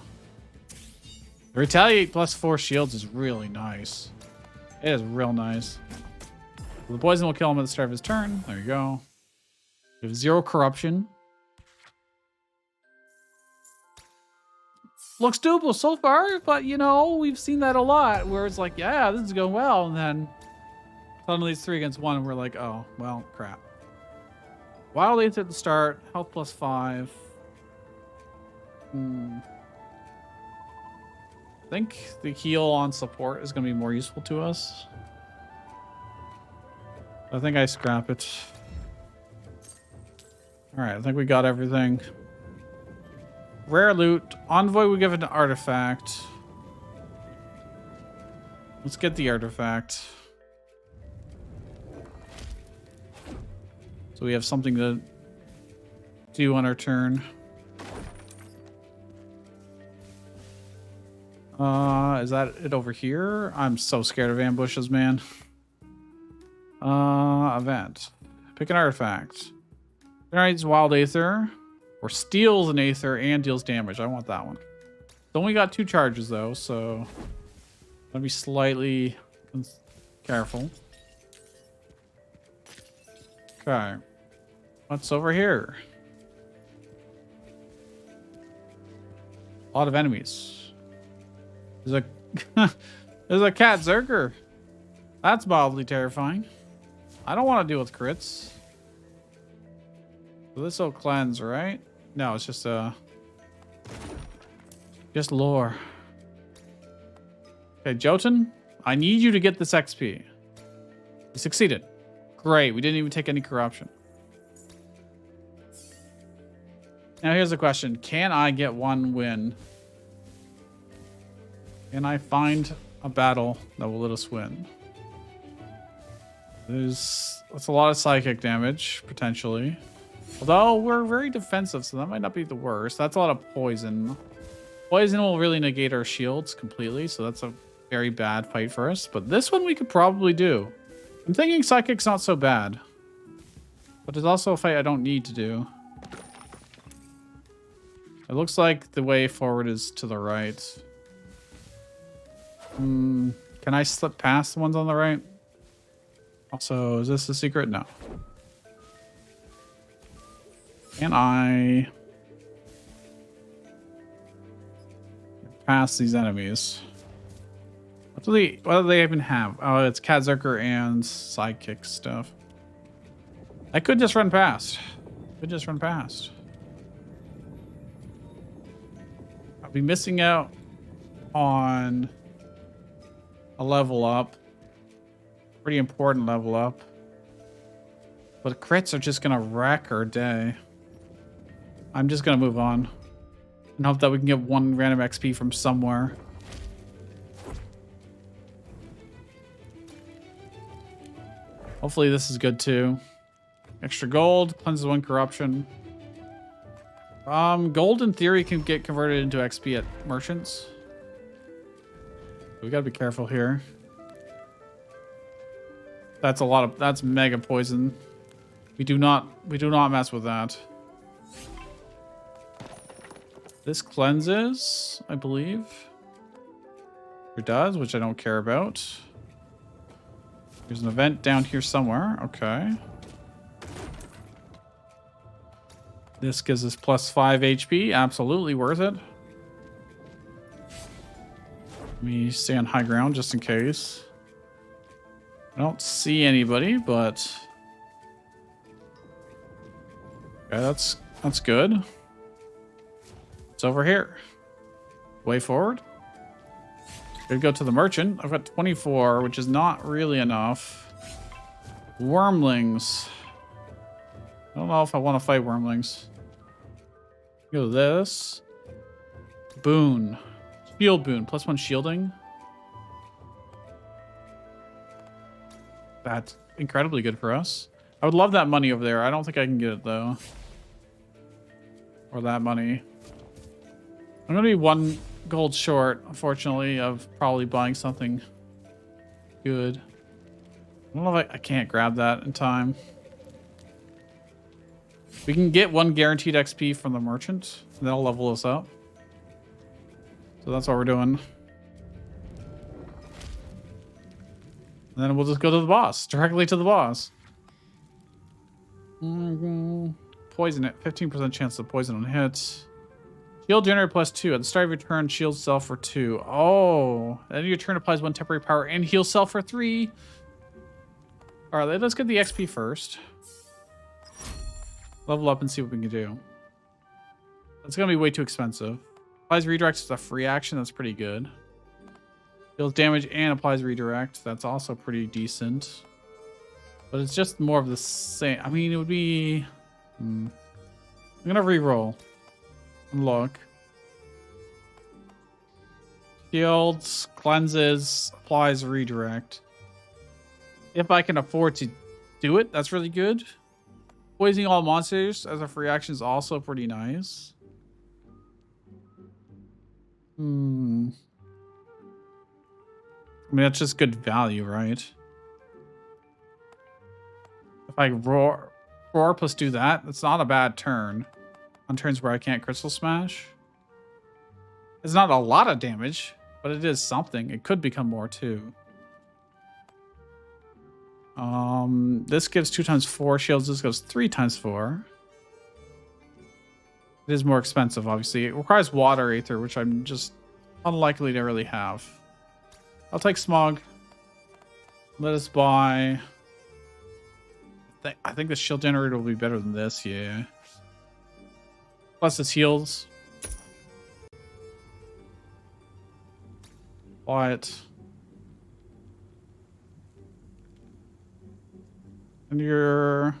The retaliate plus 4 shields is really nice. It is real nice. The poison will kill him at the start of his turn. There you go. We have 0 corruption. looks doable so far, but you know, we've seen that a lot where it's like, yeah, this is going well. And then suddenly it's 3 against 1 and we're like, oh, well, crap. Wild Aether at the start, health plus 5. I think the heal on support is going to be more useful to us. I think I scrap it. All right, I think we got everything. Rare loot. Envoy, we give it an artifact. Let's get the artifact. So we have something to do on our turn. Is that it over here? I'm so scared of ambushes, man. Event. Pick an artifact. Generates wild aether. Or steals an aether and deals damage. I want that one. It's only got 2 charges though, so gotta be slightly careful. Okay. What's over here? A lot of enemies. There's a there's a cat zerker. That's mildly terrifying. I don't want to deal with crits. So this will cleanse, right? No, it's just lore. Okay, Jotun, I need you to get this XP. You succeeded. Great, we didn't even take any corruption. Now here's the question. Can I get 1 win? Can I find a battle that will let us win? That's a lot of psychic damage, potentially. Although we're very defensive, so that might not be the worst. That's a lot of poison. Poison will really negate our shields completely, so that's a very bad fight for us. But this one we could probably do. I'm thinking psychic's not so bad. But it's also a fight I don't need to do. It looks like the way forward is to the right. Can I slip past the ones on the right? Also, is this a secret? No. Can I pass these enemies? What do they even have? Oh, it's Kazerker and sidekick stuff. I could just run past. I'll be missing out on a level up. Pretty important level up. But crits are just gonna wreck our day. I'm just gonna move on and hope that we can get 1 random XP from somewhere. Hopefully this is good too. Extra gold, cleanses 1 corruption. Gold in theory can get converted into XP at merchants. We gotta be careful here. That's mega poison. We do not mess with that. This cleanses, I believe. It does, which I don't care about. There's an event down here somewhere. Okay. This gives us plus 5 HP. Absolutely worth it. Let me stay on high ground just in case. I don't see anybody, but okay, that's good. It's over here. Way forward. Gonna go to the merchant. I've got 24, which is not really enough. Wormlings. I don't know if I want to fight wormlings. Go to this. Boon. Shield boon. Plus 1 shielding. That's incredibly good for us. I would love that money over there. I don't think I can get it though. Or that money. I'm gonna be 1 gold short, unfortunately, of probably buying something good. I don't know if I can't grab that in time. We can get 1 guaranteed XP from the merchant, and that'll level us up. So that's what we're doing. And then we'll just go to the boss, directly to the boss. Poison it, 15% chance to poison on hits. Shield generator +2. At the start of your turn, shield self for 2. Oh, then your turn applies 1 temporary power and heal self for 3. All right, let's get the XP first. Level up and see what we can do. That's gonna be way too expensive. Applies redirect is a free action. That's pretty good. Deals damage and applies redirect. That's also pretty decent. But it's just more of the same. I mean, it would be... I'm gonna re-roll. And look. Shields, cleanses, applies redirect. If I can afford to do it, that's really good. Poisoning all monsters as a free action is also pretty nice. I mean, that's just good value, right? If I roar plus do that, that's not a bad turn. On turns where I can't crystal smash. It's not a lot of damage, but it is something. It could become more too. This gives 2 times 4 shields. This goes 3 times 4. It is more expensive, obviously. It requires water aether, which I'm just unlikely to really have. I'll take smog. Let us buy. I think the shield generator will be better than this, yeah. Plus this heals. Buy it. And you're...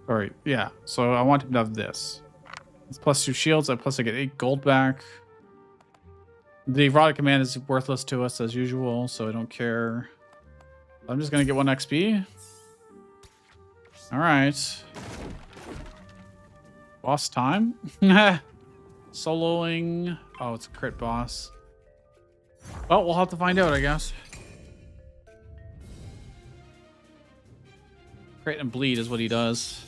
Alright, yeah. So I want him to have this. It's +2 shields, plus I get 8 gold back. The erotic command is worthless to us as usual, so I don't care. I'm just gonna get 1 XP. Alright. Boss time? Soloing. Oh, it's a crit boss. Well, we'll have to find out, I guess. Crit and bleed is what he does.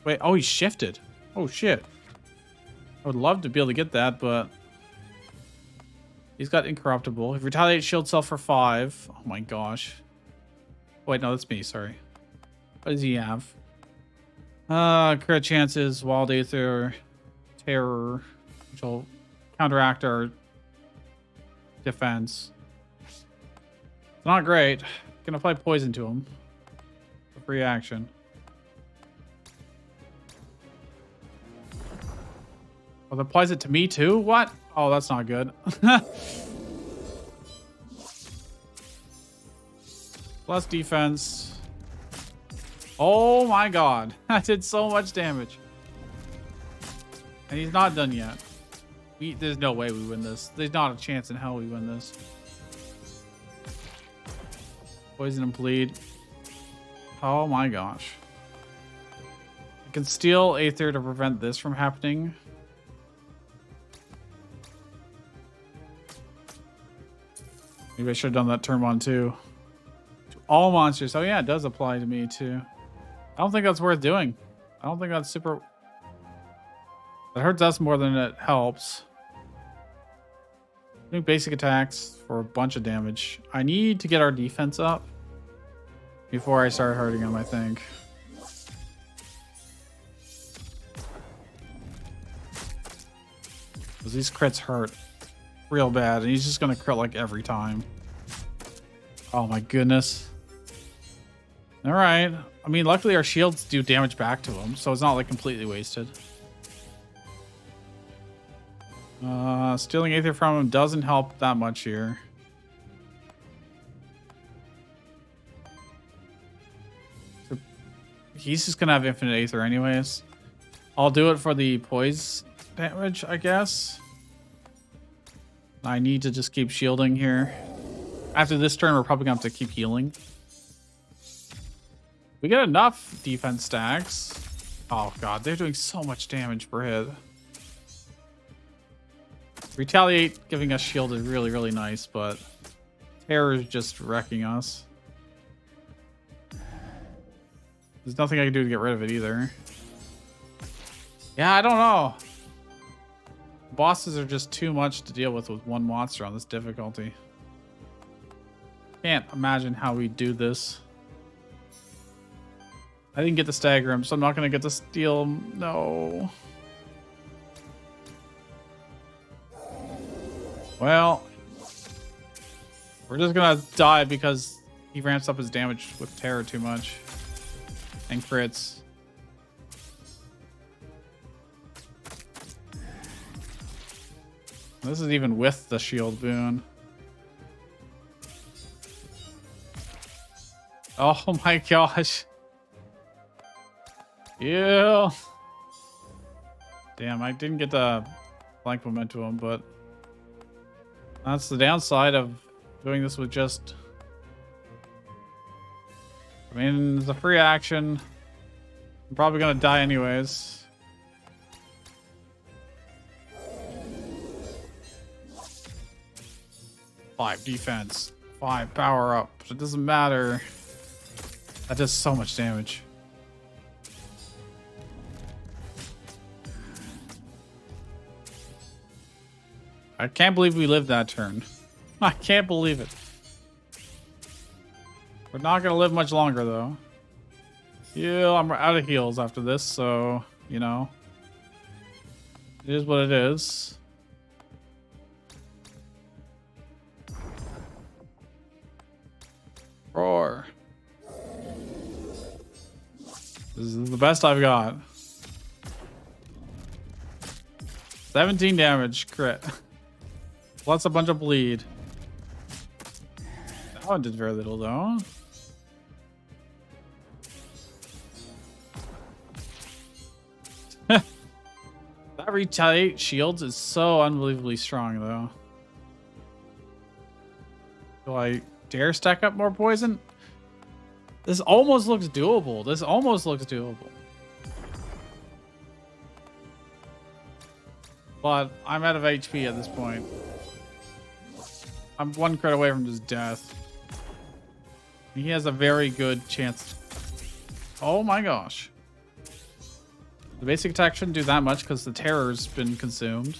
Wait, oh, he shifted. Oh, shit. I would love to be able to get that, but... He's got incorruptible. If retaliate shield self for 5. Oh my gosh. Wait, no, that's me, sorry. What does he have? Crit chances, wild aether, terror, which will counteract our defense. Not great. Can apply poison to him. A free action. Oh, that applies it to me too? What? Oh, that's not good. Plus defense. Oh my god. I did so much damage. And he's not done yet. There's no way we win this. There's not a chance in hell we win this. Poison and bleed. Oh my gosh. I can steal Aether to prevent this from happening. Maybe I should have done that turn 1 too. To all monsters. Oh yeah, it does apply to me too. I don't think that's worth doing. I don't think that's super... It hurts us more than it helps. Doing basic attacks for a bunch of damage. I need to get our defense up before I start hurting him, I think. Because these crits hurt real bad, and he's just going to crit like every time. Oh my goodness. Alright. I mean, luckily our shields do damage back to him, so it's not like completely wasted. Stealing Aether from him doesn't help that much here. So he's just gonna have infinite Aether anyways. I'll do it for the poise damage, I guess. I need to just keep shielding here. After this turn, we're probably gonna have to keep healing. We get enough defense stacks. Oh god, they're doing so much damage per hit. Retaliate giving us shield is really, really nice, but terror is just wrecking us. There's nothing I can do to get rid of it either. Yeah, I don't know. Bosses are just too much to deal with one monster on this difficulty. Can't imagine how we do this. I didn't get to stagger him, so I'm not going to get to steal him. No. Well, we're just going to die because he ramps up his damage with terror too much. And crits. This is even with the shield boon. Oh my gosh. Yeah. Damn, I didn't get the blank momentum, but that's the downside of doing this with just... I mean, it's a free action. I'm probably gonna die anyways. Five defense, 5 power up. It doesn't matter. That does so much damage. I can't believe we lived that turn. I can't believe it. We're not gonna live much longer though. Yeah, I'm out of heals after this, so you know. It is what it is. Roar. This is the best I've got. 17 damage, crit. Plus a bunch of bleed. That one did very little though. That retaliate shields is so unbelievably strong though. Do I dare stack up more poison? This almost looks doable. This almost looks doable. But I'm out of HP at this point. I'm 1 crit away from just death. He has a very good chance. Oh my gosh. The basic attack shouldn't do that much because the terror's been consumed.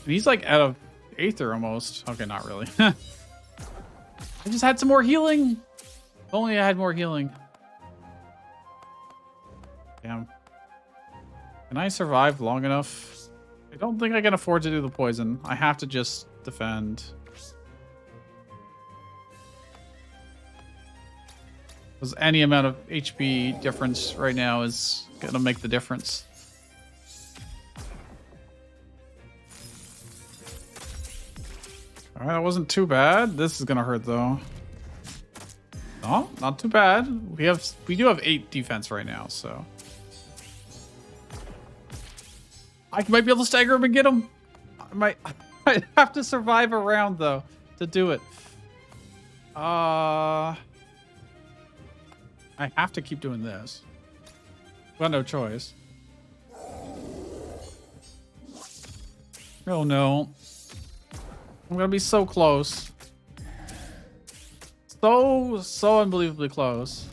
And he's like out of Aether almost. Okay, not really. I just had some more healing. If only I had more healing. Damn. Can I survive long enough? I don't think I can afford to do the poison. I have to just defend. Because any amount of HP difference right now is going to make the difference. All right, that wasn't too bad. This is going to hurt though. No, not too bad. We do have 8 defense right now, so I might be able to stagger him and get him. I'd have to survive a round though to do it. I have to keep doing this. Got no choice. Oh no. I'm gonna be so close. So unbelievably close.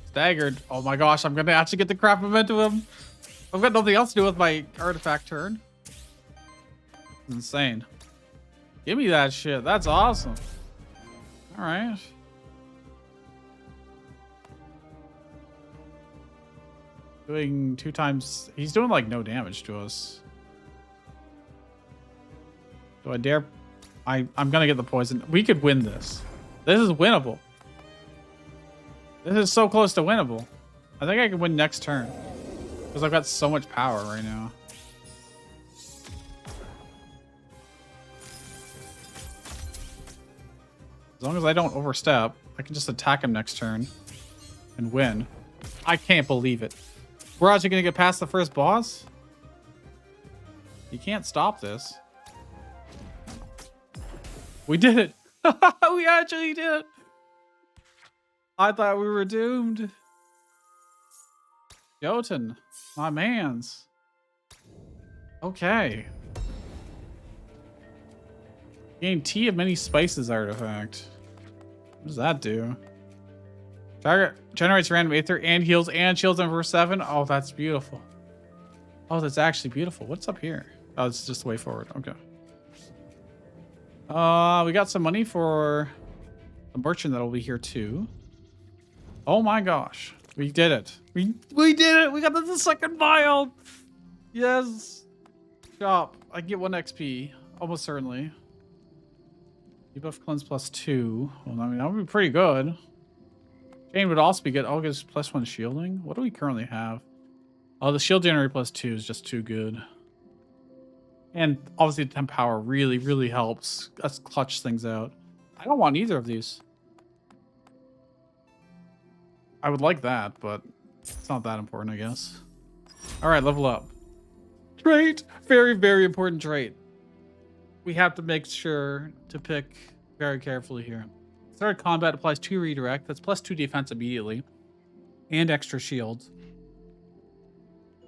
Staggered. Oh my gosh, I'm gonna actually get the crap momentum. I've got nothing else to do with my artifact turn. It's insane. Give me that shit. That's awesome. All right. Doing 2 times. He's doing like no damage to us. Do I dare? I'm gonna get the poison. We could win this. This is winnable. This is so close to winnable. I think I can win next turn. Because I've got so much power right now. As long as I don't overstep, I can just attack him next turn and win. I can't believe it. We're actually going to get past the first boss? You can't stop this. We did it. We actually did it. I thought we were doomed. Jotun, my mans. Okay. Gain Tea of Many Spices artifact. What does that do? Target generates random Aether and heals and shields them for 7. Oh, that's beautiful. Oh, that's actually beautiful. What's up here? Oh, it's just the way forward. Okay. We got some money for The merchant that'll be here too. Oh my gosh. We did it. We did it. We got the second biome. Yes. Shop. I get 1 XP. Almost certainly. Debuff cleanse +2. Well, I mean, that would be pretty good. Chain would also be good. Oh, it gives +1 shielding. What do we currently have? Oh, the shield generator +2 is just too good. And obviously the temp power really, really helps us clutch things out. I don't want either of these. I would like that, but it's not that important, I guess. All right, level up. Trait. Very, very important trait. We have to make sure to pick very carefully here. Start combat applies 2 redirect. That's +2 defense immediately. And extra shield.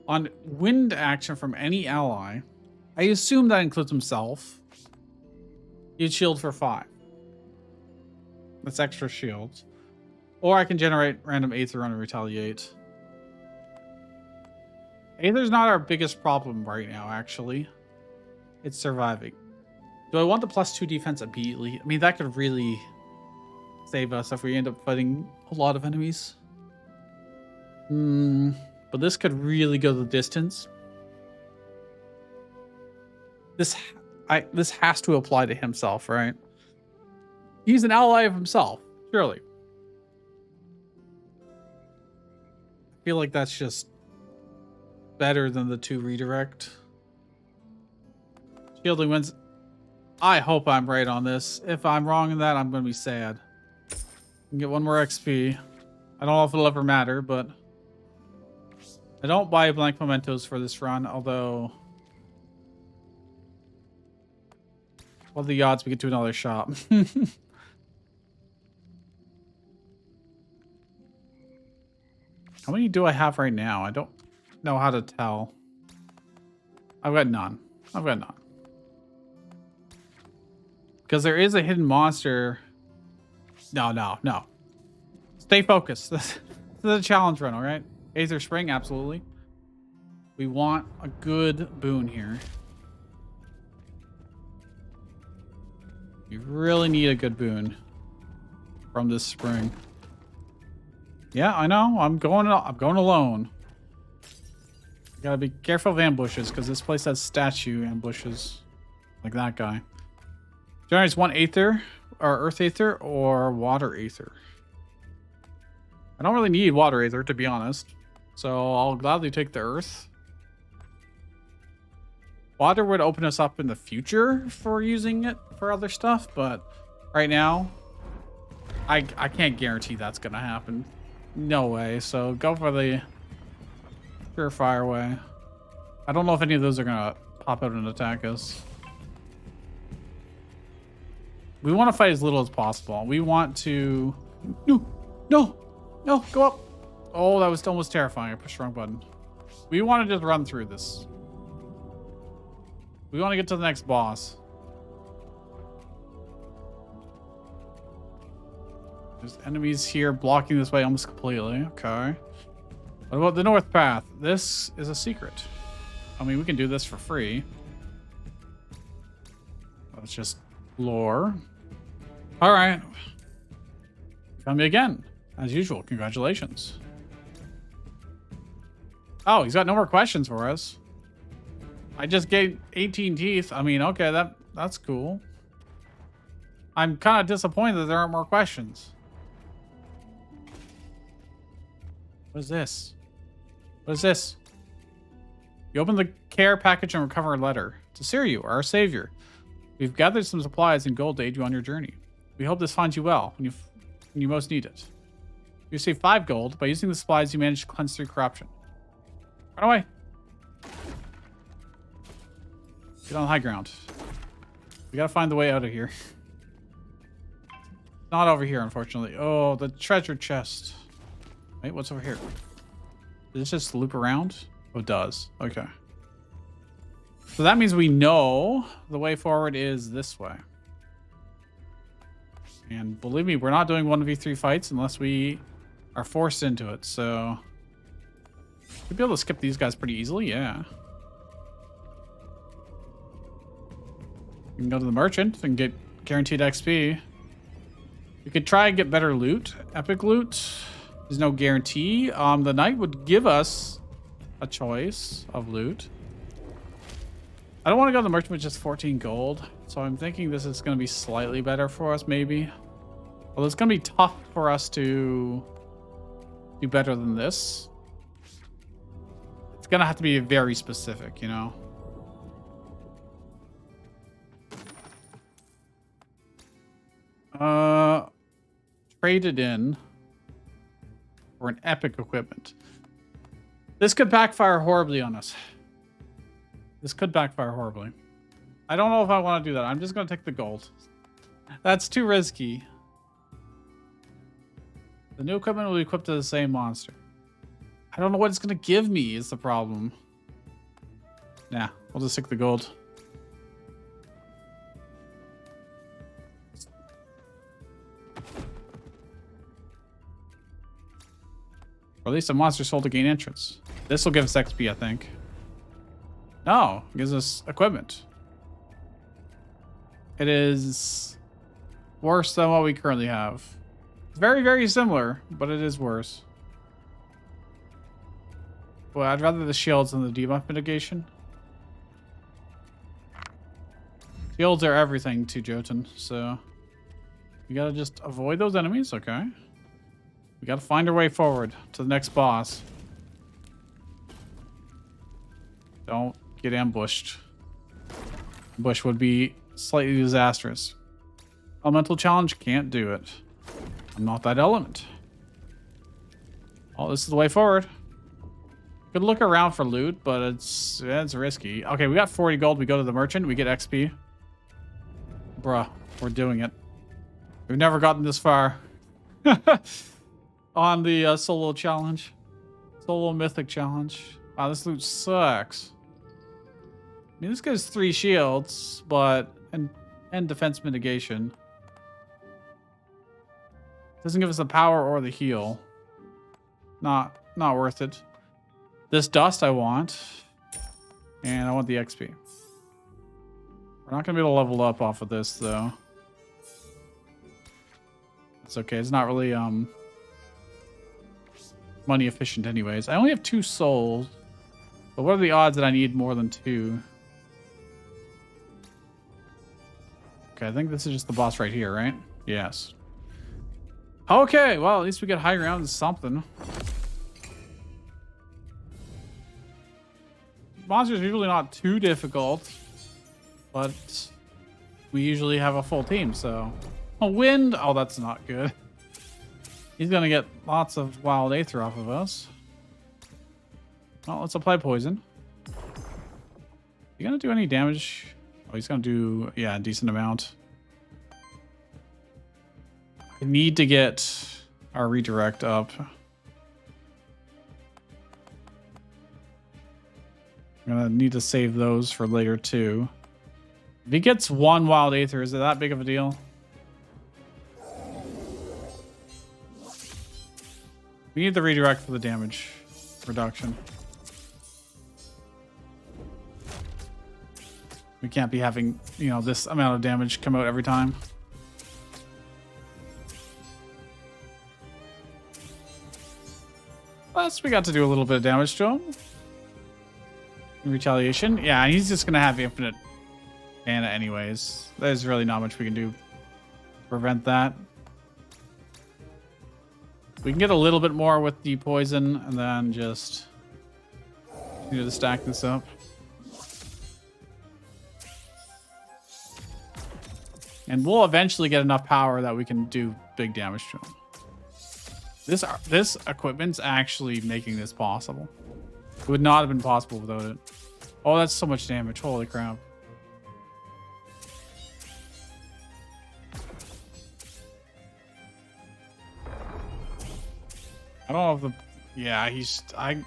On wind action from any ally, I assume that includes himself. You'd shield for 5. That's extra shield. Or I can generate random Aether on a retaliate. Aether's not our biggest problem right now, actually. It's surviving. Do I want the +2 defense immediately? I mean, that could really save us if we end up fighting a lot of enemies. But this could really go the distance. This has to apply to himself, right? He's an ally of himself, surely. I feel like that's just better than the 2 redirect. Shielding wins. I hope I'm right on this. If I'm wrong in that, I'm going to be sad. I can get 1 more XP. I don't know if it'll ever matter, but I don't buy blank mementos for this run, although what are the odds we get to another shop? How many do I have right now? I don't know how to tell. I've got none. I've got none. Because there is a hidden monster. No. Stay focused. This is a challenge run, all right? Aether Spring, absolutely. We want a good boon here. We really need a good boon from this spring. Yeah, I know. I'm going alone. Gotta be careful of ambushes because this place has statue ambushes like that guy. Generates 1 Aether or Earth Aether or Water Aether. I don't really need Water Aether, to be honest, so I'll gladly take the Earth. Water would open us up in the future for using it for other stuff, but right now, I can't guarantee that's gonna happen. No way. So go for the Purifier way. I don't know if any of those are gonna pop out and attack us. We want to fight as little as possible. We want to... No, go up. Oh, that was almost terrifying. I pushed the wrong button. We want to just run through this. We want to get to the next boss. There's enemies here blocking this way almost completely. Okay. What about the north path? This is a secret. I mean, we can do this for free. Let's just lore. All right. Found me again. As usual. Congratulations. Oh, he's got no more questions for us. I just gained 18 teeth. I mean, okay, that's cool. I'm kind of disappointed that there aren't more questions. What is this? What is this? You open the care package and recover a letter. To Siriu, our savior. We've gathered some supplies and gold to aid you on your journey. We hope this finds you well when you most need it. You receive 5 gold. By using the supplies, you manage to cleanse through corruption. Run away. Get on the high ground. We gotta find the way out of here. Not over here, unfortunately. Oh, the treasure chest. Wait, what's over here? Does it just loop around? Oh, it does. Okay. So that means we know the way forward is this way. And believe me, we're not doing 1v3 fights unless we are forced into it. So we'll be able to skip these guys pretty easily. Yeah. You can go to the merchant and get guaranteed XP. We could try and get better loot. Epic loot. There's no guarantee. The knight would give us a choice of loot. I don't want to go to the merchant with just 14 gold. So I'm thinking this is going to be slightly better for us, maybe. Well, it's going to be tough for us to do better than this. It's going to have to be very specific, you know? Traded in for an epic equipment. This could backfire horribly on us. This could backfire horribly. I don't know if I want to do that. I'm just going to take the gold. That's too risky. The new equipment will be equipped to the same monster. I don't know what it's going to give me is the problem. Nah, we'll just stick the gold. Or at least a monster sold to gain entrance. This will give us XP, I think. No, it gives us equipment. It is worse than what we currently have. It's very, very similar, but it is worse. Well, I'd rather the shields than the debuff mitigation. Shields are everything to Jotun, so we gotta just avoid those enemies, okay? We gotta find our way forward to the next boss. Don't get ambushed. Ambush would be slightly disastrous. Elemental challenge, can't do it. I'm not that element. Oh, this is the way forward. Could look around for loot, but it's risky. Okay, we got 40 gold. We go to the merchant. We get XP. Bruh, we're doing it. We've never gotten this far. On the solo challenge. Solo mythic challenge. Wow, this loot sucks. I mean, this gives 3 shields, but... And defense mitigation. Doesn't give us the power or the heal. Not worth it. This dust I want. And I want the XP. We're not going to be able to level up off of this, though. It's okay. It's not really money efficient anyways. I only have 2 souls. But what are the odds that I need more than 2? Okay, I think this is just the boss right here, right? Yes. Okay, well, at least we get high ground and something. Monsters are usually not too difficult, but we usually have a full team, so... A wind? Oh, that's not good. He's gonna get lots of wild aether off of us. Well, let's apply poison. You gonna do any damage? Oh, he's gonna do, yeah, a decent amount. I need to get our redirect up. I'm gonna need to save those for later too. If he gets 1 wild aether, is it that big of a deal? We need the redirect for the damage reduction. We can't be having, you know, this amount of damage come out every time. Plus, we got to do a little bit of damage to him. In retaliation. Yeah, he's just going to have infinite mana anyways. There's really not much we can do to prevent that. We can get a little bit more with the poison and then just continue to stack this up. And we'll eventually get enough power that we can do big damage to him. This equipment's actually making this possible. It would not have been possible without it. Oh, that's so much damage. Holy crap. I don't know if the... Yeah,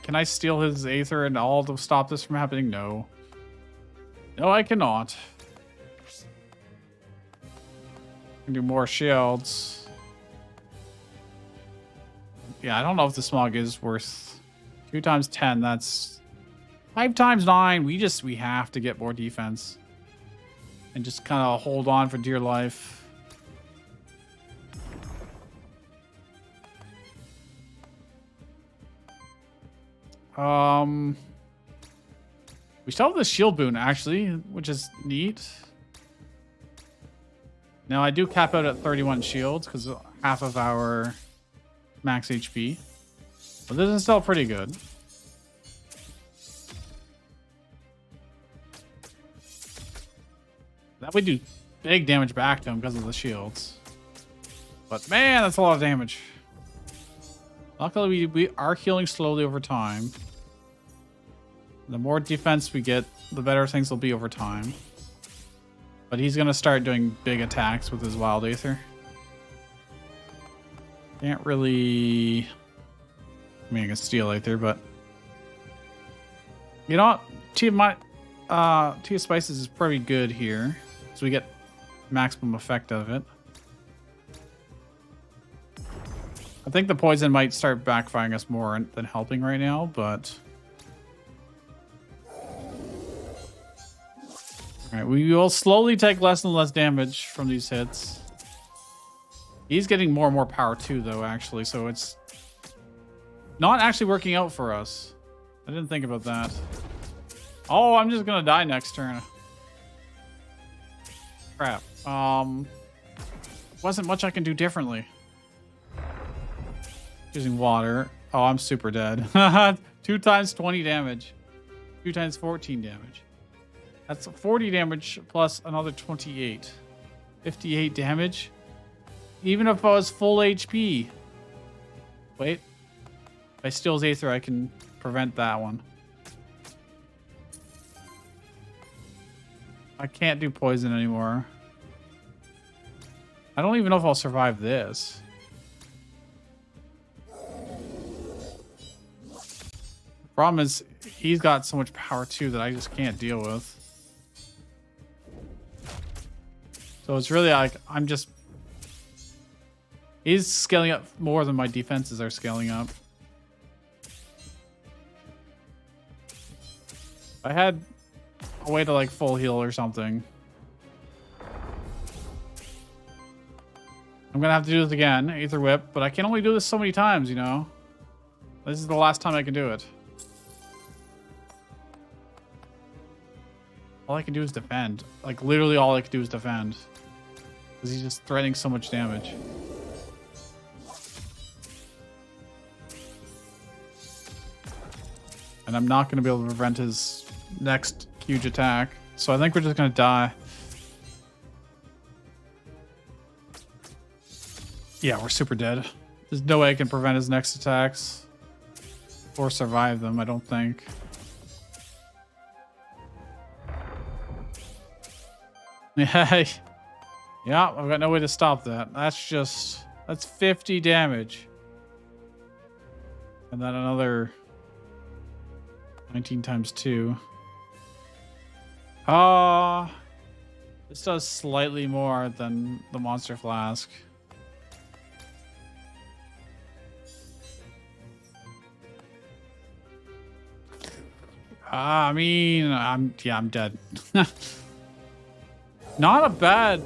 can I steal his aether and all to stop this from happening? No. No, I cannot. I can do more shields. Yeah, I don't know if the smog is worth 2 times 10. That's 5 times 9. We have to get more defense and just kind of hold on for dear life. We still have the shield boon, actually, which is neat. Now, I do cap out at 31 shields because half of our max HP. But this is still pretty good. That we do big damage back to him because of the shields. But man, that's a lot of damage. Luckily, we are healing slowly over time. The more defense we get, the better things will be over time. But he's going to start doing big attacks with his Wild Aether. Can't really... I mean, I can steal Aether, but... You know what? Tea of Spices is pretty good here. So we get maximum effect out of it. I think the poison might start backfiring us more than helping right now, but... Alright, we will slowly take less and less damage from these hits. He's getting more and more power too, though, actually, so it's not actually working out for us. I didn't think about that. Oh, I'm just gonna die next turn. Crap. Wasn't much I can do differently. Using water. Oh, I'm super dead. 2 times 20 damage. 2 times 14 damage. That's 40 damage plus another 28. 58 damage. Even if I was full HP. Wait. If I steal his Aether, I can prevent that one. I can't do poison anymore. I don't even know if I'll survive this. The problem is, he's got so much power too that I just can't deal with. So it's really like, I'm just... He's scaling up more than my defenses are scaling up. If I had a way to like full heal or something. I'm gonna have to do this again, Aether Whip, but I can only do this so many times, you know? This is the last time I can do it. All I can do is defend. Like, literally all I can do is defend. Because he's just threatening so much damage. And I'm not going to be able to prevent his next huge attack. So I think we're just going to die. Yeah, we're super dead. There's no way I can prevent his next attacks. Or survive them, I don't think. Yeah, I've got no way to stop that. That's 50 damage. And then another 19 times 2. This does slightly more than the Monster Flask. I mean, I'm dead. Not a bad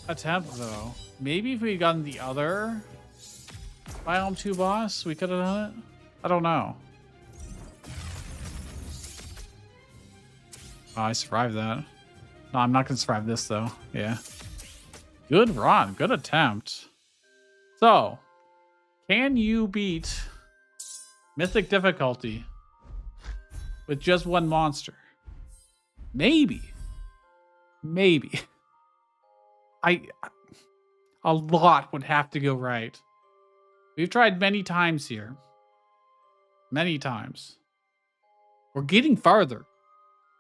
attempt, though. Maybe if we had gotten the other Biome 2 boss, we could have done it. I don't know. Oh, I survived that. No, I'm not going to survive this, though. Yeah. Good run. Good attempt. So, can you beat Mythic Difficulty with just one monster? Maybe. Maybe. A lot would have to go right. We've tried many times here. Many times. We're getting farther.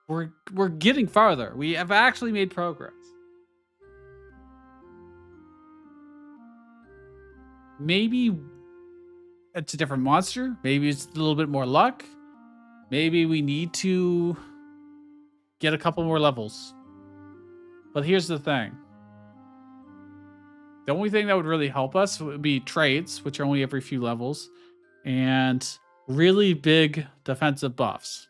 We're getting farther. We have actually made progress. Maybe it's a different monster. Maybe it's a little bit more luck. Maybe we need to get a couple more levels. But here's the thing. The only thing that would really help us would be traits, which are only every few levels, and really big defensive buffs.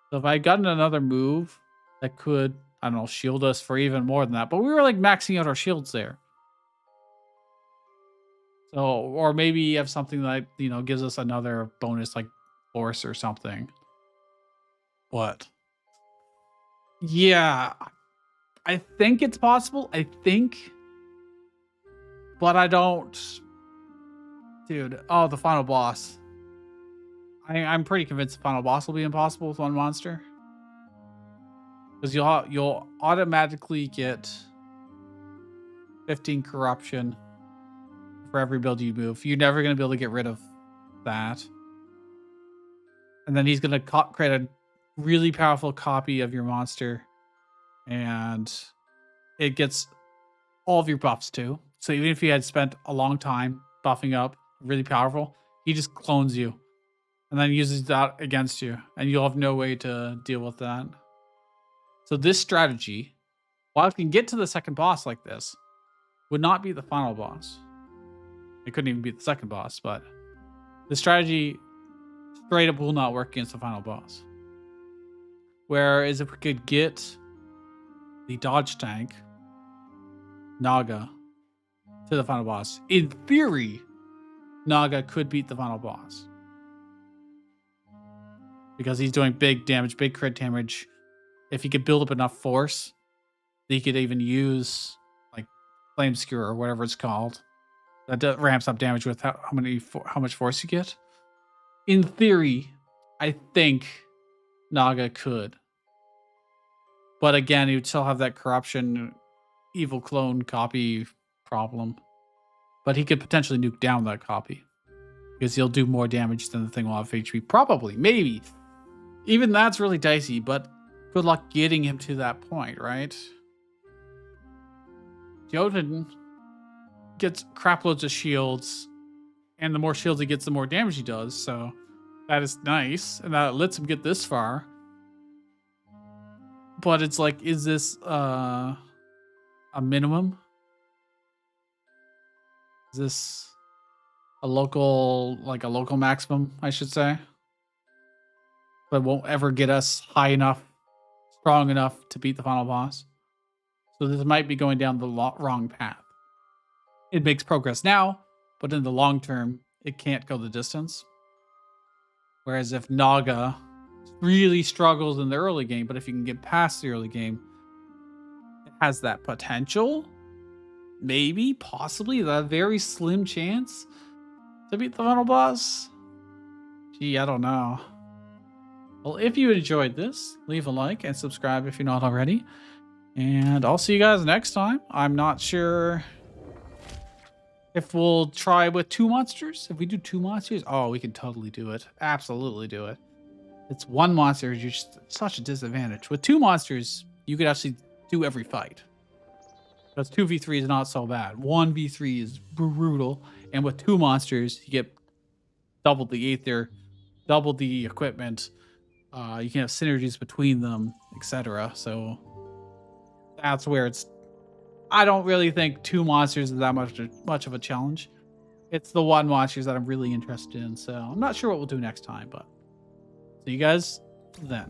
So if I had gotten another move that could, I don't know, shield us for even more than that, but we were like maxing out our shields there. So, or maybe you have something that, you know, gives us another bonus, like force or something. What? Yeah, I think it's possible. I think, but I don't. Dude, oh, the final boss. I'm pretty convinced the final boss will be impossible with one monster. Because you'll automatically get 15 corruption for every build you move. You're never going to be able to get rid of that. And then he's going to create a really powerful copy of your monster. And it gets all of your buffs too. So even if you had spent a long time buffing up, really powerful, he just clones you. And then uses that against you. And you'll have no way to deal with that. So this strategy, while it can get to the second boss like this, would not be the final boss. It couldn't even be the second boss, but the strategy straight up will not work against the final boss. Whereas if we could get the dodge tank, Naga, to the final boss, in theory, Naga could beat the final boss. Because he's doing big damage, big crit damage. If he could build up enough force, he could even use like Flame Skewer or whatever it's called. That ramps up damage with how much force you get. In theory, I think Naga could. But again, he would still have that corruption, evil clone copy problem. But he could potentially nuke down that copy. Because he'll do more damage than the thing will have HP. Probably, maybe. Even that's really dicey, but good luck getting him to that point, right? Jotun gets crap loads of shields, and the more shields he gets, the more damage he does, so that is nice, and that lets him get this far. But it's like, is this a minimum? Is this a local maximum, I should say? But won't ever get us high enough, strong enough to beat the final boss. So this might be going down the wrong path. It makes progress now, but in the long term, it can't go the distance. Whereas if Naga really struggles in the early game, but if you can get past the early game, it has that potential, maybe, possibly, that very slim chance to beat the final boss. Gee, I don't know. Well, if you enjoyed this, leave a like and subscribe if you're not already. And I'll see you guys next time. I'm not sure if we'll try with 2 monsters. If we do 2 monsters, oh, we can totally do it. Absolutely do it. It's 1 monster, you're just such a disadvantage. With 2 monsters, you could actually do every fight. Because 2v3 is not so bad. 1v3 is brutal. And with 2 monsters, you get double the Aether, double the equipment. You can have synergies between them, etc. So that's where it's... I don't really think 2 monsters is that much of a challenge. It's the 1 monsters that I'm really interested in. So I'm not sure what we'll do next time, but see you guys then.